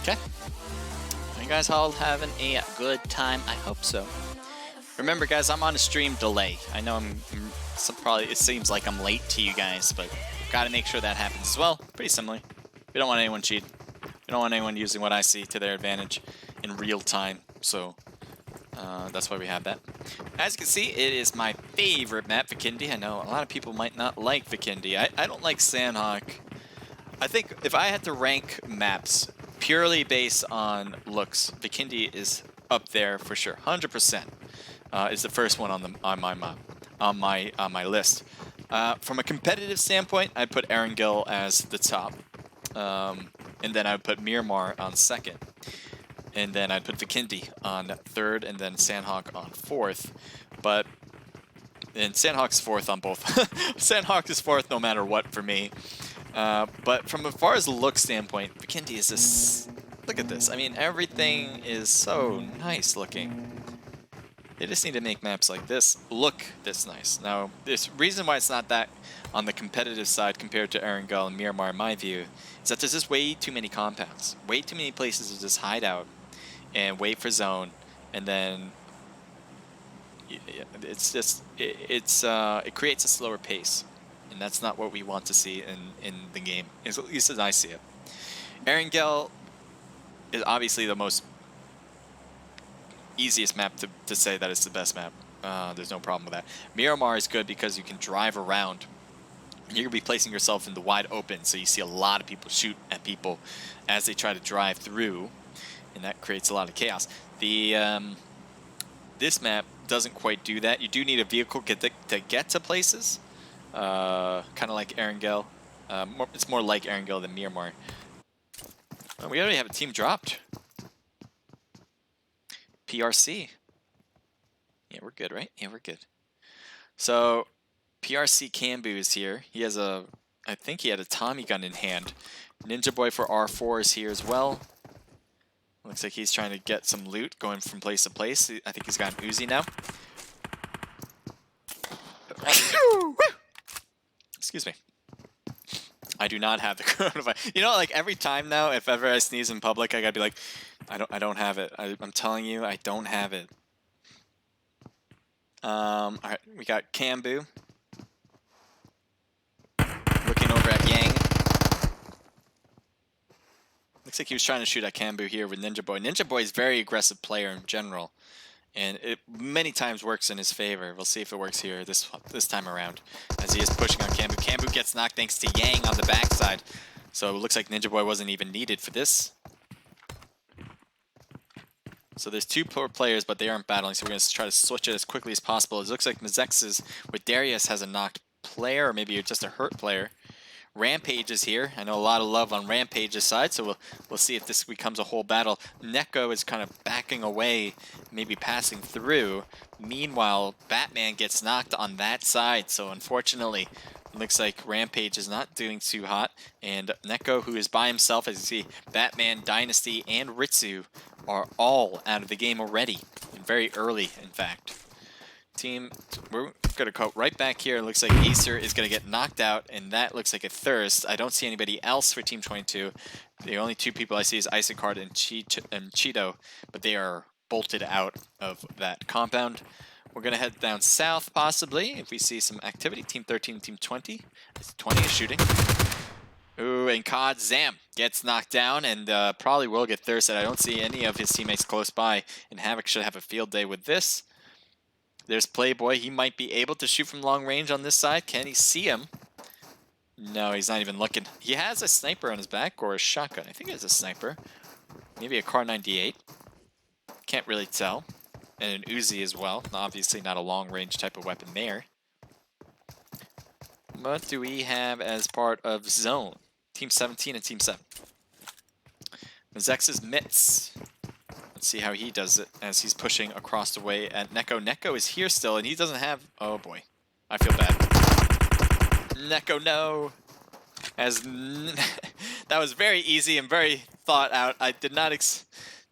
Okay. Are you guys all having a good time? I hope so. Remember, guys, I'm on a stream delay. I know probably it seems like I'm late to you guys, but gotta make sure that happens as well. Pretty similar. We don't want anyone cheating. We don't want anyone using what I see to their advantage in real time. So that's why we have that. As you can see, it is my favorite map, Vikendi. I know a lot of people might not like Vikendi. I don't like Sandhawk. I think if I had to rank maps purely based on looks, Vikendi is up there for sure. 100% is the first one on my map, on my list. From a competitive standpoint, I'd put Erangel as the top, and then I'd put Miramar on second, and then I'd put Vikendi on third, and then Sandhawk on fourth. But and Sandhawk's fourth on both. Sandhawk is fourth no matter what for me. But from as far as the look standpoint, Vikendi is just, look at this. I mean, everything is so nice looking. They just need to make maps like this look this nice. Now, there's reason why it's not that on the competitive side compared to Erangel and Miramar, in my view, is that there's just way too many compounds, way too many places to just hide out and wait for zone, and then it's just it creates a slower pace. And that's not what we want to see in the game, at least as I see it. Erangel is obviously the most easiest map to say that it's the best map. There's no problem with that. Miramar is good because you can drive around. You're going to be placing yourself in the wide open, so you see a lot of people shoot at people as they try to drive through, and that creates a lot of chaos. This map doesn't quite do that. You do need a vehicle to get to places. Kind of like Erangel. It's more like Erangel than Miramar. Oh, we already have a team dropped. PRC. Yeah, we're good, right? Yeah, we're good. So, PRC Cambu is here. He has I think he had a Tommy gun in hand. Ninja Boy for R4 is here as well. Looks like he's trying to get some loot, going from place to place. I think he's got an Uzi now. Excuse me. I do not have the coronavirus. You know, like every time now, if ever I sneeze in public, I gotta be like, I don't have it. I'm telling you, I don't have it. All right, we got Cambu looking over at Yang. Looks like he was trying to shoot at Cambu here with Ninja Boy. Ninja Boy is a very aggressive player in general, and it many times works in his favor. We'll see if it works here this time around, as he is pushing on Cambu. Cambu gets knocked thanks to Yang on the backside, so it looks like Ninja Boy wasn't even needed for this. So there's two players, but they aren't battling, so we're going to try to switch it as quickly as possible. It looks like Mizex's with Darius has a knocked player, or maybe just a hurt player. Rampage is here. I know a lot of love on Rampage's side, so we'll see if this becomes a whole battle. Neko is kind of backing away, maybe passing through. Meanwhile, Batman gets knocked on that side, so unfortunately, looks like Rampage is not doing too hot. And Neko, who is by himself, as you see, Batman, Dynasty, and Ritsu are all out of the game already, and very early, in fact. We're gonna go right back here. It looks like Acer is gonna get knocked out, and that looks like a Thirst. I don't see anybody else for Team 22. The only two people I see is Isocard and Cheeto, but they are bolted out of that compound. We're gonna head down south, possibly, if we see some activity. Team 13, Team 20. 20 is shooting. Ooh, and COD Zam gets knocked down and probably will get thirsted. I don't see any of his teammates close by, and Havoc should have a field day with this. There's Playboy. He might be able to shoot from long range on this side. Can he see him? No, he's not even looking. He has a sniper on his back or a shotgun. I think it's a sniper. Maybe a Car 98. Can't really tell. And an Uzi as well. Obviously not a long range type of weapon there. What do we have as part of zone? Team 17 and Team 7. Mazex's Mitts. Let's see how he does it as he's pushing across the way at Neko. Neko is here still, and he doesn't have... Oh, boy. I feel bad. Neko, no. As that was very easy and very thought out. I did not...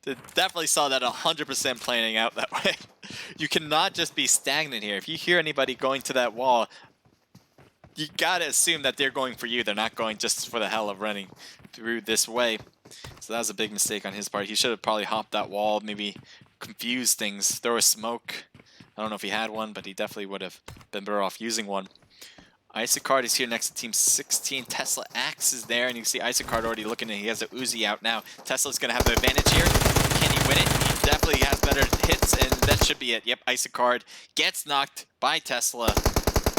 definitely saw that 100% planning out that way. You cannot just be stagnant here. If you hear anybody going to that wall... You gotta assume that they're going for you. They're not going just for the hell of running through this way. So that was a big mistake on his part. He should have probably hopped that wall, maybe confused things, throw a smoke. I don't know if he had one, but he definitely would have been better off using one. Isocard is here next to Team 16. Tesla Axe is there, and you can see Isocard already looking, and he has a Uzi out now. Tesla's gonna have the advantage here. Can he win it? He definitely has better hits, and that should be it. Yep, Isocard gets knocked by Tesla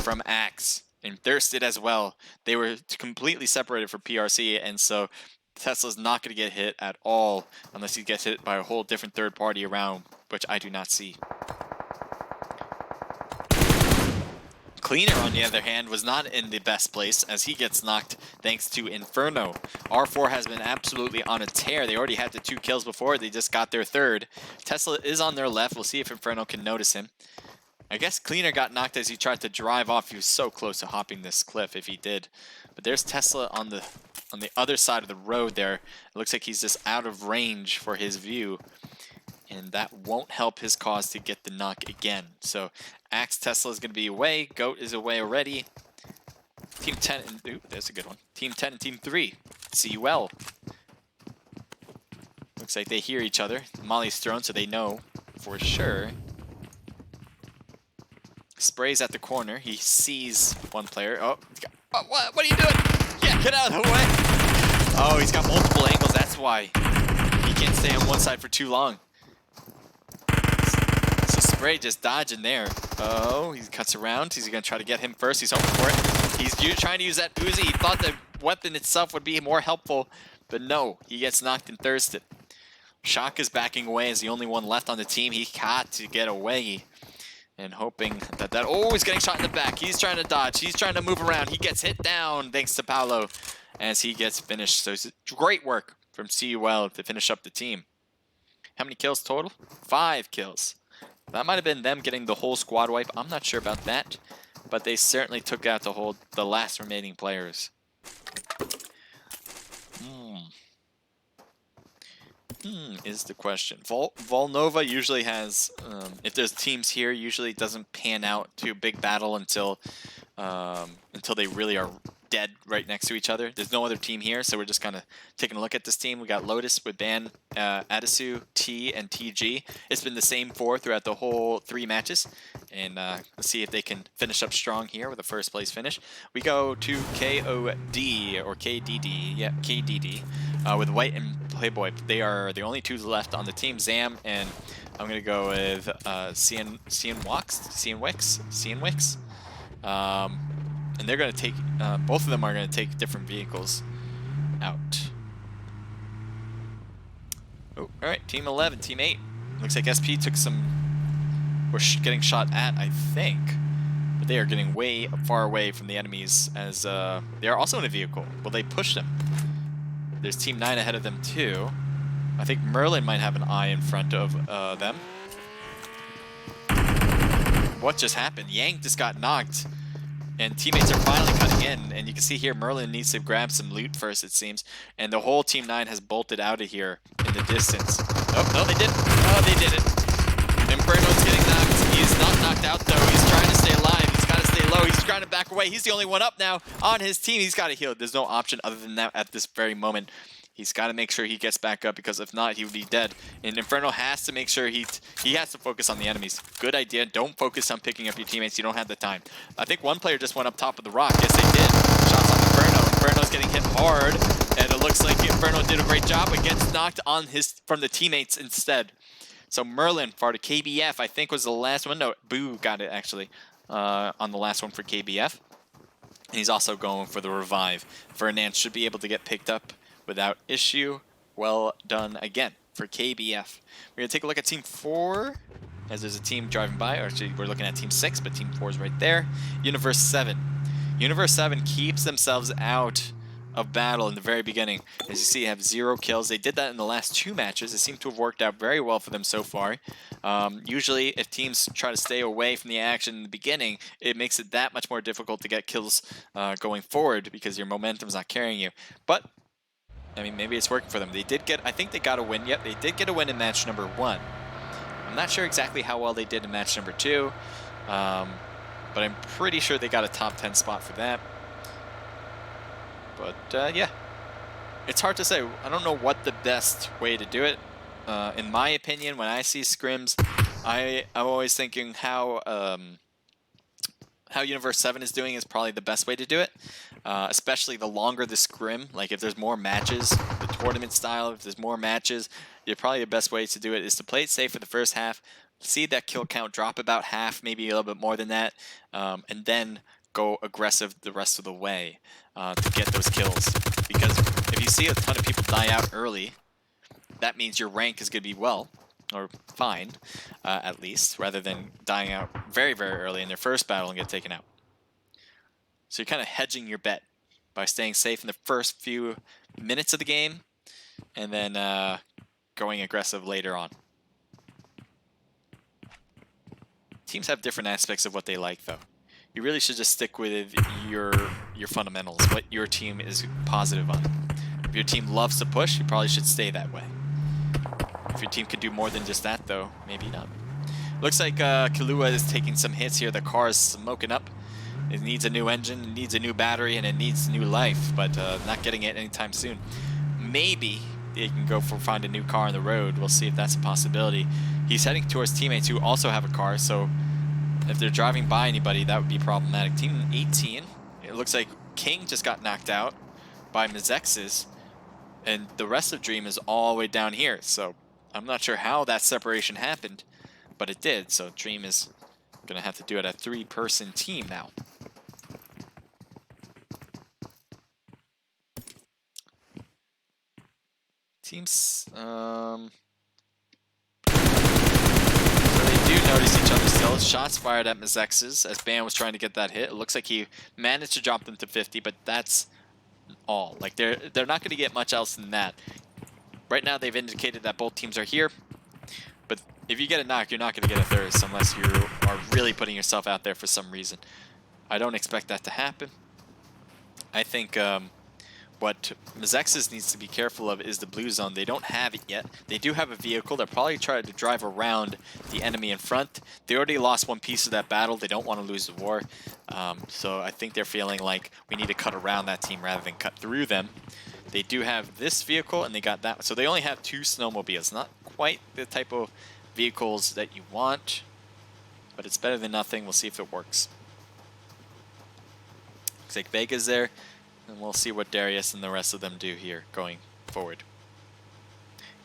from Axe. And Thirsted as well. They were completely separated from PRC, and so Tesla's not going to get hit at all unless he gets hit by a whole different third party around, which I do not see. Cleaner, on the other hand, was not in the best place as he gets knocked thanks to Inferno. R4 has been absolutely on a tear. They already had the 2 kills before. They just got their third. Tesla is on their left. We'll see if Inferno can notice him. I guess Cleaner got knocked as he tried to drive off. He was so close to hopping this cliff if he did. But there's Tesla on the other side of the road there. It looks like he's just out of range for his view. And that won't help his cause to get the knock again. So Axe Tesla is going to be away. Goat is away already. Team 10 and... Ooh, there's a good one. Team 10 and Team 3. See you well. Looks like they hear each other. Molly's thrown so they know for sure. Sprays at the corner. He sees one player. Oh, what are you doing? Yeah, get out of the way. Oh, he's got multiple angles. That's why he can't stay on one side for too long. So Spray just dodging there. Oh, he cuts around. He's going to try to get him first. He's hoping for it. He's trying to use that Uzi. He thought the weapon itself would be more helpful, but no, he gets knocked and thirsted. Shock is backing away as the only one left on the team. He got to get away. And hoping that oh, he's getting shot in the back. He's trying to dodge. He's trying to move around. He gets hit down thanks to Paolo as he gets finished. So it's great work from CUL to finish up the team. How many kills total? 5 kills. That might have been them getting the whole squad wipe. I'm not sure about that. But they certainly took out the last remaining players. Is the question. Volnova usually has, if there's teams here, usually it doesn't pan out to a big battle until they really are dead right next to each other. There's no other team here, so we're just kind of taking a look at this team. We got Lotus with Ban, Adisu, T, and TG. It's been the same 4 throughout the whole 3 matches. And let's see if they can finish up strong here with a first place finish. We go to KOD, or KDD, yeah, KDD, with White and Playboy. They are the only 2 left on the team, Zam, and I'm going to go with Cianwix. And they're going to take, both of them are going to take different vehicles out. Oh, all right, Team 11, Team 8. Looks like SP took some, we're getting shot at, I think. But they are getting way far away from the enemies as they are also in a vehicle. Will they push them? There's Team 9 ahead of them too. I think Merlin might have an eye in front of them. What just happened? Yang just got knocked. And teammates are finally cutting in, and you can see here Merlin needs to grab some loot first, it seems. And the whole Team 9 has bolted out of here in the distance. Oh, no, they didn't. Oh, they did it. Inferno's getting knocked. He is not knocked out though. He's trying to stay alive. He's got to stay low. He's trying to back away. He's the only one up now on his team. He's got to heal. There's no option other than that at this very moment. He's got to make sure he gets back up, because if not, he would be dead. And Inferno has to make sure he has to focus on the enemies. Good idea. Don't focus on picking up your teammates. You don't have the time. I think one player just went up top of the rock. Yes, they did. Shots on Inferno. Inferno's getting hit hard, and it looks like Inferno did a great job, but gets knocked on from the teammates instead. So Merlin for the KBF, I think, was the last one. No, Boo got it actually on the last one for KBF. And he's also going for the revive. Fernand should be able to get picked up without issue. Well done again for KBF. We're going to take a look at Team 4, as there's a team driving by. Or actually, we're looking at Team 6, but Team 4 is right there. Universe 7. Universe 7 keeps themselves out of battle in the very beginning. As you see, they have 0 kills. They did that in the last 2 matches. It seemed to have worked out very well for them so far. Usually, if teams try to stay away from the action in the beginning, it makes it that much more difficult to get kills going forward, because your momentum's not carrying you. But I mean, maybe it's working for them. They did get, I think they got a win. Yep, they did get a win in match number 1. I'm not sure exactly how well they did in match number 2, but I'm pretty sure they got a top 10 spot for that. But yeah, it's hard to say. I don't know what the best way to do it. In my opinion, when I see scrims, I'm always thinking how Universe 7 is doing is probably the best way to do it. Especially the longer the scrim, like if there's more matches, the tournament style, if there's more matches, probably the best way to do it is to play it safe for the first half, see that kill count drop about half, maybe a little bit more than that, and then go aggressive the rest of the way to get those kills. Because if you see a ton of people die out early, that means your rank is going to be or fine, at least, rather than dying out very, very early in their first battle and get taken out. So you're kind of hedging your bet by staying safe in the first few minutes of the game, and then going aggressive later on. Teams have different aspects of what they like, though. You really should just stick with your fundamentals, what your team is positive on. If your team loves to push, you probably should stay that way. If your team can do more than just that, though, maybe not. Looks like Kahlua is taking some hits here. The car is smoking up. It needs a new engine, it needs a new battery, and it needs new life, but not getting it anytime soon. Maybe they can go find a new car on the road. We'll see if that's a possibility. He's heading towards teammates who also have a car, so if they're driving by anybody, that would be problematic. Team 18, it looks like King just got knocked out by Mizex's, and the rest of Dream is all the way down here, so I'm not sure how that separation happened, but it did, so Dream is going to have to do it a 3-person team now. Teams, so they do notice each other still. Shots fired at Mizex's as Ban was trying to get that hit. It looks like he managed to drop them to 50, but that's all. Like they're not going to get much else than that. Right now they've indicated that both teams are here, but if you get a knock, you're not going to get a thirst unless you are really putting yourself out there for some reason. I don't expect that to happen. I think what Mizex's needs to be careful of is the blue zone. They don't have it yet. They do have a vehicle. They'll probably try to drive around the enemy in front. They already lost one piece of that battle. They don't want to lose the war. So I think they're feeling like we need to cut around that team rather than cut through them. They do have this vehicle and they got that. So they only have 2 snowmobiles. Not quite the type of vehicles that you want, but it's better than nothing. We'll see if it works. Looks like Vega's there. And we'll see what Darius and the rest of them do here going forward.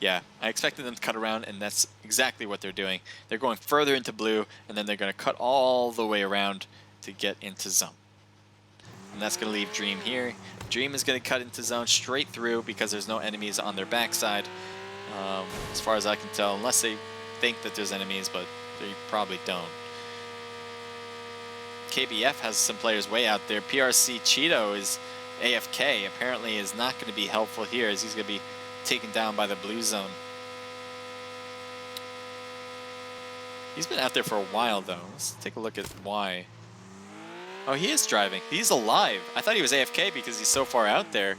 Yeah, I expected them to cut around, and that's exactly what they're doing. They're going further into blue, and then they're going to cut all the way around to get into zone. And that's going to leave Dream here. Dream is going to cut into zone straight through because there's no enemies on their backside, as far as I can tell, unless they think that there's enemies, but they probably don't. KBF has some players way out there. PRC Cheeto is AFK, apparently is not going to be helpful here as he's going to be taken down by the blue zone. He's been out there for a while though. Let's take a look at why. Oh, he is driving. He's alive. I thought he was AFK because he's so far out there.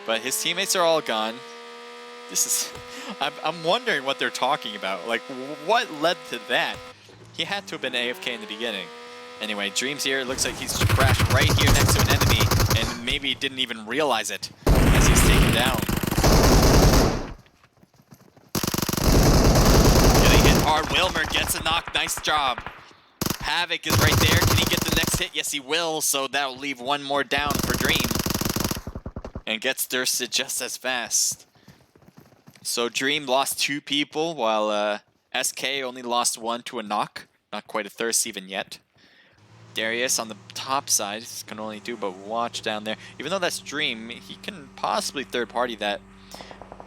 But his teammates are all gone. This is... I'm wondering what they're talking about. Like, what led to that? He had to have been AFK in the beginning. Anyway, Dream's here. It looks like he's crashed right here next to an enemy, and maybe didn't even realize it as he's taken down. Getting hit hard. Wilmer gets a knock. Nice job. Havoc is right there. Can he get the next hit? Yes, he will. So that'll leave one more down for Dream. And gets thirsted just as fast. So Dream lost 2 people, while SK only lost 1 to a knock. Not quite a thirst even yet. Darius on the top side can only do but watch down there. Even though that's Dream, he can possibly third party that.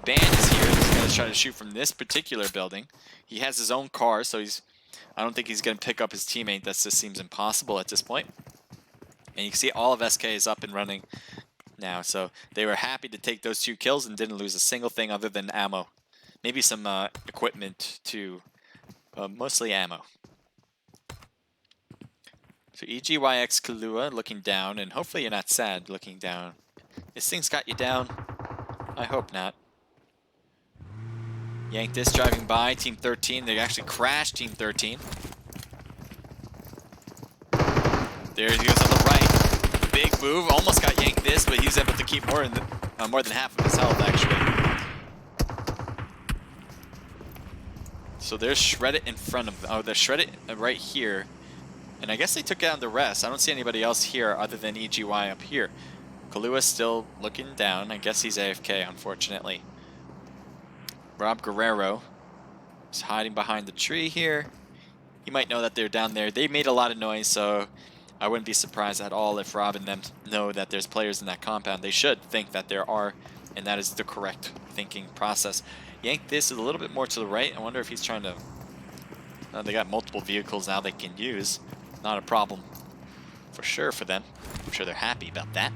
Band is here. He's going to try to shoot from this particular building. He has his own car, so I don't think he's going to pick up his teammate. That just seems impossible at this point. And you can see all of SK is up and running now, so they were happy to take those 2 kills and didn't lose a single thing other than ammo. Maybe some equipment too, mostly ammo. So EGYX Kahlua looking down, and hopefully you're not sad looking down. This thing's got you down. I hope not. Yank this driving by, Team 13. They actually crashed Team 13. There he goes on the right. Big move, almost got yanked this, but he's able to keep more than half of his health, actually. So they're shredded in front of them. Oh, they're shredded right here. And I guess they took down the rest. I don't see anybody else here other than EGY up here. Kahlua's still looking down. I guess he's AFK, unfortunately. Rob Guerrero is hiding behind the tree here. You might know that they're down there. They made a lot of noise, so I wouldn't be surprised at all if Rob and them know that there's players in that compound. They should think that there are, and that is the correct thinking process. Yank this is a little bit more to the right. I wonder if he's trying to... they got multiple vehicles now they can use. Not a problem for sure for them. I'm sure they're happy about that.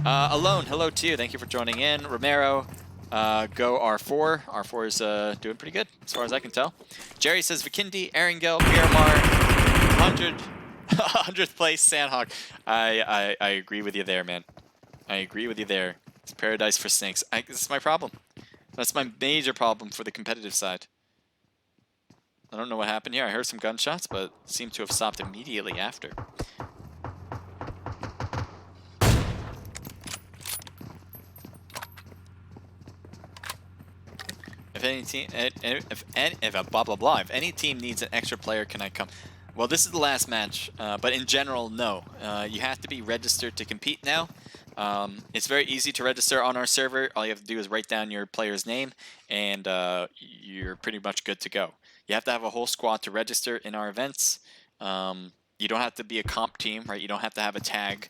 Alone, hello to you. Thank you for joining in. Romero, go R4. R4 is doing pretty good as far as I can tell. Jerry says Vikindi, Erangel, Miramar, 100th place, Sandhawk. I agree with you there, man. I agree with you there. It's paradise for snakes. This is my problem. That's my major problem for the competitive side. I don't know what happened here. I heard some gunshots, but seemed to have stopped immediately after. If any team, if any team needs an extra player, can I come? Well, this is the last match, but in general, no. You have to be registered to compete now. It's very easy to register on our server. All you have to do is write down your player's name, and you're pretty much good to go. You have to have a whole squad to register in our events. You don't have to be a comp team, right? You don't have to have a tag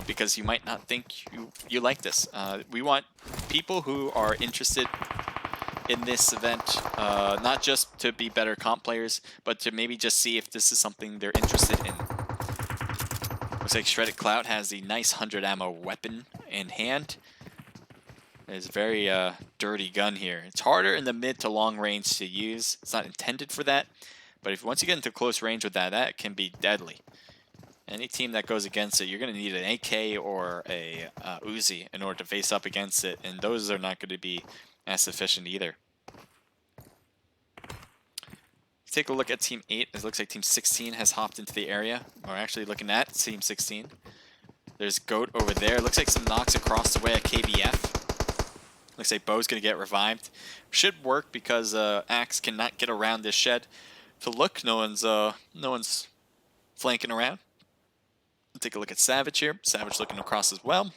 because you might not think you like this. We want people who are interested in this event, not just to be better comp players, but to maybe just see if this is something they're interested in. Looks like Shredded Cloud has the nice 100 ammo weapon in hand. It's a very dirty gun here. It's harder in the mid to long range to use. It's not intended for that, but if once you get into close range with that, that can be deadly. Any team that goes against it, you're going to need an AK or a Uzi in order to face up against it, and those are not going to be as efficient either. Take a look at Team 8. It looks like Team 16 has hopped into the area. We're actually looking at Team 16. There's Goat over there. Looks like some knocks across the way at KBF. Looks like Bo's going to get revived. Should work because Axe cannot get around this shed. To look, no one's flanking around. Take a look at Savage here. Savage looking across as well.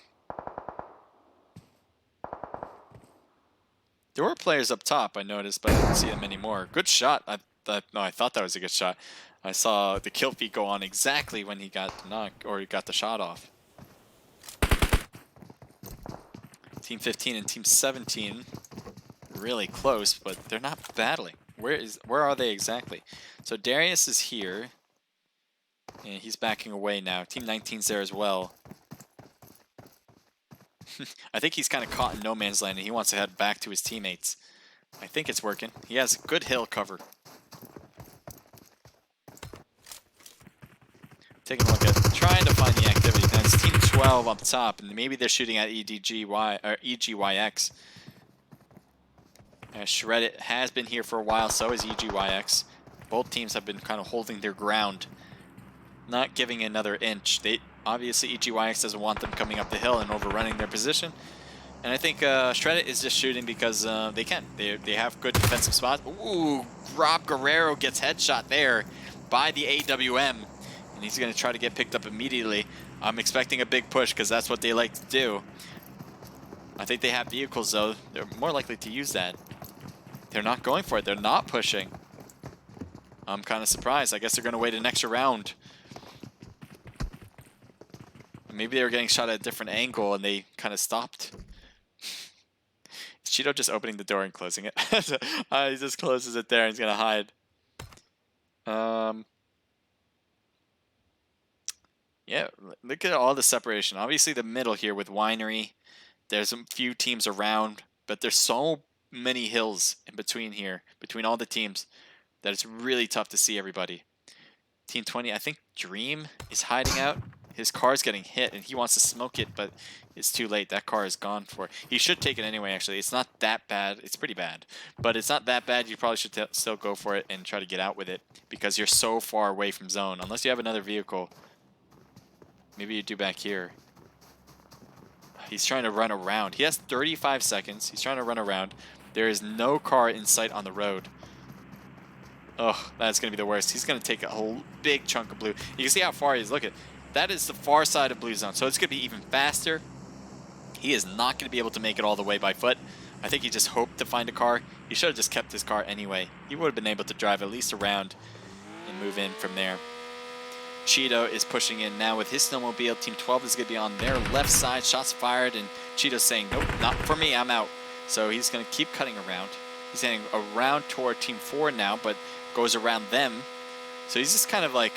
There were players up top, I noticed, but I didn't see them anymore. Good shot. No, I thought that was a good shot. I saw the kill feed go on exactly when he got the knock, or he got the shot off. Team 15 and Team 17 really close, but they're not battling. Where are they exactly? So Darius is here, and he's backing away now. Team 19's there as well. I think he's kind of caught in no man's land, and he wants to head back to his teammates. I think it's working. He has good hill cover. Taking a look at trying to find the activity. Now it's Team 12 up top, and maybe they're shooting at EGYX. Shreddit has been here for a while, so is EGYX. Both teams have been kind of holding their ground, not giving another inch. Obviously, EGYX doesn't want them coming up the hill and overrunning their position. And I think Shreddit is just shooting because they can. They have good defensive spots. Ooh, Rob Guerrero gets headshot there by the AWM. And he's going to try to get picked up immediately. I'm expecting a big push because that's what they like to do. I think they have vehicles, though. They're more likely to use that. They're not going for it. They're not pushing. I'm kind of surprised. I guess they're going to wait an extra round. Maybe they were getting shot at a different angle and they kind of stopped. Is Cheeto just opening the door and closing it? He just closes it there and he's going to hide. Yeah, look at all the separation. Obviously the middle here with Winery. There's a few teams around, but there's so many hills in between here, between all the teams, that it's really tough to see everybody. Team 20, I think Dream is hiding out. His car's getting hit, and he wants to smoke it, but it's too late. That car is gone for it. He should take it anyway, actually. It's not that bad. It's pretty bad. But it's not that bad. You probably should still go for it and try to get out with it because you're so far away from zone. Unless you have another vehicle. Maybe you do back here. He's trying to run around. He has 35 seconds. He's trying to run around. There is no car in sight on the road. Oh, that's going to be the worst. He's going to take a whole big chunk of blue. You can see how far he is. Look at that is the far side of blue zone. So it's going to be even faster. He is not going to be able to make it all the way by foot. I think he just hoped to find a car. He should have just kept his car anyway. He would have been able to drive at least around and move in from there. Cheeto is pushing in now with his snowmobile. Team 12 is going to be on their left side. Shots fired, and Cheeto's saying, nope, not for me, I'm out. So he's going to keep cutting around. He's heading around toward Team 4 now, but goes around them. So he's just kind of like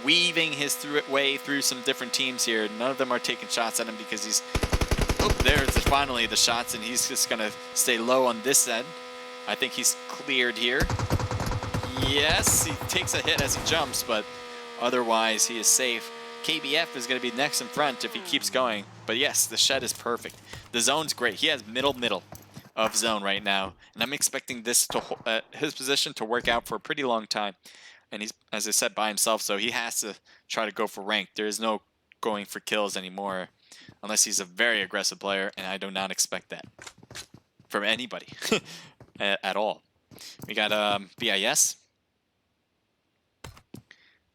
weaving his way through some different teams here. None of them are taking shots at him because he's... Oh, there's finally the shots, and he's just going to stay low on this end. I think he's cleared here. Yes, he takes a hit as he jumps, but otherwise he is safe. KBF is going to be next in front if he keeps going. But yes, the shed is perfect. The zone's great. He has middle of zone right now. And I'm expecting this to his position to work out for a pretty long time. And he's, as I said, by himself, so he has to try to go for rank. There is no going for kills anymore unless he's a very aggressive player, and I do not expect that from anybody at all. We got BIS.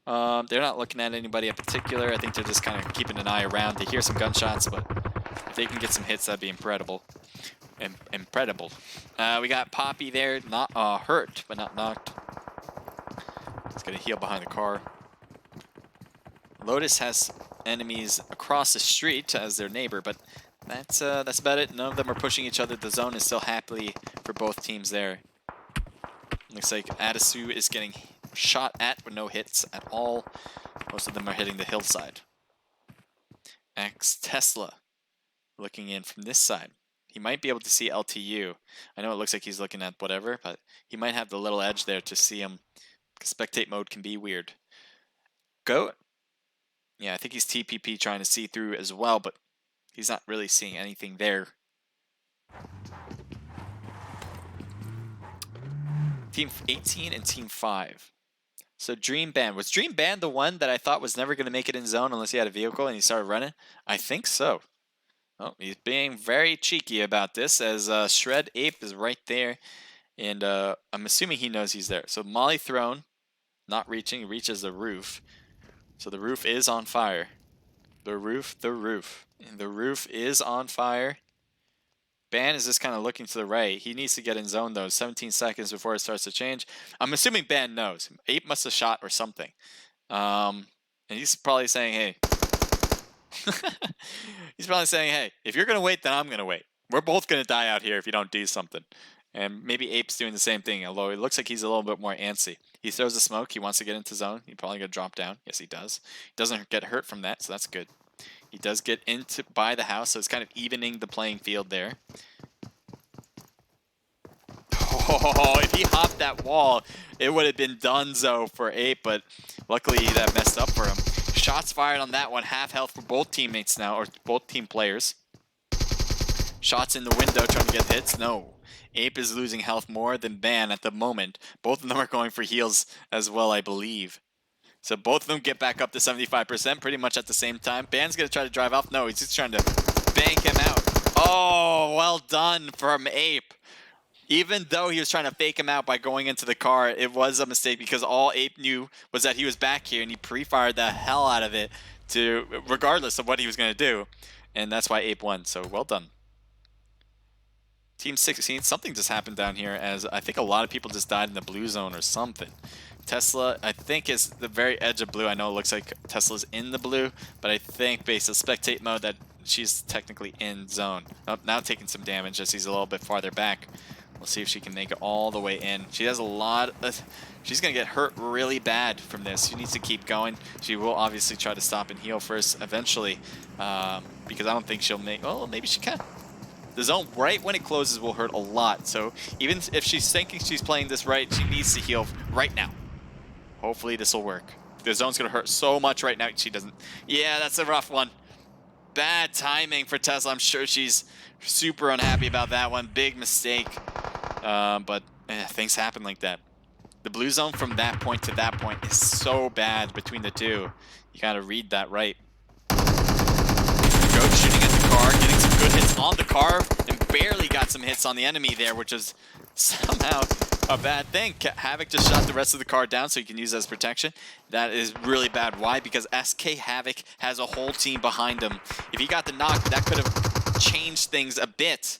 They're not looking at anybody in particular. I think they're just kind of keeping an eye around. They hear some gunshots, but if they can get some hits, that'd be incredible. Incredible. We got Poppy there, not hurt, but not knocked. He's gonna heal behind the car. Lotus has enemies across the street as their neighbor, but that's about it. None of them are pushing each other. The zone is still happily for both teams there. Looks like Adisu is getting shot at with no hits at all. Most of them are hitting the hillside. X Tesla looking in from this side. He might be able to see LTU. I know it looks like he's looking at whatever, but he might have the little edge there to see him. Spectate mode can be weird. Go. Yeah, I think he's TPP trying to see through as well, but he's not really seeing anything there. Team 18 and Team 5. So Dream Band. Was Dream Band the one that I thought was never going to make it in zone unless he had a vehicle and he started running? I think so. Oh, he's being very cheeky about this as Shred Ape is right there. And I'm assuming he knows he's there. So Molly thrown, not reaching, reaches the roof. So the roof is on fire. The roof. And the roof is on fire. Ban is just kind of looking to the right. He needs to get in zone, though. 17 seconds before it starts to change. I'm assuming Ban knows. Ape must have shot or something. And he's probably saying, hey. He's probably saying, hey, if you're going to wait, then I'm going to wait. We're both going to die out here if you don't do something. And maybe Ape's doing the same thing, although it looks like he's a little bit more antsy. He throws the smoke. He wants to get into zone. He's probably going to drop down. Yes, he does. He doesn't get hurt from that, so that's good. He does get into by the house, so it's kind of evening the playing field there. Oh, if he hopped that wall, it would have been donezo for Ape, but luckily that messed up for him. Shots fired on that one. Half health for both teammates now, or both team players. Shots in the window trying to get hits. No. Ape is losing health more than Ban at the moment. Both of them are going for heals as well, I believe. So both of them get back up to 75% pretty much at the same time. Ban's going to try to drive off. No, he's just trying to bank him out. Oh, well done from Ape. Even though he was trying to fake him out by going into the car, it was a mistake because all Ape knew was that he was back here, and he pre-fired the hell out of it, regardless of what he was going to do. And that's why Ape won, so well done. Team 16, something just happened down here, as I think a lot of people just died in the blue zone or something. Tesla, I think, is the very edge of blue. I know it looks like Tesla's in the blue, but I think based on spectate mode that she's technically in zone. Oh, now taking some damage as he's a little bit farther back. We'll see if she can make it all the way in. She has a lot of... She's going to get hurt really bad from this. She needs to keep going. She will obviously try to stop and heal first eventually, because I don't think she'll make... Oh, maybe she can. The zone right when it closes will hurt a lot, so even if she's thinking she's playing this right, she needs to heal right now. Hopefully this will work. The zone's going to hurt so much right now. She doesn't... Yeah, that's a rough one. Bad timing for Tesla. I'm sure she's super unhappy about that one. Big mistake. But things happen like that. The blue zone from that point to that point is so bad between the two. You got to read that right. Goat shooting at the car, getting some good hits on the car, and barely got some hits on the enemy there, which is somehow a bad thing. Havoc just shot the rest of the car down so he can use it as protection. That is really bad. Why? Because SK Havoc has a whole team behind him. If he got the knock, that could have changed things a bit.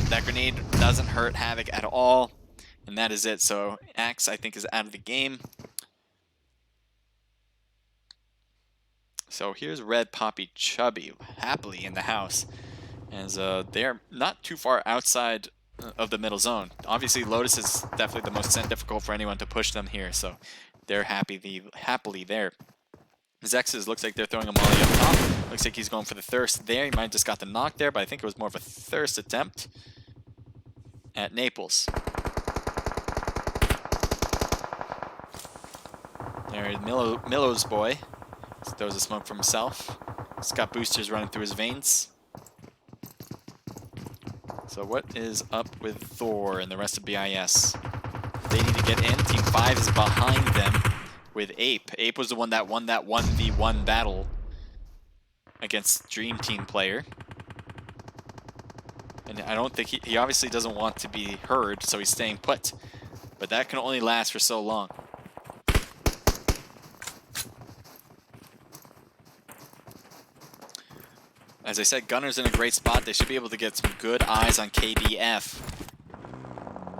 That grenade doesn't hurt Havoc at all. And that is it. So Axe, I think, is out of the game. So here's Red, Poppy, Chubby happily in the house. As they're not too far outside of the middle zone. Obviously, Lotus is definitely the most difficult for anyone to push them here. So they're happily there. Zexes looks like they're throwing a molly up top. Looks like he's going for the thirst there. He might have just got the knock there, but I think it was more of a thirst attempt at Naples. There's Millow's boy. Throws a smoke for himself. He's got boosters running through his veins. So what is up with Thor and the rest of BIS? They need to get in. Team 5 is behind them with Ape. Ape was the one that won that 1v1 battle against Dream Team player. And I don't think he obviously doesn't want to be heard, so he's staying put. But that can only last for so long. As I said, Gunner's in a great spot. They should be able to get some good eyes on KBF.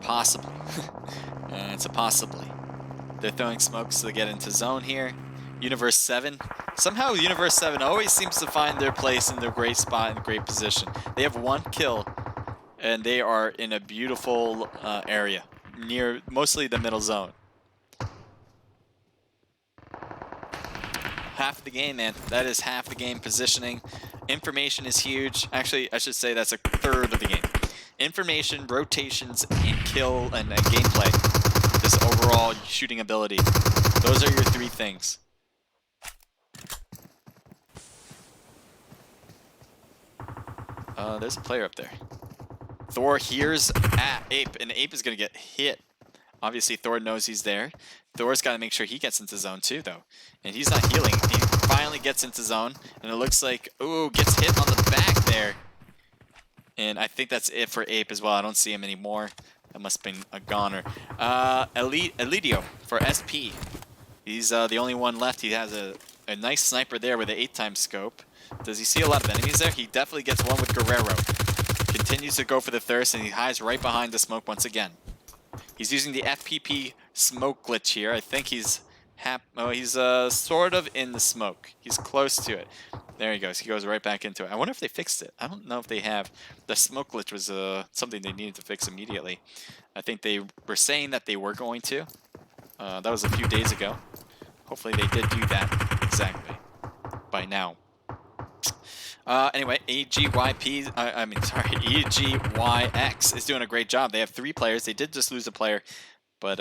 Possibly. It's a possibly. They're throwing smokes to get into zone here. Universe 7. Somehow Universe 7 always seems to find their place in their great spot and great position. They have 1 kill, and they are in a beautiful area, near mostly the middle zone. Half the game, man. That is half the game positioning. Information is huge. Actually, I should say that's a third of the game. Information, rotations, and kill and gameplay. This overall shooting ability. Those are your 3 things. There's a player up there. Thor hears Ape, and Ape is going to get hit. Obviously, Thor knows he's there. Thor's got to make sure he gets into zone too, though. And he's not healing. He finally gets into zone, and it looks like, ooh, gets hit on the back there. And I think that's it for Ape as well. I don't see him anymore. That must have been a goner. Elidio for SP. He's the only one left. He has a nice sniper there with an 8x scope. Does he see a lot of enemies there? He definitely gets one with Guerrero. Continues to go for the thirst, and he hides right behind the smoke once again. He's using the FPP smoke glitch here. I think he's sort of in the smoke. He's close to it. There he goes. He goes right back into it. I wonder if they fixed it. I don't know if they have. The smoke glitch was something they needed to fix immediately. I think they were saying that they were going to. That was a few days ago. Hopefully they did do that exactly by now. Anyway, EGYX is doing a great job. They have 3 players. They did just lose a player, but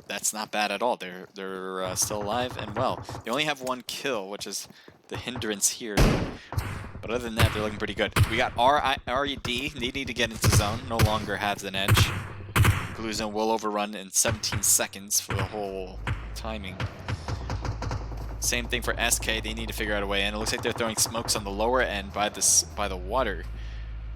that's not bad at all. They're still alive and well. They only have 1 kill, which is the hindrance here. But other than that, they're looking pretty good. We got RED. They need to get into zone. No longer has an edge. Blue zone will overrun in 17 seconds for the whole timing. Same thing for SK. They need to figure out a way in. It looks like they're throwing smokes on the lower end by the water.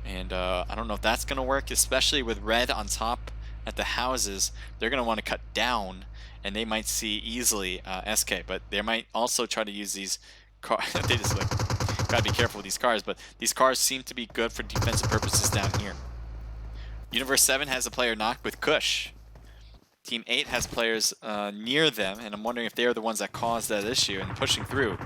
And I don't know if that's going to work, especially with red on top at the houses. They're going to want to cut down, and they might see easily SK. But they might also try to use these cars. They just like, gotta be careful with these cars, but these cars seem to be good for defensive purposes down here. Universe 7 has a player knocked with Kush. Team 8 has players near them, and I'm wondering if they are the ones that caused that issue and pushing through.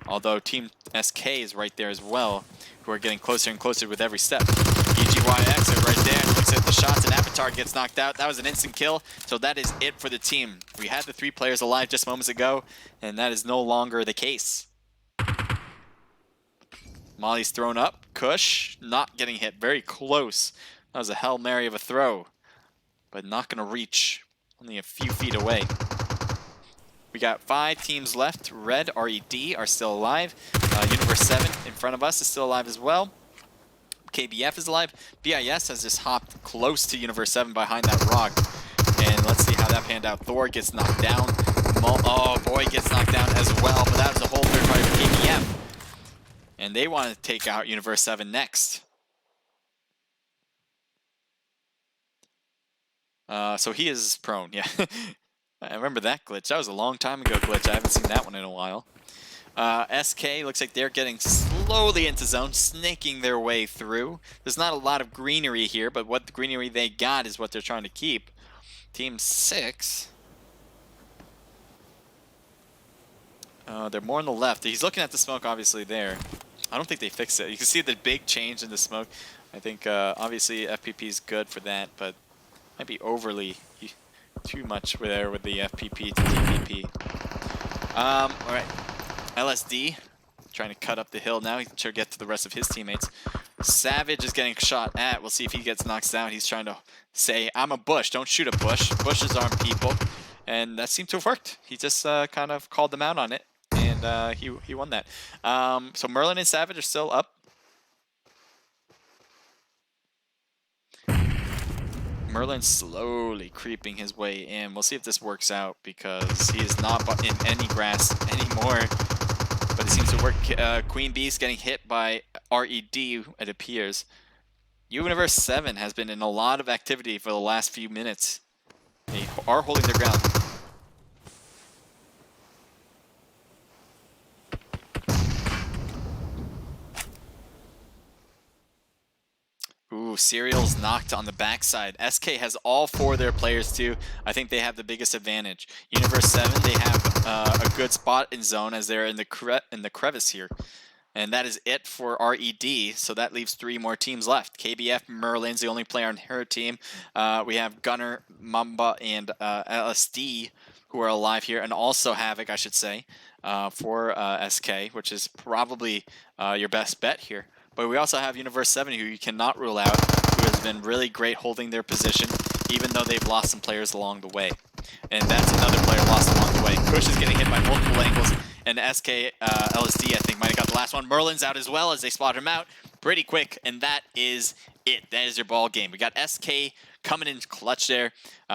Although Team SK is right there as well, who are getting closer and closer with every step. EGYX are right there, and looks at the shots, and Avatar gets knocked out. That was an instant kill, so that is it for the team. We had the 3 players alive just moments ago, and that is no longer the case. Molly's thrown up. Kush not getting hit. Very close. That was a Hail Mary of a throw, but not going to reach. Only a few feet away. We got 5 teams left. Red, RED are still alive. Universe 7 in front of us is still alive as well. KBF is alive. BIS has just hopped close to Universe 7 behind that rock. And let's see how that panned out. Thor gets knocked down. Oh boy, gets knocked down as well. But that was a whole third party for KBF. And they want to take out Universe 7 next. So he is prone, yeah. I remember that glitch. That was a long time ago glitch. I haven't seen that one in a while. SK looks like they're getting slowly into zone, snaking their way through. There's not a lot of greenery here, but what the greenery they got is what they're trying to keep. Team 6. They're more on the left. He's looking at the smoke, obviously, there. I don't think they fixed it. You can see the big change in the smoke. I think, obviously, FPP is good for that, but might be overly too much there with the FPP to TPP. Alright. LSD trying to cut up the hill now. He's trying to get to the rest of his teammates. Savage is getting shot at. We'll see if he gets knocked down. He's trying to say, I'm a bush. Don't shoot a bush. Bushes aren't people. And that seemed to have worked. He just kind of called them out on it. And he won that. So Merlin and Savage are still up. Merlin slowly creeping his way in. We'll see if this works out because he is not in any grass anymore. But it seems to work. Queen Bee's getting hit by RED, it appears. Universe 7 has been in a lot of activity for the last few minutes. They are holding their ground. Ooh, Serial's knocked on the backside. SK has all 4 of their players too. I think they have the biggest advantage. Universe 7, they have a good spot in zone as they're in the crevice here. And that is it for RED, so that leaves 3 more teams left. KBF Merlin's the only player on her team. We have Gunner, Mamba, and LSD who are alive here, and also Havoc, I should say, for SK, which is probably your best bet here. But we also have Universe 7, who you cannot rule out, who has been really great holding their position, even though they've lost some players along the way. And that's another player lost along the way. Kush is getting hit by multiple angles, and SK LSD, I think, might have got the last one. Merlin's out as well as they spot him out pretty quick, and that is it. That is your ball game. We got SK coming in clutch there.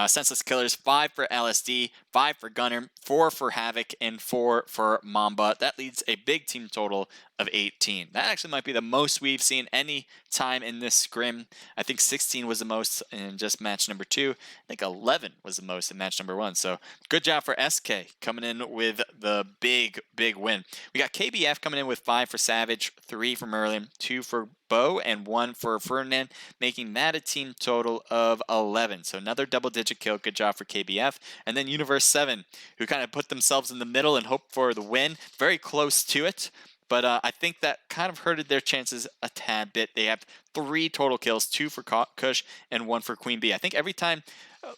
Senseless Killers, 5 for LSD, 5 for Gunner, 4 for Havoc, and 4 for Mamba. That leads a big team total of 18. That actually might be the most we've seen any time in this scrim. I think 16 was the most in just match number 2. I think 11 was the most in match number 1. So good job for SK coming in with the big win. We got KBF coming in with 5 for Savage, 3 for Merlin, 2 for Bo, and 1 for Ferdinand, making that a team total of 11. So another double-digit kill. Good job for KBF. And then Universe 7, who kind of put themselves in the middle and hoped for the win. Very close to it. But I think that kind of hurted their chances a tad bit. They have 3 total kills, 2 for Kush and 1 for Queen Bee. I think every time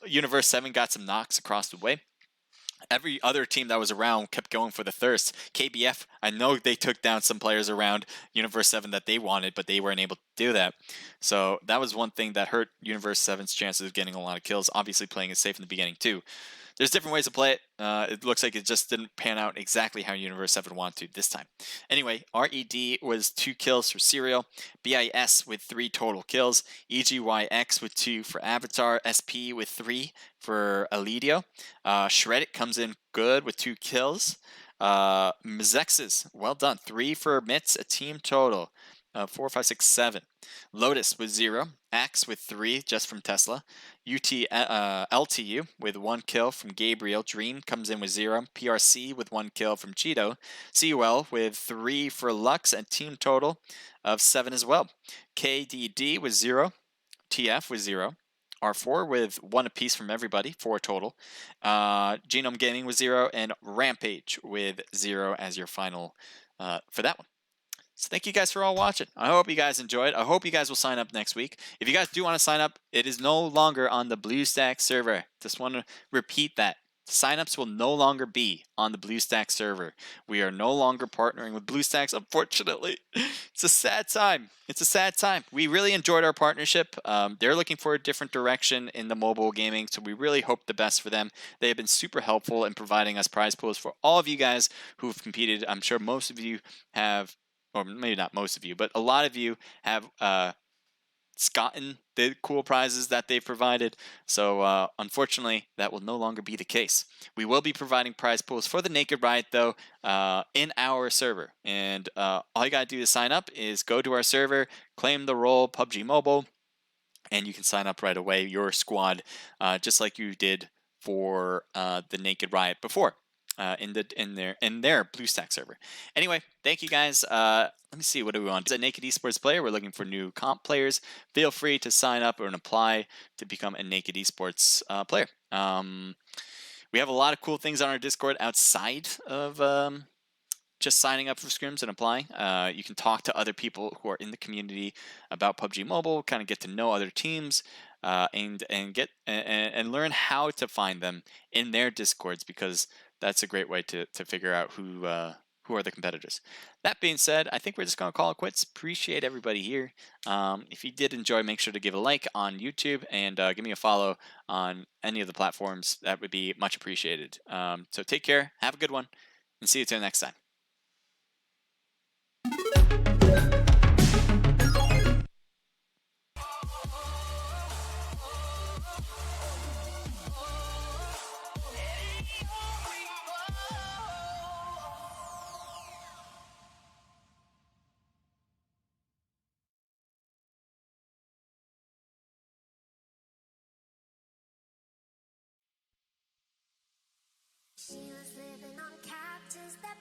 Universe 7 got some knocks across the way, every other team that was around kept going for the thirst. KBF, I know they took down some players around Universe 7 that they wanted, but they weren't able to do that. So that was one thing that hurt Universe 7's chances of getting a lot of kills. Obviously playing it safe in the beginning too. there's different ways to play it. It looks like it just didn't pan out exactly how Universe 7 wanted to this time. Anyway, RED was 2 kills for Serial, BIS with 3 total kills, EGYX with 2 for Avatar, SP with 3 for Elidio. Shreddit comes in good with 2 kills. Mzexes, well done, 3 for Mitz, a team total. 4, 5, 6, 7. Lotus with 0. Axe with 3 just from Tesla. LTU with 1 kill from Gabriel. Dream comes in with 0. PRC with 1 kill from Cheeto. CUL with 3 for Lux, and team total of 7 as well. KDD with 0. TF with 0. R4 with 1 apiece from everybody, 4 total. Genome Gaming with 0, and Rampage with 0 as your final for that one. So thank you guys for all watching. I hope you guys enjoyed. I hope you guys will sign up next week. If you guys do want to sign up, it is no longer on the BlueStack server. Just want to repeat that. Signups will no longer be on the BlueStack server. We are no longer partnering with BlueStacks, unfortunately. It's a sad time. It's a sad time. We really enjoyed our partnership. They're looking for a different direction in the mobile gaming, so we really hope the best for them. They have been super helpful in providing us prize pools for all of you guys who've competed. I'm sure most of you have, or maybe not most of you, but a lot of you have gotten the cool prizes that they've provided. So unfortunately, that will no longer be the case. We will be providing prize pools for the Naked Riot, though, in our server. And all you got to do to sign up is go to our server, claim the role PUBG Mobile, and you can sign up right away, your squad, just like you did for the Naked Riot before. In their BlueStack server. Anyway, thank you guys. Let me see, what do we want? As a Naked Esports player, we're looking for new comp players. Feel free to sign up or apply to become a Naked Esports player. We have a lot of cool things on our Discord outside of just signing up for scrims and applying. You can talk to other people who are in the community about PUBG Mobile, kind of get to know other teams, and learn how to find them in their Discords, because that's a great way to figure out who are the competitors. That being said, I think we're just going to call it quits. Appreciate everybody here. If you did enjoy, make sure to give a like on YouTube and give me a follow on any of the platforms. That would be much appreciated. So take care, have a good one, and see you till next time. She was living on cactus that